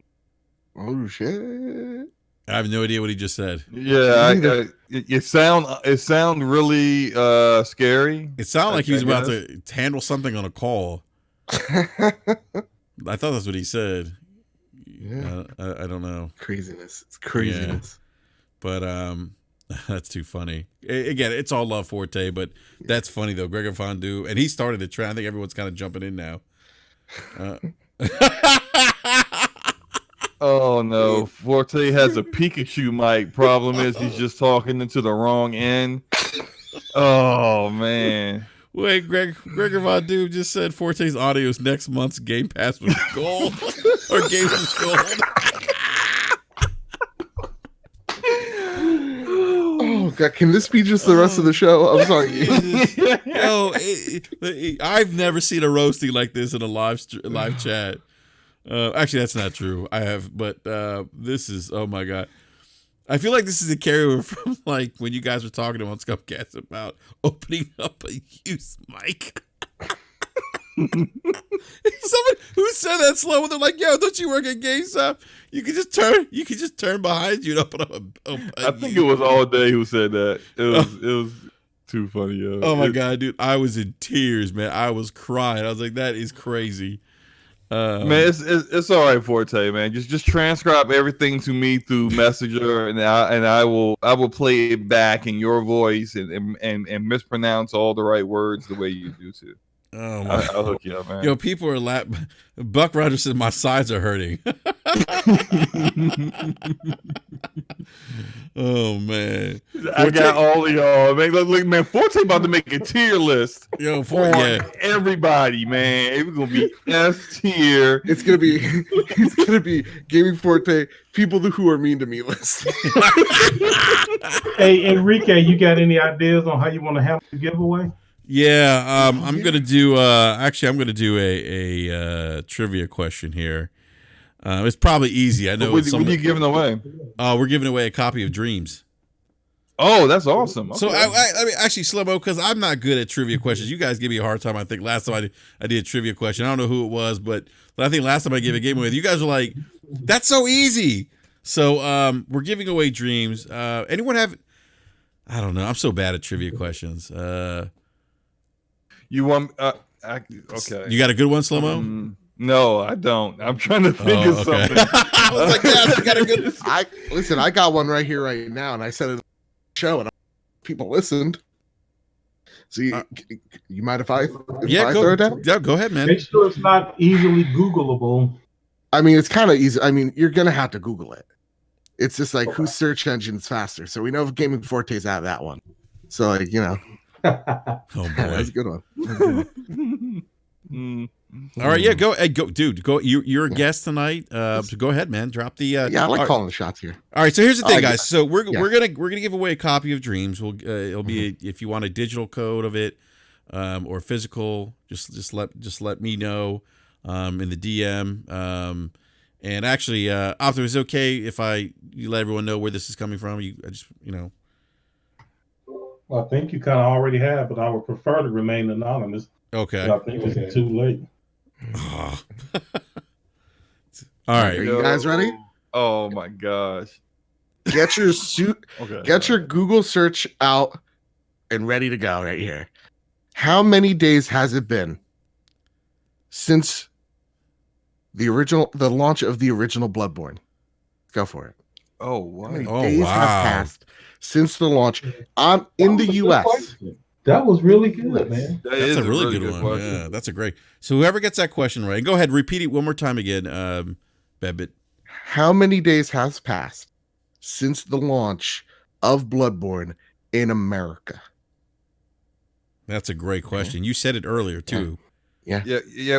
Oh shit! I have no idea what he just said. Yeah, it sound really scary. It sounded like he was about to handle something on a call. I thought that's what he said. Yeah, I don't know. Craziness. It's craziness. Yeah. But that's too funny. Again, it's all love Forte, but that's funny though. Gregor Fondue, and he started the trend. I think everyone's kind of jumping in now. Oh no, Forte has a Pikachu mic. Problem is he's just talking into the wrong end. Oh man. Wait, Gregor Fondue just said Forte's audio is next month's Game Pass with gold or Games with Gold. Oh god, can this be just the rest of the show? I'm sorry. Yo, I've never seen a roasting like this in a live chat. Actually, that's not true. I have, but this is, oh my god. I feel like this is a carryover from like when you guys were talking on Scumcast about opening up a used mic. Someone who said that slow, and they're like, "Yo, don't you work at GameStop? You can just turn behind you and open up a I think it was All Day who said that. It was too funny, yo. Oh my god, dude, I was in tears, man. I was crying. I was like, that is crazy. Man, it's all right, Forte, man. Just transcribe everything to me through Messenger, and I will play it back in your voice and mispronounce all the right words the way you do too. Oh my! I'll hook you up, man. Yo, people are Buck Rogers said my sides are hurting. Oh man! I got all of y'all, man. Look, man, Forte about to make a tier list. Yo, everybody, man. It's gonna be S tier. It's gonna be Gaming Forte people who are mean to me list. Hey, Enrique, you got any ideas on how you want to handle the giveaway? Yeah, I'm gonna do. I'm gonna do a trivia question here. It's probably easy. I know. What are you giving away? We're giving away a copy of Dreams. Oh, that's awesome. Okay. So I mean, actually, Slimo, because I'm not good at trivia questions. You guys give me a hard time. I think last time I did a trivia question. I don't know who it was, but I think last time I gave a game away, you guys were like, "That's so easy." So we're giving away Dreams. Anyone have? I don't know. I'm so bad at trivia questions. You want? Okay. You got a good one, Slow-Mo? No, I don't. I'm trying to think of something. I was like, yeah, I got a good. I got one right here, right now, and I said it on the show, and people listened. So you mind if I throw it down? Yeah, go ahead, man. Make sure it's not easily Googleable. I mean, it's kind of easy. I mean, you're gonna have to Google it. It's just like whose search engine's faster. So we know if Gaming Forte's out of that one. So like, you know. Oh boy, that's a good one. All right, yeah, go, dude. Go. You're a guest tonight. So go ahead, man. Drop the. Yeah, I like calling the shots here. All right, so here's the thing, guys. So we're gonna give away a copy of Dreams. It'll be if you want a digital code of it, or physical. Just let me know, in the DM. And actually, Optimus, is it okay if you let everyone know where this is coming from? Well, I think you kind of already have, but I would prefer to remain anonymous. Okay. I think it's too late. All right. Are you guys ready? Oh my gosh. Get your suit. Okay. Get your Google search out and ready to go right here. How many days has it been since the launch of the original Bloodborne? Go for it. Oh, wow. How many days have passed since the launch in the US? That was really good, man. That's a really good one. Question. Yeah, that's a great. So whoever gets that question right, go ahead, repeat it one more time again, Bebbit. How many days has passed since the launch of Bloodborne in America? That's a great question. You said it earlier too. Yeah.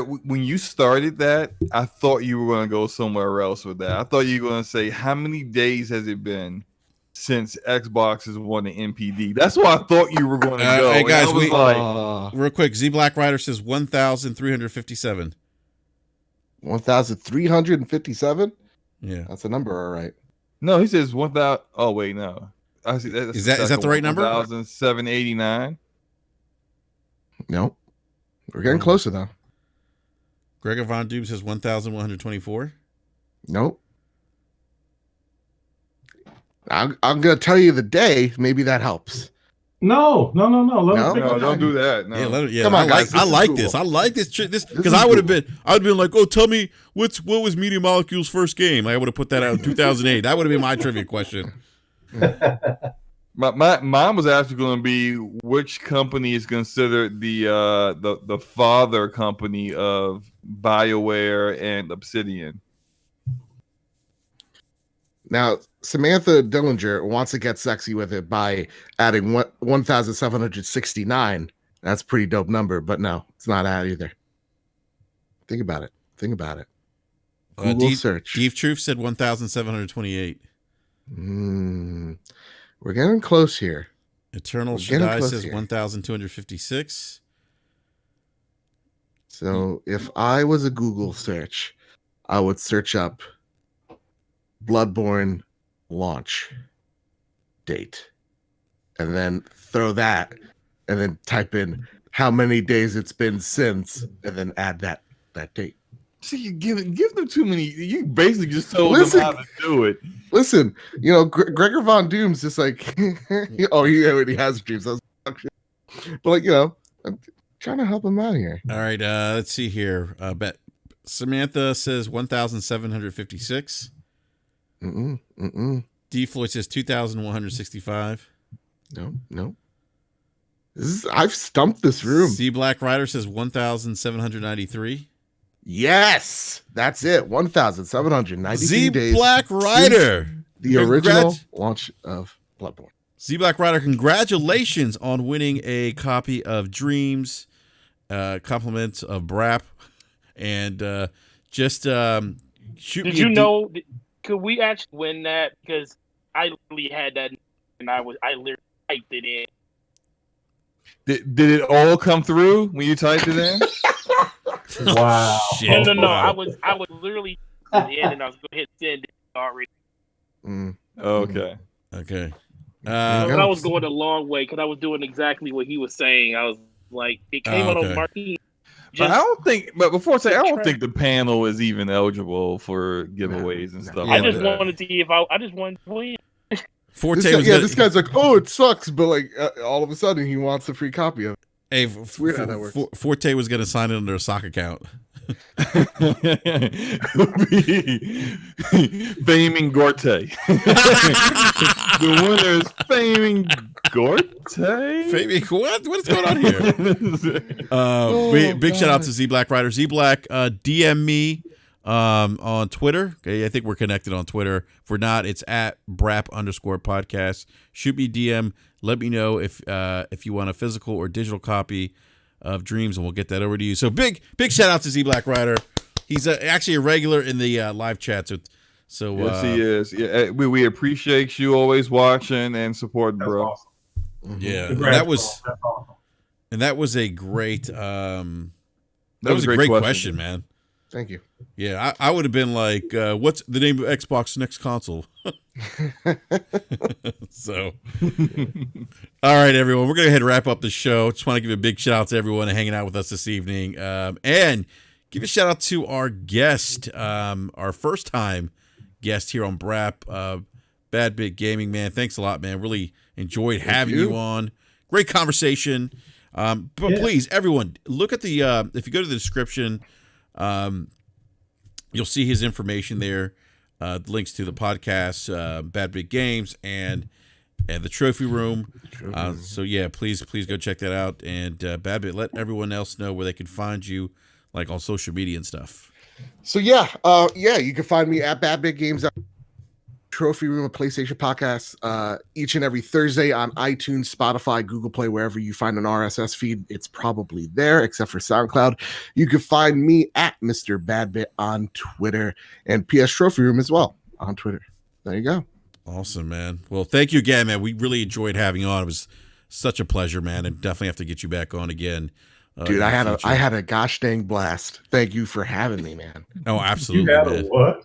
When you started that, I thought you were going to go somewhere else with that. I thought you were going to say, how many days has it been since Xbox has won the NPD? That's why I thought you were going to go. Hey guys, real quick, Z Black Rider says 1,357. 1,357? Yeah, that's a number, all right. No, he says 1,000. Oh wait, no. I see. Is that the right number? 1,789. Nope. We're getting closer though. Gregor Von Dube says 1,124. Nope. I'm gonna tell you the day. Maybe that helps. No. Don't do that. No. Yeah, Come on, guys. I like this. I like this because I would have been like, oh, tell me what was Media Molecule's first game? I would have put that out in 2008. That would have been my trivia question. Mine was actually going to be which company is considered the father company of BioWare and Obsidian. Now, Samantha Dillinger wants to get sexy with it by adding 1,769. That's a pretty dope number, but no, it's not that either. Think about it. Google search. Deep Truth said 1,728. We're getting close here. Eternal Shaddai says 1,256. So if I was a Google search, I would search up Bloodborne launch date and then throw that and then type in how many days it's been since and then add that date. See, you give them too many. You basically just told them how to do it. Listen, Gregor Von Doom's just like, he already has dreams. But I'm trying to help him out here. All right, let's see here. Samantha says 1,756. D Floyd says 2,165. No. I've stumped this room. C Black Rider says 1,793. Yes, that's it. 1,793 Z days. Black Rider, the original launch of Bloodborne. Z Black Rider, congratulations on winning a copy of Dreams. Compliments of BRAP, and just shoot. Did you know? Could we actually win that? Because I literally had that, and I literally typed it in. Did it all come through when you typed it in? Wow. Shit. No. I was literally in, and I was going to hit send it already. Okay. I was going a long way because I was doing exactly what he was saying. I was like, it came out on Marquis. But I don't think the panel is even eligible for giveaways and stuff. I just wanted to see if I just wanted to win. This guy's like, oh, it sucks, but like all of a sudden he wants a free copy of it. Hey, it's weird how that works. Forte was going to sign it under a sock account. Faming Gorte. The winner is Faming Gorte. What's going on here? Big shout out to Z Black Rider. Z Black, DM me on Twitter. Okay, I think we're connected on Twitter. If we're not, it's at @BRAP_podcast. Shoot me DM. Let me know if you want a physical or digital copy of Dreams, and we'll get that over to you. So big shout out to Z Black Rider. He's actually a regular in the live chat. So yes, he is. Yeah, we appreciate you always watching and supporting, bro. Awesome. Yeah, that was a great question, man. Thank you. Yeah, I would have been like, what's the name of Xbox next console? So, all right, everyone, we're going to go ahead and wrap up the show. Just want to give a big shout out to everyone hanging out with us this evening. And give a shout out to our guest, our first time guest here on BRAP, Bad Bit Gaming, man. Thanks a lot, man. Really enjoyed having you on. Great conversation. But please, everyone, look at the, if you go to the description, you'll see his information there. Links to the podcast, Bad Big Games, and the Trophy Room. So yeah, please go check that out. And Bad Bit, let everyone else know where they can find you, like on social media and stuff. So you can find me at Bad Big Games, Trophy Room, a PlayStation podcast, each and every Thursday on iTunes, Spotify, Google Play, wherever you find an RSS feed, it's probably there, except for SoundCloud. You can find me at Mr. Badbit on Twitter, and PS Trophy Room as well on Twitter. There you go. Awesome, man. Well, thank you again, man. We really enjoyed having you on. It was such a pleasure, man, and definitely have to get you back on again. Dude, I had a gosh dang blast. Thank you for having me, man. Oh, absolutely. You had a what?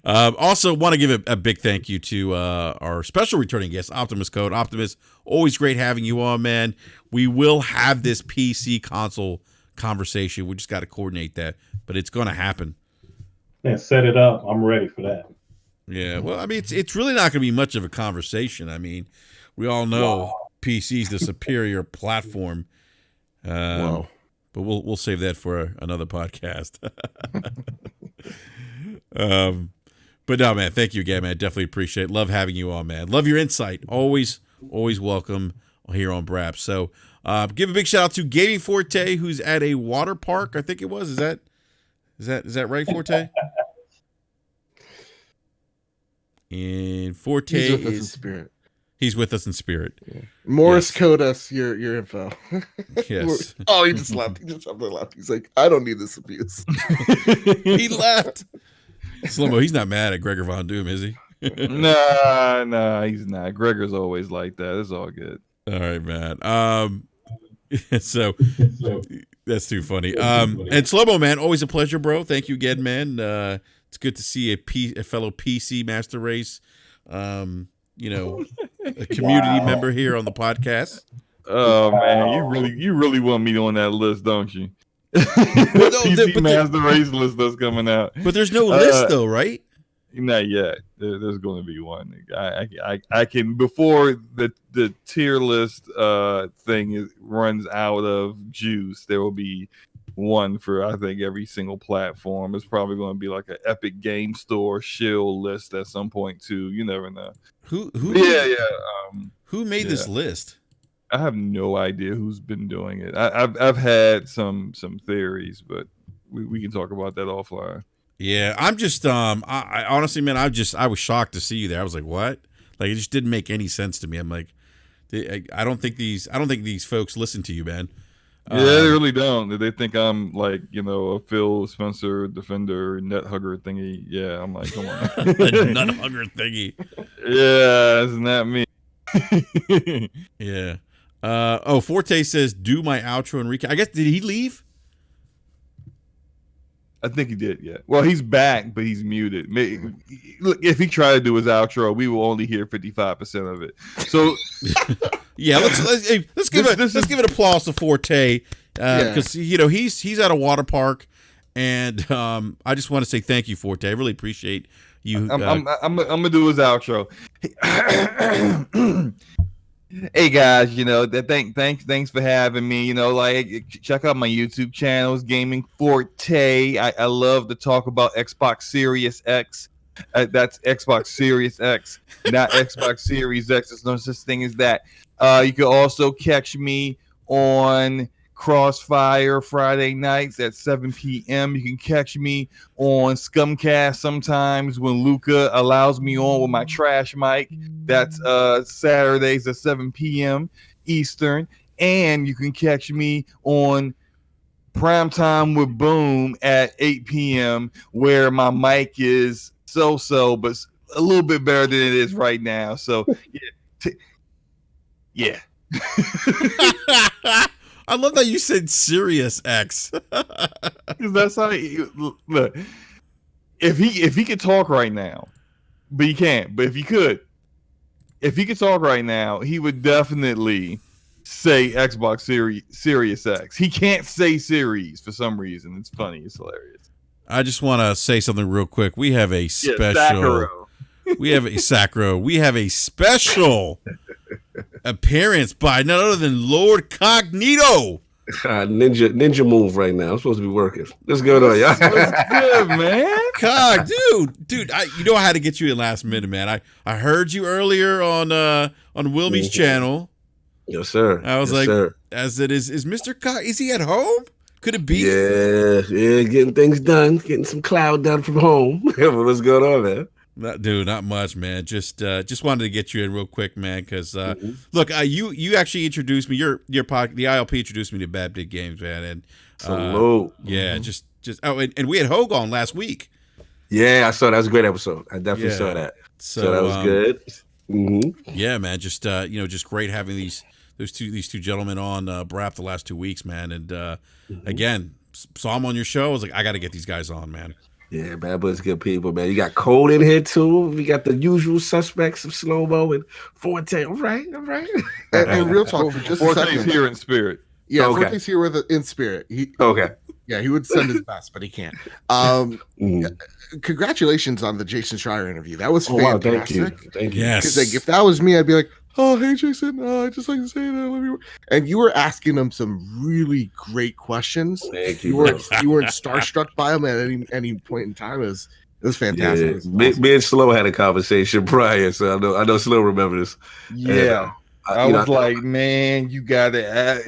Also want to give a big thank you to our special returning guest, Optimus Code. Optimus, always great having you on, man. We will have this PC console conversation. We just got to coordinate that, but it's going to happen. And set it up. I'm ready for that. Yeah, well, I mean, it's really not going to be much of a conversation. I mean, we all know PC's the superior platform. But we'll save that for another podcast. But no, man, thank you again, man. Definitely appreciate it. Love having you on, man. Love your insight. Always welcome here on BRAP. So give a big shout out to Gaming Forte, who's at a water park. I think it was. Is that right, Forte? And Forte He's with us in spirit. He's with us in spirit. Yeah. Morris code us your info. Yes. Oh, he just left. He just left. He's like, I don't need this abuse. He left. Slow-mo, he's not mad at Gregor Von Doom, is he? Nah, he's not. Gregor's always like that. It's all good. All right, man. So that's too funny. And Slow-mo, man, always a pleasure, bro. Thank you again, man. It's good to see a fellow PC Master Race, a community member here on the podcast. Oh man, you really want me on that list, don't you? PC Master Race list that's coming out. But there's no list though, right? Not yet. There's going to be one. I can before the tier list thing runs out of juice. There will be one for I think every single platform. It's probably going to be like an Epic Game Store shill list at some point too. You never know. Who made this list? I have no idea who's been doing it. I've had some theories, but we can talk about that offline. Yeah, I'm just I honestly, man, I was shocked to see you there. I was like, what? Like, it just didn't make any sense to me. I'm like, I don't think these folks listen to you, man. Yeah, they really don't. They think I'm like, a Phil Spencer defender net hugger thingy. Yeah, I'm like, come on, nut hugger thingy. Yeah, isn't that me? Yeah. Forte says, do my outro and recap. I guess, did he leave? I think he did, yeah. Well, he's back, but he's muted. Look, if he tried to do his outro, we will only hear 55% of it. So, yeah, let's give it applause to Forte because he's at a water park, and I just want to say thank you, Forte. I really appreciate you. I'm gonna do his outro. Hey guys, thanks for having me. Check out my YouTube channels, Gaming Forte. I love to talk about Xbox Series X. That's Xbox Series X, not Xbox Series X. There's no such thing as that. You can also catch me on Crossfire Friday nights at 7 p.m. You can catch me on Scumcast sometimes when Luca allows me on with my trash mic. That's Saturdays at 7 p.m. Eastern. And you can catch me on Primetime with Boom at 8 p.m. where my mic is so-so, but a little bit better than it is right now. So, yeah. I love that you said Sirius X. Because that's how look. If he could talk right now, but he can't. But if he could talk right now, he would definitely say Xbox Series X. He can't say series for some reason. It's funny. It's hilarious. I just want to say something real quick. We have a special. We have a special appearance by none other than Lord Cognito. Ninja move right now. I'm supposed to be working. Let's go though, y'all. That's good, man. Cog, dude, I had to get you in last minute, man. I heard you earlier on Wilmy's channel. Yes, sir. I was sir. As it is Mr. Cog, is he at home? Could it be? Yeah, getting things done, getting some cloud done from home. What's going on, man? Not much, man. Just wanted to get you in real quick, man. Because look, you actually introduced me. The ILP introduced me to Bad Big Games, man. And yeah, just and we had Hogue on last week. Yeah, I saw that. That was a great episode. I definitely saw that. So that was good. Mm-hmm. Yeah, man. Just just great having these two gentlemen on BRAP the last 2 weeks, man. And again, saw them on your show. I was like, I got to get these guys on, man. Yeah, Bad Boys good people, man. You got Cole in here too. We got the usual suspects of Slow-Mo and Forte. All right. And real talk for just a second. Forte's here in spirit. Yeah, Forte's here in spirit. Yeah, he would send his best, but he can't. Congratulations on the Jason Schreier interview. That was fantastic. Wow, thank you. Yes. Because like, if that was me, I'd be like, "Oh, hey Jason, I just like to say that I love you." And you were asking him some really great questions. Thank you. You weren't starstruck by him at any point in time. It was fantastic. Yeah. It was awesome. Me and Slow had a conversation prior, so I know Slow remember this. Yeah. And, I was like, man, you gotta ask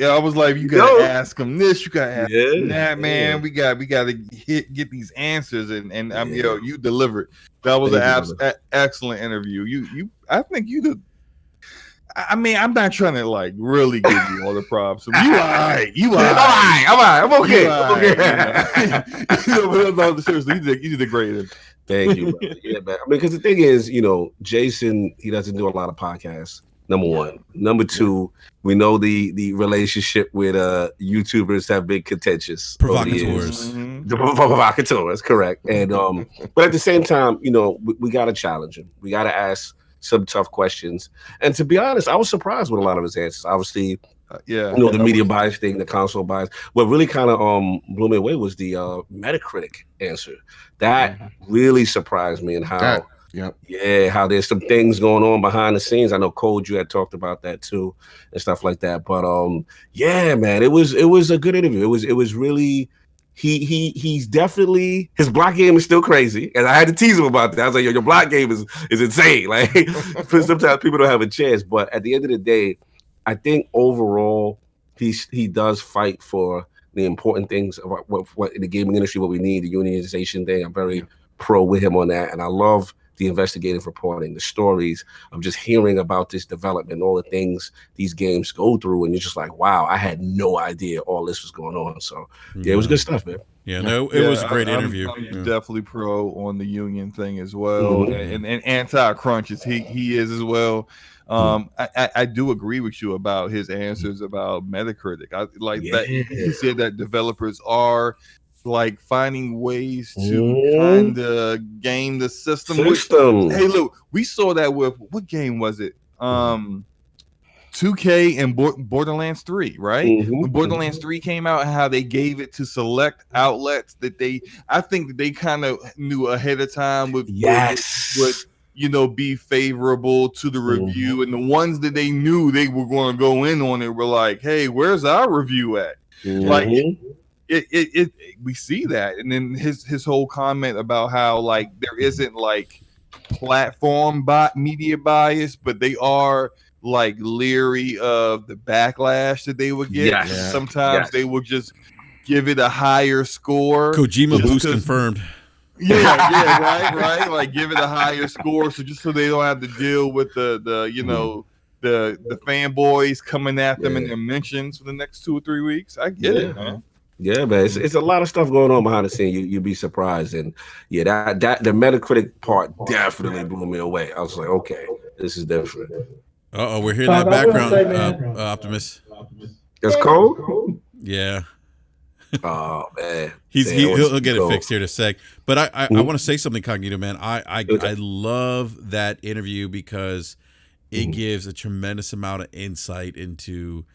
him this, you gotta ask him that, man. We gotta get these answers, and you delivered. That was an excellent interview. I think you did. I mean, I'm not trying to like really give you all the props. So you all right. I'm okay. No, seriously, you did a great interview. Thank you, brother. Yeah, man. I mean, because the thing is, Jason, he doesn't do a lot of podcasts. Number one. Number two, we know the relationship with YouTubers have been contentious. Provocateurs. The provocateurs, correct. And but at the same time, we gotta challenge him. We gotta ask some tough questions. And to be honest, I was surprised with a lot of his answers. Obviously, the media bias thing, the console bias. What really kind of blew me away was the Metacritic answer. That really surprised me, and how how there's some things going on behind the scenes. I know Cole, you had talked about that too and stuff like that. But man, it was a good interview. It was really he's definitely, his block game is still crazy. And I had to tease him about that. I was like, your block game is insane. Like sometimes people don't have a chance. But at the end of the day, I think overall he does fight for the important things about what in the gaming industry, what we need, the unionization thing. I'm very pro with him on that. And I love the investigative reporting, the stories of just hearing about this development, all the things these games go through, and you're just like, wow, I had no idea all this was going on. So it was good stuff, man. Yeah, no, it was a great interview. I'm definitely pro on the union thing as well, and anti-crunch as he is as well. I do agree with you about his answers about Metacritic. I like that he said that developers are like finding ways to kind of game the system. Hey, look, we saw that with, what game was it? 2K and Borderlands 3, right? When Borderlands 3 came out, how they gave it to select outlets that I think that they kind of knew ahead of time would be favorable to the review, and the ones that they knew they were going to go in on it were like, hey, where's our review at? Like we see that. And then his whole comment about how like there isn't like platform media bias, but they are like leery of the backlash that they would get. Sometimes they will just give it a higher score. Kojima boost confirmed. Right. Like give it a higher score, so they don't have to deal with the fanboys coming at them in their mentions for the next 2 or 3 weeks. I get it, man. Yeah, man, it's a lot of stuff going on behind the scene. You'd be surprised, and that the Metacritic part definitely blew me away. I was like, okay, this is different. We're hearing that background, Optimus. That's Cole. Yeah. Oh man, he'll get it fixed here in a sec. But I want to say something, Cognito, man. I love that interview because it gives a tremendous amount of insight into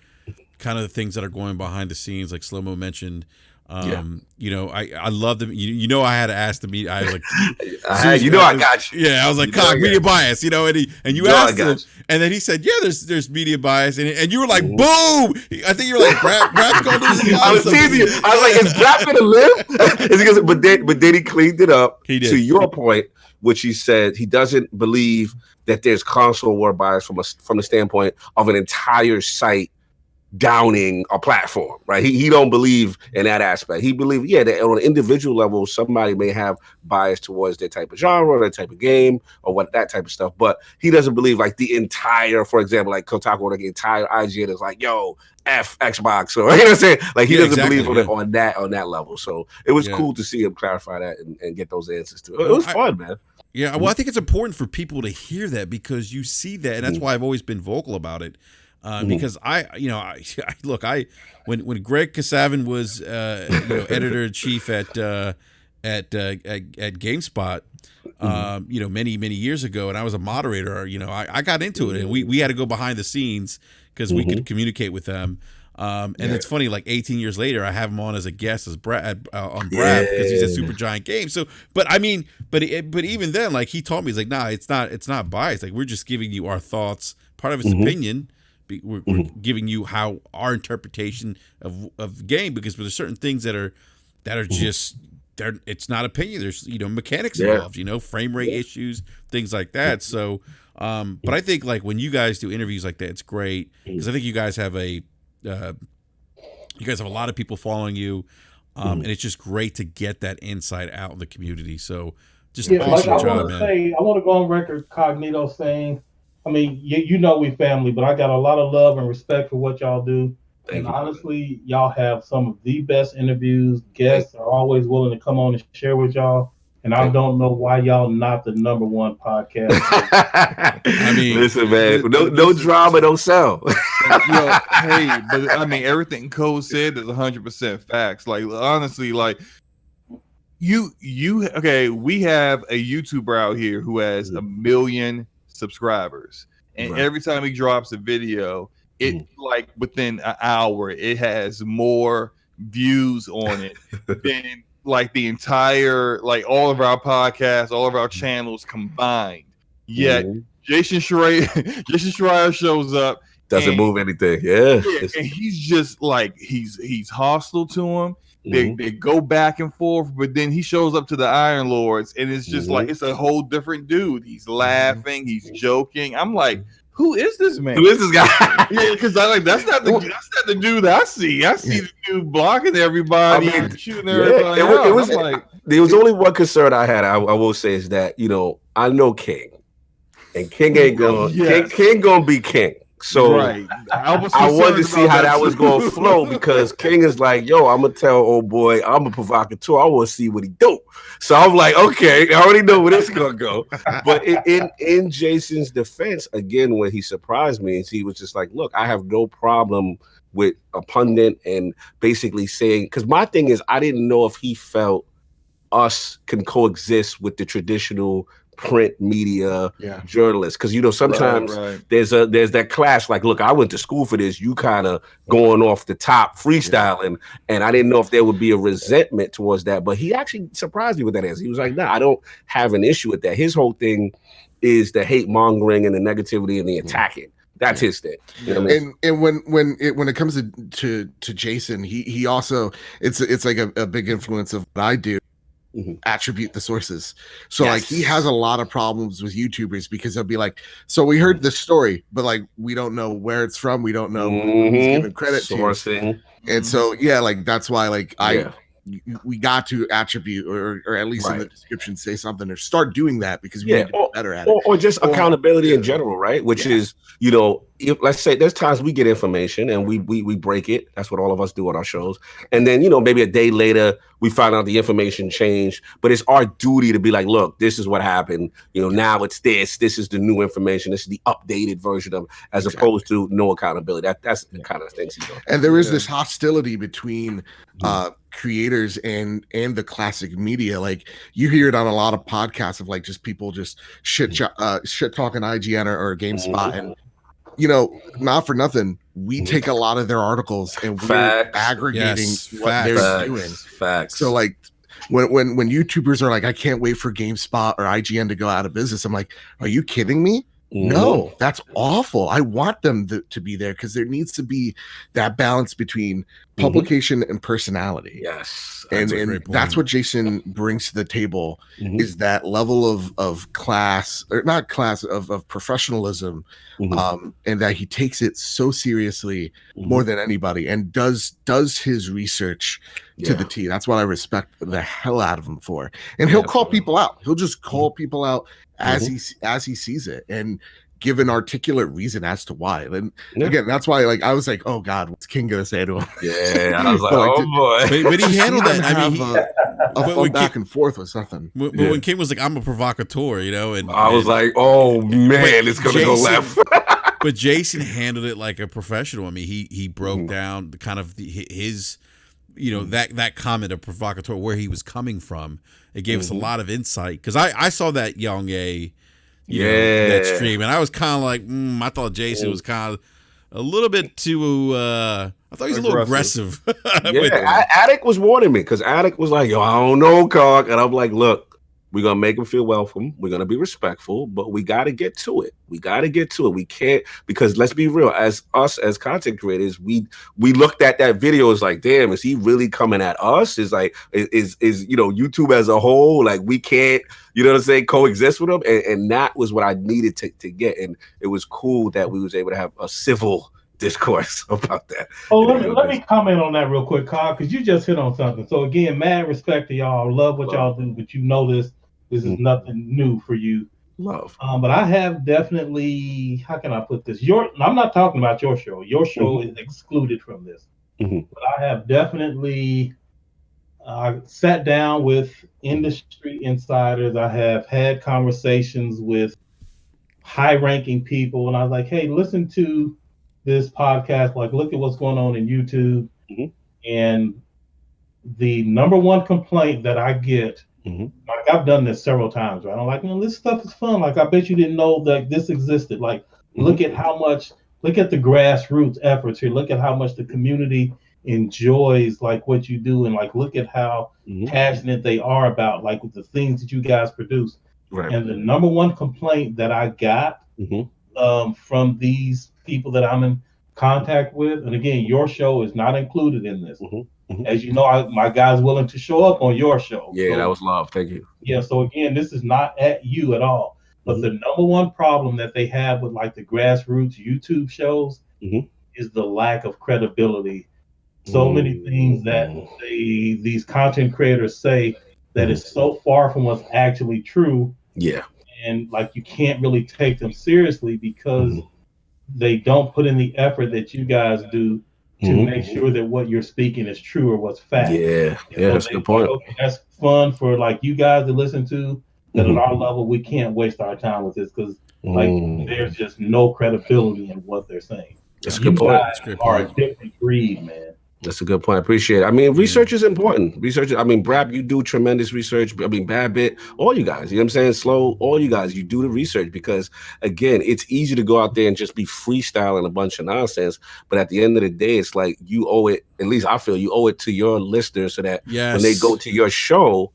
kind of the things that are going behind the scenes, like Slow-Mo mentioned. I love them. I had to ask the media. I was like, I got you. Yeah, I was like, media bias, and you asked him, and then he said, yeah, there's media bias, and you were like, boom. I think you were like, Brap's going to lose. I was teasing you. I was like, is Brap going to live? But then he cleaned it up. He did. To your point, which he said he doesn't believe that there's console war bias from the standpoint of an entire site downing a platform, right? He don't believe in that aspect. He believes, that on an individual level, somebody may have bias towards their type of genre, their type of game, or that type of stuff. But he doesn't believe like the entire, for example, like Kotaku or the entire IGN is like, yo, F Xbox, or you know what I'm saying? Like he doesn't believe on that level. So it was cool to see him clarify that and get those answers too. It was fun, man. Yeah, well, I think it's important for people to hear that because you see that, and that's why I've always been vocal about it. Because when Greg Kasavin was editor in chief at GameSpot, many years ago, and I was a moderator, I got into it, and we had to go behind the scenes because we could communicate with them. And it's funny, like 18 years later, I have him on as a guest as Brad on Brad because he's at Supergiant Games. So, but I mean, but even then, like he told me, he's like, nah, it's not biased. Like we're just giving you our thoughts, part of his opinion. We're giving you how our interpretation of the game, because there's certain things that are just it's not opinion. There's mechanics involved, frame rate issues, things like that. So, but I think like when you guys do interviews like that, it's great because I think you guys have a lot of people following you, and it's just great to get that insight out in the community. So, just awesome job, man. I want to go on record, Cognito, saying, I mean, we family, but I got a lot of love and respect for what y'all do. And honestly, y'all have some of the best interviews. Guests are always willing to come on and share with y'all. And I don't know why y'all not the #1 podcast. I mean, listen, man, no drama, don't sell. Hey, but I mean, everything Cole said is 100% facts. Like, honestly, like okay, we have a YouTuber out here who has 1 million subscribers, and every time he drops a video, it like within an hour, it has more views on it than like the entire, like all of our podcasts, all of our channels combined. Yet Jason Schreier shows up, doesn't move anything. Yeah, and he's just like he's hostile to him. They go back and forth, but then he shows up to the Iron Lords, and it's just like it's a whole different dude. He's laughing, he's joking. I'm like, who is this man? Who is this guy? Yeah, because that's not the dude I see. I see the dude blocking everybody, shooting everybody. There was only one concern I had. I will say is that I know King, and King ain't gonna King gonna be King. So I wanted to see how that was going to flow, because King is like, yo, I'm going to tell old boy I'm a provocateur. I want to see what he do. So I'm like, okay, I already know where this is going to go. But in Jason's defense, again, when he surprised me, he was just like, look, I have no problem with a pundit and basically saying, because my thing is, I didn't know if he felt us can coexist with the traditional print media journalists, because sometimes there's that clash, like, look, I went to school for this, you kind of going off the top freestyling, and I didn't know if there would be a resentment towards that. But he actually surprised me with that answer. He was like, nah, I don't have an issue with that. His whole thing is the hate mongering and the negativity and the attacking. That's his thing. You know what I mean? And when it comes to Jason, he also it's like a big influence of what I do. Attribute the sources. So like he has a lot of problems with YouTubers, because they'll be like, so we heard this story, but like we don't know where it's from, we don't know who's giving credit sourcing. And so like that's why like we got to attribute or at least in the description say something, or start doing that, because we need to be better at it. Or just accountability in general, right? Which is, if, let's say there's times we get information and we break it. That's what all of us do on our shows. And then, maybe a day later we find out the information changed, but it's our duty to be like, look, this is what happened. Now it's this is the new information. This is the updated version of, as opposed to no accountability. That's the kind of things he does. And there is this hostility between creators and the classic media. Like you hear it on a lot of podcasts of like just people just shit talking IGN or GameSpot, and not for nothing, we take a lot of their articles and we're aggregating what they're doing. Facts. So like when YouTubers are like, I can't wait for GameSpot or IGN to go out of business, I'm like, are you kidding me? No, that's awful. I want them to be there, because there needs to be that balance between publication and personality. Yes, and that's what Jason brings to the table, is that level of class, or not class, of professionalism, and that he takes it so seriously, more than anybody, and does his research to the T. That's what I respect the hell out of him for. And he'll call people out. He'll just call people out as he sees it, and give an articulate reason as to why. And again, that's why I was like, oh God, what's King gonna say to him? Yeah, I was like, oh boy. But he handled that. I mean, a fun back and forth with something. When King was like, I'm a provocateur, and I was like, oh man, it's gonna go left. But Jason handled it like a professional. I mean, he broke down the kind of his, that comment of provocateur, where he was coming from. It gave us a lot of insight, because I saw that Young A, that stream, and I was kind of like, I thought Jason was kind of a little bit too. I thought he was a little aggressive. Attic was warning me because Attic was like, "Yo, I don't know, Cock," and I'm like, "Look, we're gonna make him feel welcome. We're gonna be respectful, but we got to get to it. We can't, because let's be real. As content creators, we looked at that video as like, damn, is he really coming at us? Is like, is YouTube as a whole, like, we can't, coexist with him. And that was what I needed to get. And it was cool that we was able to have a civil discourse about that. Oh, let me comment on that real quick, Carl, because you just hit on something. So again, mad respect to y'all. Love what y'all do, but this is nothing new for you. Love. But I have definitely, how can I put this? I'm not talking about your show. Your show is excluded from this. But I have definitely sat down with industry insiders. I have had conversations with high-ranking people, and I was like, hey, listen to this podcast. Like, look at what's going on in YouTube. And the number one complaint that I get, like, I've done this several times, right? I'm like, this stuff is fun. Like, I bet you didn't know that this existed. Like, look at the grassroots efforts here. Look at how much the community enjoys, like, what you do. And, like, look at how passionate they are about, like, the things that you guys produce. Right. And the number one complaint that I got from these people that I'm in contact with, and again, your show is not included in this. As you know, my guy's willing to show up on your show. Yeah, so, that was love. Thank you. Yeah, so again, this is not at you at all. But the number one problem that they have with, like, the grassroots YouTube shows is the lack of credibility. So many things that these content creators say that is so far from what's actually true. Yeah. And, like, you can't really take them seriously because they don't put in the effort that you guys do to make sure that what you're speaking is true or what's fact. Yeah, that's a good point. Okay, that's fun for, like, you guys to listen to, but at our level, we can't waste our time with this because, like, there's just no credibility in what they're saying. That's a good point. Are a different breed, man. That's a good point. I appreciate it. I mean, research is important. Brad, you do tremendous research. I mean, Babbitt, all you guys, you know what I'm saying? Slow, all you guys, you do the research because, again, it's easy to go out there and just be freestyling a bunch of nonsense. But at the end of the day, it's like you owe it, at least I feel you owe it to your listeners so that when they go to your show,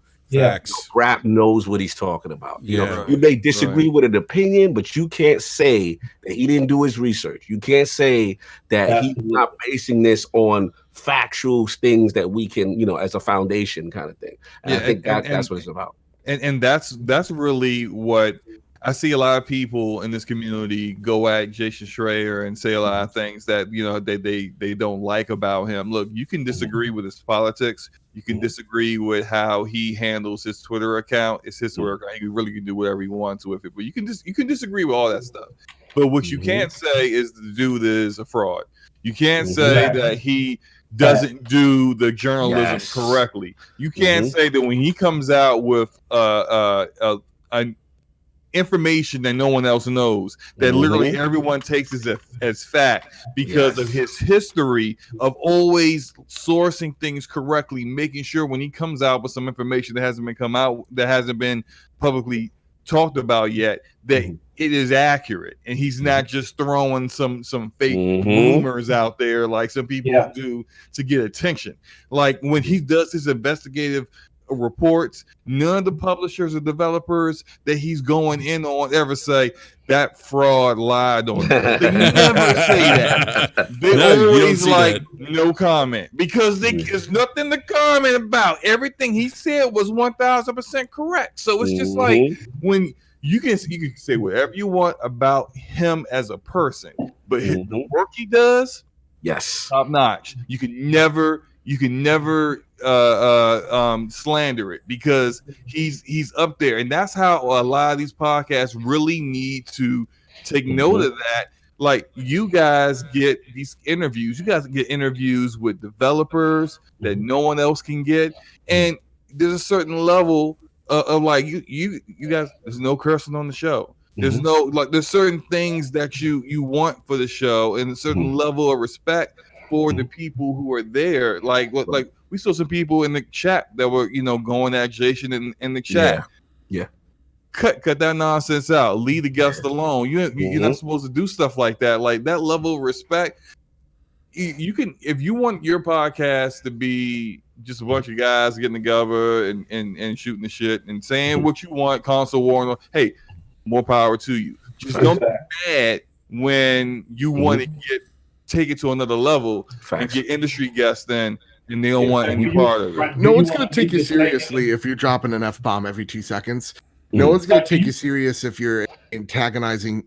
Rap knows what he's talking about. You know, you may disagree with an opinion, but you can't say that he didn't do his research. You can't say that he's not basing this on factual things that we can, as a foundation kind of thing. And I think that's what it's about. And that's really what I see. A lot of people in this community go at Jason Schreier and say a lot of things that they don't like about him. Look, you can disagree with his politics. You can disagree with how he handles his Twitter account. It's his Twitter account. He really can do whatever he wants with it. But you can disagree with all that stuff. But what you can't say is the dude is a fraud. You can't say that he doesn't do the journalism correctly. You can't say that when he comes out with an information that no one else knows, that literally everyone takes as fact because of his history of always sourcing things correctly, making sure when he comes out with some information that hasn't been publicly talked about yet, that it is accurate and he's not just throwing some fake rumors out there like some people do to get attention. Like when he does his investigative reports, none of the publishers or developers that he's going in on ever say that fraud lied on them. They never say that. They always like no comment because there's nothing to comment about. Everything he said was 1,000% correct. So it's just like when you can say whatever you want about him as a person, but the work he does, top notch. You can never slander it because he's up there, and that's how a lot of these podcasts really need to take note of that. Like you guys get these interviews, with developers that no one else can get, and there's a certain level of like you guys. There's no cursing on the show. There's no there's certain things that you want for the show, and a certain level of respect for the people who are there. Like we saw some people in the chat that were going at Jason in the chat. cut that nonsense out. Leave the guest alone. You're not supposed to do stuff like that. Like that level of respect. You can, if you want your podcast to be just a bunch of guys getting together and shooting the shit and saying what you want, console war. Hey, more power to you. Just don't be mad when you want to take it to another level and get industry guests then. And they don't want any part of it. No one's going to take you seriously if you're dropping an F-bomb every 2 seconds. No one's going to take you serious if you're antagonizing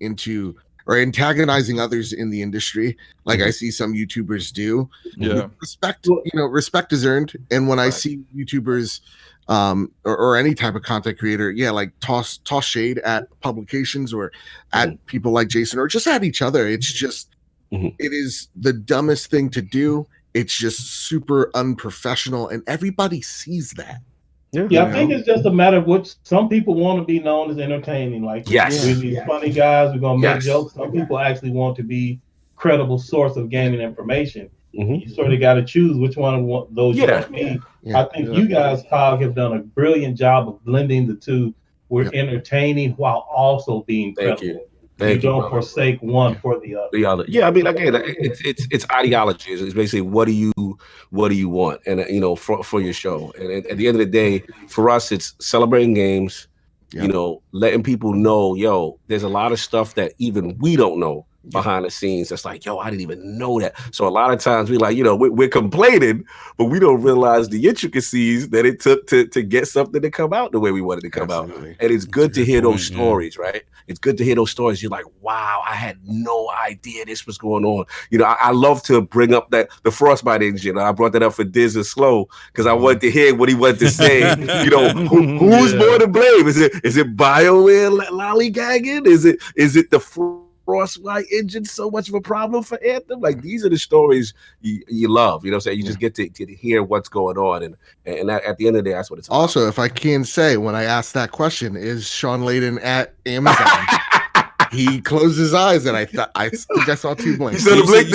others in the industry, like I see some YouTubers do. Yeah, respect is earned. And when I see YouTubers or any type of content creator, like toss shade at publications or at people like Jason or just at each other, it's just it is the dumbest thing to do. It's just super unprofessional, and everybody sees that. I think it's just a matter of which some people want to be known as entertaining. Like, we're these funny guys, we're going to make jokes. Some people actually want to be credible source of gaining information. You sort of got to choose which one of those you want to be. I think you guys, Cog, have done a brilliant job of blending the two. We're entertaining while also being credible. You don't forsake one for the other. Yeah, I mean, again, it's ideology. It's basically what do you want, and for your show. And at the end of the day, for us, it's celebrating games. Letting people know, there's a lot of stuff that even we don't know behind the scenes. That's like, I didn't even know that. So a lot of times we like, we're complaining, but we don't realize the intricacies that it took to get something to come out the way we wanted to come out. And it's good to hear those stories, right? It's good to hear those stories. You're like, wow, I had no idea this was going on. I love to bring up the Frostbite engine. I brought that up for Diz and Slow because I wanted to hear what he wanted to say. Who's more to blame? Is it BioWare lollygagging? Is it the Frostbite engine so much of a problem for Anthem? Like, these are the stories you love. You know what I'm saying? You just get to hear what's going on, and at the end of the day, that's what it's about. Also, if I can say, when I asked that question, is Sean Layden at Amazon? He closed his eyes, and I think I saw 2 blinks. You blink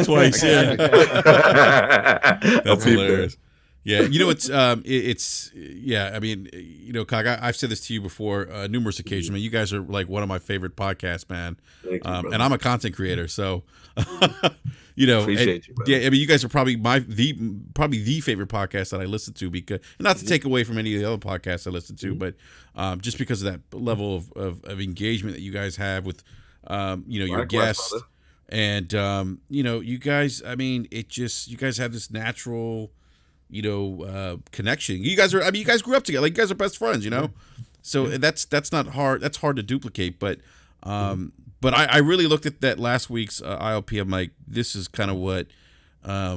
twice. Yeah. That's hilarious. Yeah, I mean, Cog, I've said this to you before numerous occasions, man. You guys are like one of my favorite podcasts, man. And I'm a content creator, so appreciate you, brother. Yeah, I mean, you guys are probably the favorite podcast that I listen to, because not to take away from any of the other podcasts I listen to, but just because of that level of engagement that you guys have with your guests. Brother. And you guys, I mean, you guys have this natural connection. You guys grew up together. Like, you guys are best friends, So that's not hard. That's hard to duplicate. But I really looked at that last week's ILP. I'm like, this is kind of what, at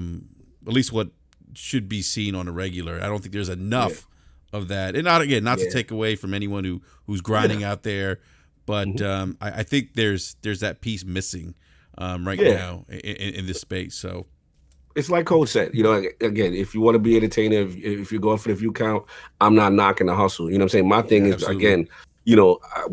least what should be seen on a regular. I don't think there's enough of that. And not to take away from anyone who's grinding out there, but I think there's that piece missing right now in this space. So. It's like Cole said, again, if you want to be entertaining, if you're going for the view count, I'm not knocking the hustle. You know what I'm saying? My thing is, again, we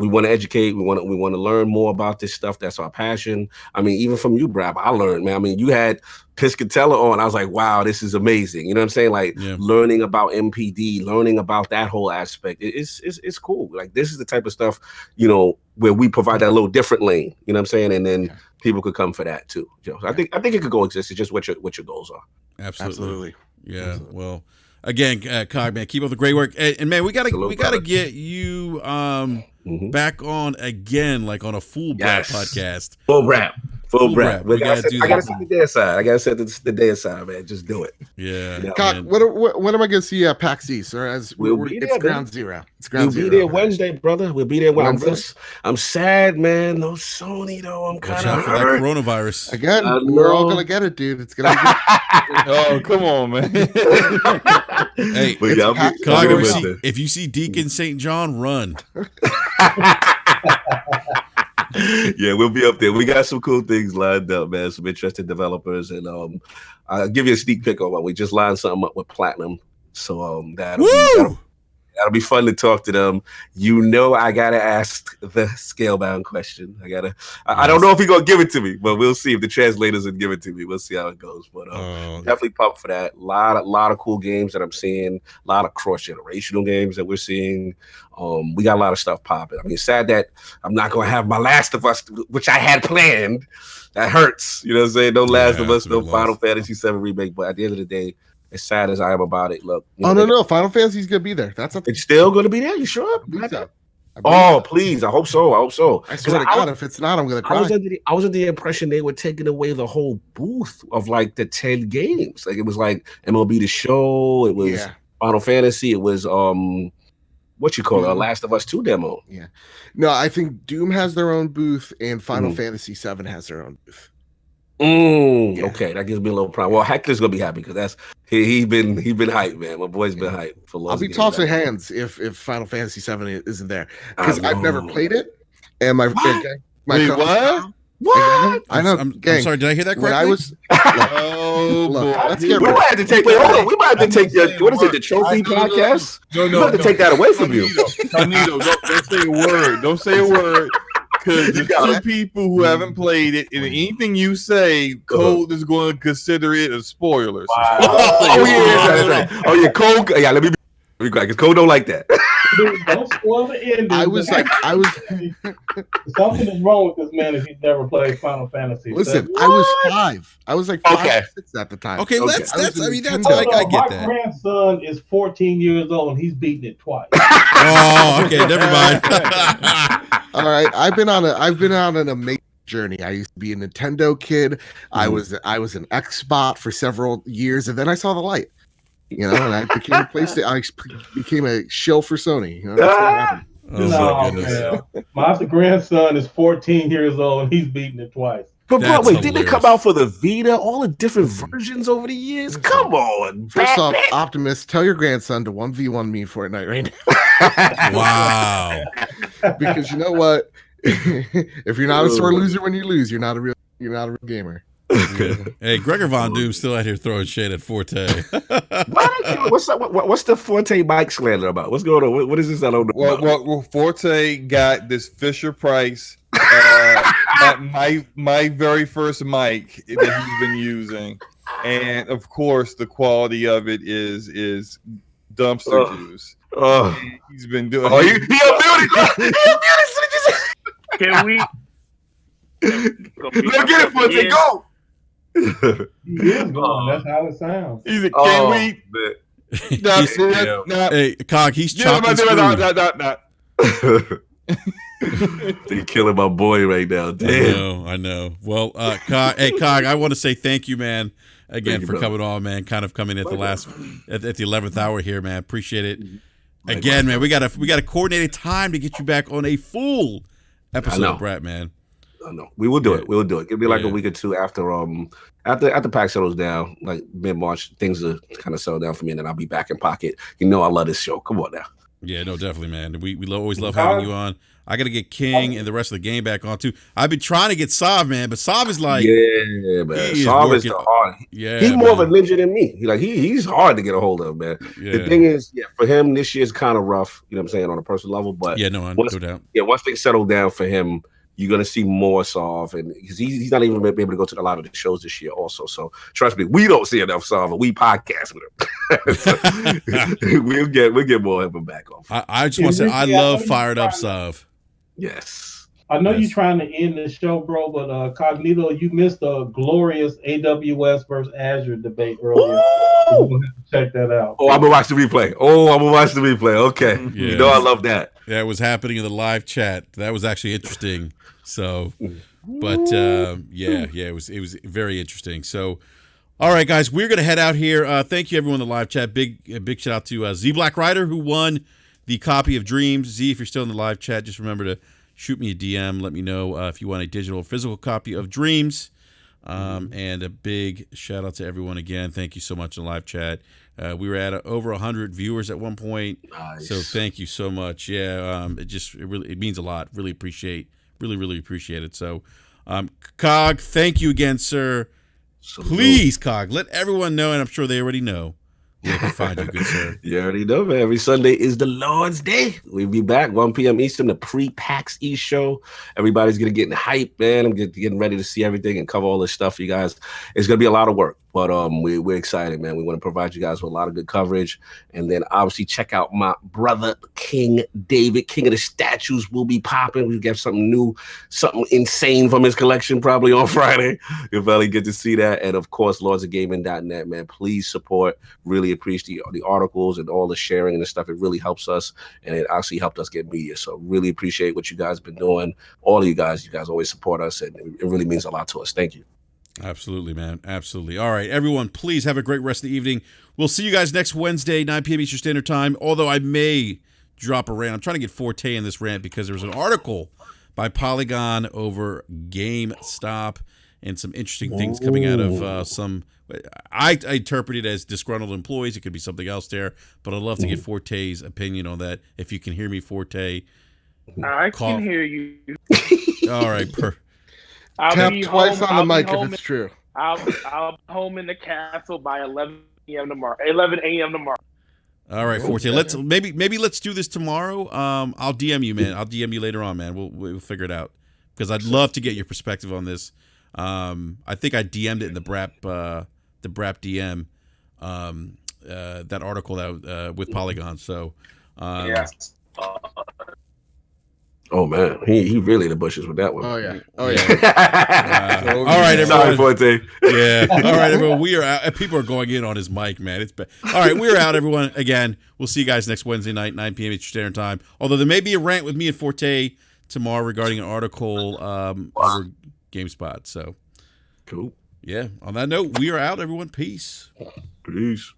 want to educate. We want to learn more about this stuff. That's our passion. I mean, even from you, Brad, I learned, man. I mean, you had Piscatella on. I was like, wow, this is amazing. You know what I'm saying? Like, learning about MPD, learning about that whole aspect. It's cool. Like, this is the type of stuff, where we provide that little different lane. You know what I'm saying? And then people could come for that too. So I think it could coexist. It's just what your goals are. Absolutely. Yeah. Absolutely. Well, again, Cog, man, keep up the great work. And man, we gotta get you back on again, like on a full Brad podcast. Full Brad. I gotta set the day aside. I gotta set the day aside, man. Just do it. Yeah. Cog, when am I gonna see PAX EAST? Or it's ground zero. It's ground zero. We'll be there Wednesday, brother. We'll be there. I'm sad, no Sony though. I'm kind of hurt. Coronavirus. Again, we're all gonna get it, dude. It's gonna be Oh, come on, man. Hey, Cog, if you see Deacon St. John, run. Yeah, we'll be up there. We got some cool things lined up, man. Some interesting developers, and I'll give you a sneak peek on one. We just lined something up with Platinum, so that'll That'll be fun to talk to them. I gotta ask the Scalebound question. I don't know if he's gonna give it to me, but we'll see if the translators will give it to me. We'll see how it goes. But definitely pumped for that. A lot of cool games that I'm seeing. A lot of cross-generational games that we're seeing. We got a lot of stuff popping. I mean, it's sad that I'm not gonna have my Last of Us, which I had planned. That hurts. You know what I'm saying? No Last of Us, no Final Fantasy VII Remake. But at the end of the day, as sad as I am about it, look. No. Final Fantasy's gonna be there. It's still gonna be there. You sure? Please. I hope so. I swear to God, if it's not, I'm gonna cry. I was under the impression they were taking away the whole booth of like the 10 games. Like it was like MLB The Show. It was Final Fantasy. It was Last of Us 2 demo. Yeah. No, I think Doom has their own booth and Final Fantasy VII has their own booth. Okay, that gives me a little problem. Well, Hector's gonna be happy because that's he's been hyped, man. My boy's been hyped for long. I'll be tossing hands if Final Fantasy VII isn't there because I've never played it, and my what? I know. I'm sorry. Did I hear that correctly? When I was, let's get. We might have to take. Wait, hold on. We might have to take the. What is it? The trophy podcast? No. We have to take that away from you. Tonito, don't say a word. Don't say a word. Because there's two people who haven't played it, and anything you say, Cole is going to consider it a spoiler. Wow. That's right. Oh yeah, Cole. Yeah, let me be quiet because Cole don't like that. Dude, don't spoil the ending. Something is wrong with this man if he's never played Final Fantasy. Listen, I was 5. I was like 5 or 6 at the time. Okay, that's I get my that. My grandson is 14 years old and he's beaten it twice. Oh, okay, never mind. All right, I've been on an amazing journey. I used to be a Nintendo kid. I was an Xbot for several years, and then I saw the light. You know, and I became a PlayStation. I became a shill for Sony. You know, that's what happened. Oh, my goodness. My grandson is 14 years old and he's beaten it twice. But bro, wait, didn't it come out for the Vita? All the different versions over the years? Come on. First off, Optimus, tell your grandson to 1v1 me Fortnite right now. Wow. Because you know what? If you're not a sore loser when you lose, you're not a real gamer. Hey, Gregor Von Doom still out here throwing shade at Forte. What's the Forte mic slander about? What's going on? What is this? I don't know. Well, Forte got this Fisher Price, my very first mic that he's been using, and of course the quality of it is dumpster juice. He's been doing. Oh, he unmuted. Can we? Let's get it, Forte. Go. He is going. That's how it sounds. He's a can we? Hey, Cog, he's chopping They killing my boy right now. Damn. I know. Well, Cog, I want to say thank you, man, again for coming on, man. Kind of coming at the at the 11th hour here, man. Appreciate it. Again, man, we got a coordinated time to get you back on a full episode of Brat, man. I know. We will do it. We'll do it. Give me like a week or two after PAX settles down, like mid-March, things will kind of settle down for me, and then I'll be back in pocket. You know I love this show. Come on now. Yeah, no, definitely, man. We always love having you on. I got to get King and the rest of the game back on, too. I've been trying to get Sav, man, but Sav is like... Yeah, man. Sav is the hard... Yeah, he's more of a ninja than me. He's hard to get a hold of, man. Yeah. The thing is, for him, this year's kind of rough, you know what I'm saying, on a personal level, but... Yeah, no doubt. Yeah, once things settle down for him, you're gonna see more Sav, and because he's not even able to go to a lot of the shows this year, also. So trust me, we don't see enough Sav, and we podcast with him. we'll get more of him back off. I just want to say I love fired up Sav. Yes, I know you're trying to end the show, bro, but Cognito, you missed a glorious AWS versus Azure debate earlier. We'll have to check that out. Oh, I'm gonna watch the replay. Okay, you know I love that. Yeah, it was happening in the live chat. That was actually interesting. So, but it was very interesting. So, all right, guys, we're gonna head out here. Thank you, everyone in the live chat. Big shout out to Z Black Rider, who won the copy of Dreams. Z, if you're still in the live chat, just remember to shoot me a DM. Let me know if you want a digital or physical copy of Dreams. And a big shout out to everyone again. Thank you so much in the live chat. We were at over 100 viewers at one point. Nice. So thank you so much. Yeah, it means a lot. Really appreciate it. So, Cog, thank you again, sir. Please, Cog, let everyone know, and I'm sure they already know, Yeah, I can find you, good sir. You already know, man. Every Sunday is the Lord's Day. We'll be back 1 p.m. Eastern, the pre-PAX East show. Everybody's gonna get hyped, man. I'm getting ready to see everything and cover all this stuff for you guys. It's gonna be a lot of work, but we're excited, man. We want to provide you guys with a lot of good coverage, and then obviously check out my brother King David, King of the Statues, will be popping. We get something new, something insane from his collection probably on Friday. You'll probably get to see that, and of course, lordsofgaming.net, man. Please support. Really appreciate the articles and all the sharing and the stuff. It really helps us, and it actually helped us get media. So really appreciate what you guys have been doing. All of you guys always support us, and it really means a lot to us. Thank you. Absolutely, man. Absolutely. All right, everyone, please have a great rest of the evening. We'll see you guys next Wednesday, 9 p.m. Eastern Standard Time, although I may drop a rant. I'm trying to get Forte in this rant because there was an article by Polygon over GameStop and some interesting things coming out of some... I interpret it as disgruntled employees. It could be something else there, but I'd love to get Forte's opinion on that. If you can hear me, Forte. I can hear you. All right. Tap twice on the mic if it's true. I'll be home in the castle by 11 a.m. tomorrow. All right, Forte. Let's let's do this tomorrow. I'll DM you, man. I'll DM you later on, man. We'll figure it out because I'd love to get your perspective on this. I think I DM'd it in the Brap DM, that article that with Polygon. So, yes. Oh man, he really in the bushes with that one. Oh yeah. All right, everyone. Sorry, Forte. Yeah. All right, everyone. We are out. People are going in on his mic, man. It's bad. All right, we're out, everyone. Again, we'll see you guys next Wednesday night, 9 p.m. Eastern Standard Time. Although there may be a rant with me and Forte tomorrow regarding an article over GameSpot. So cool. Yeah. On that note, we are out, everyone. Peace. Peace.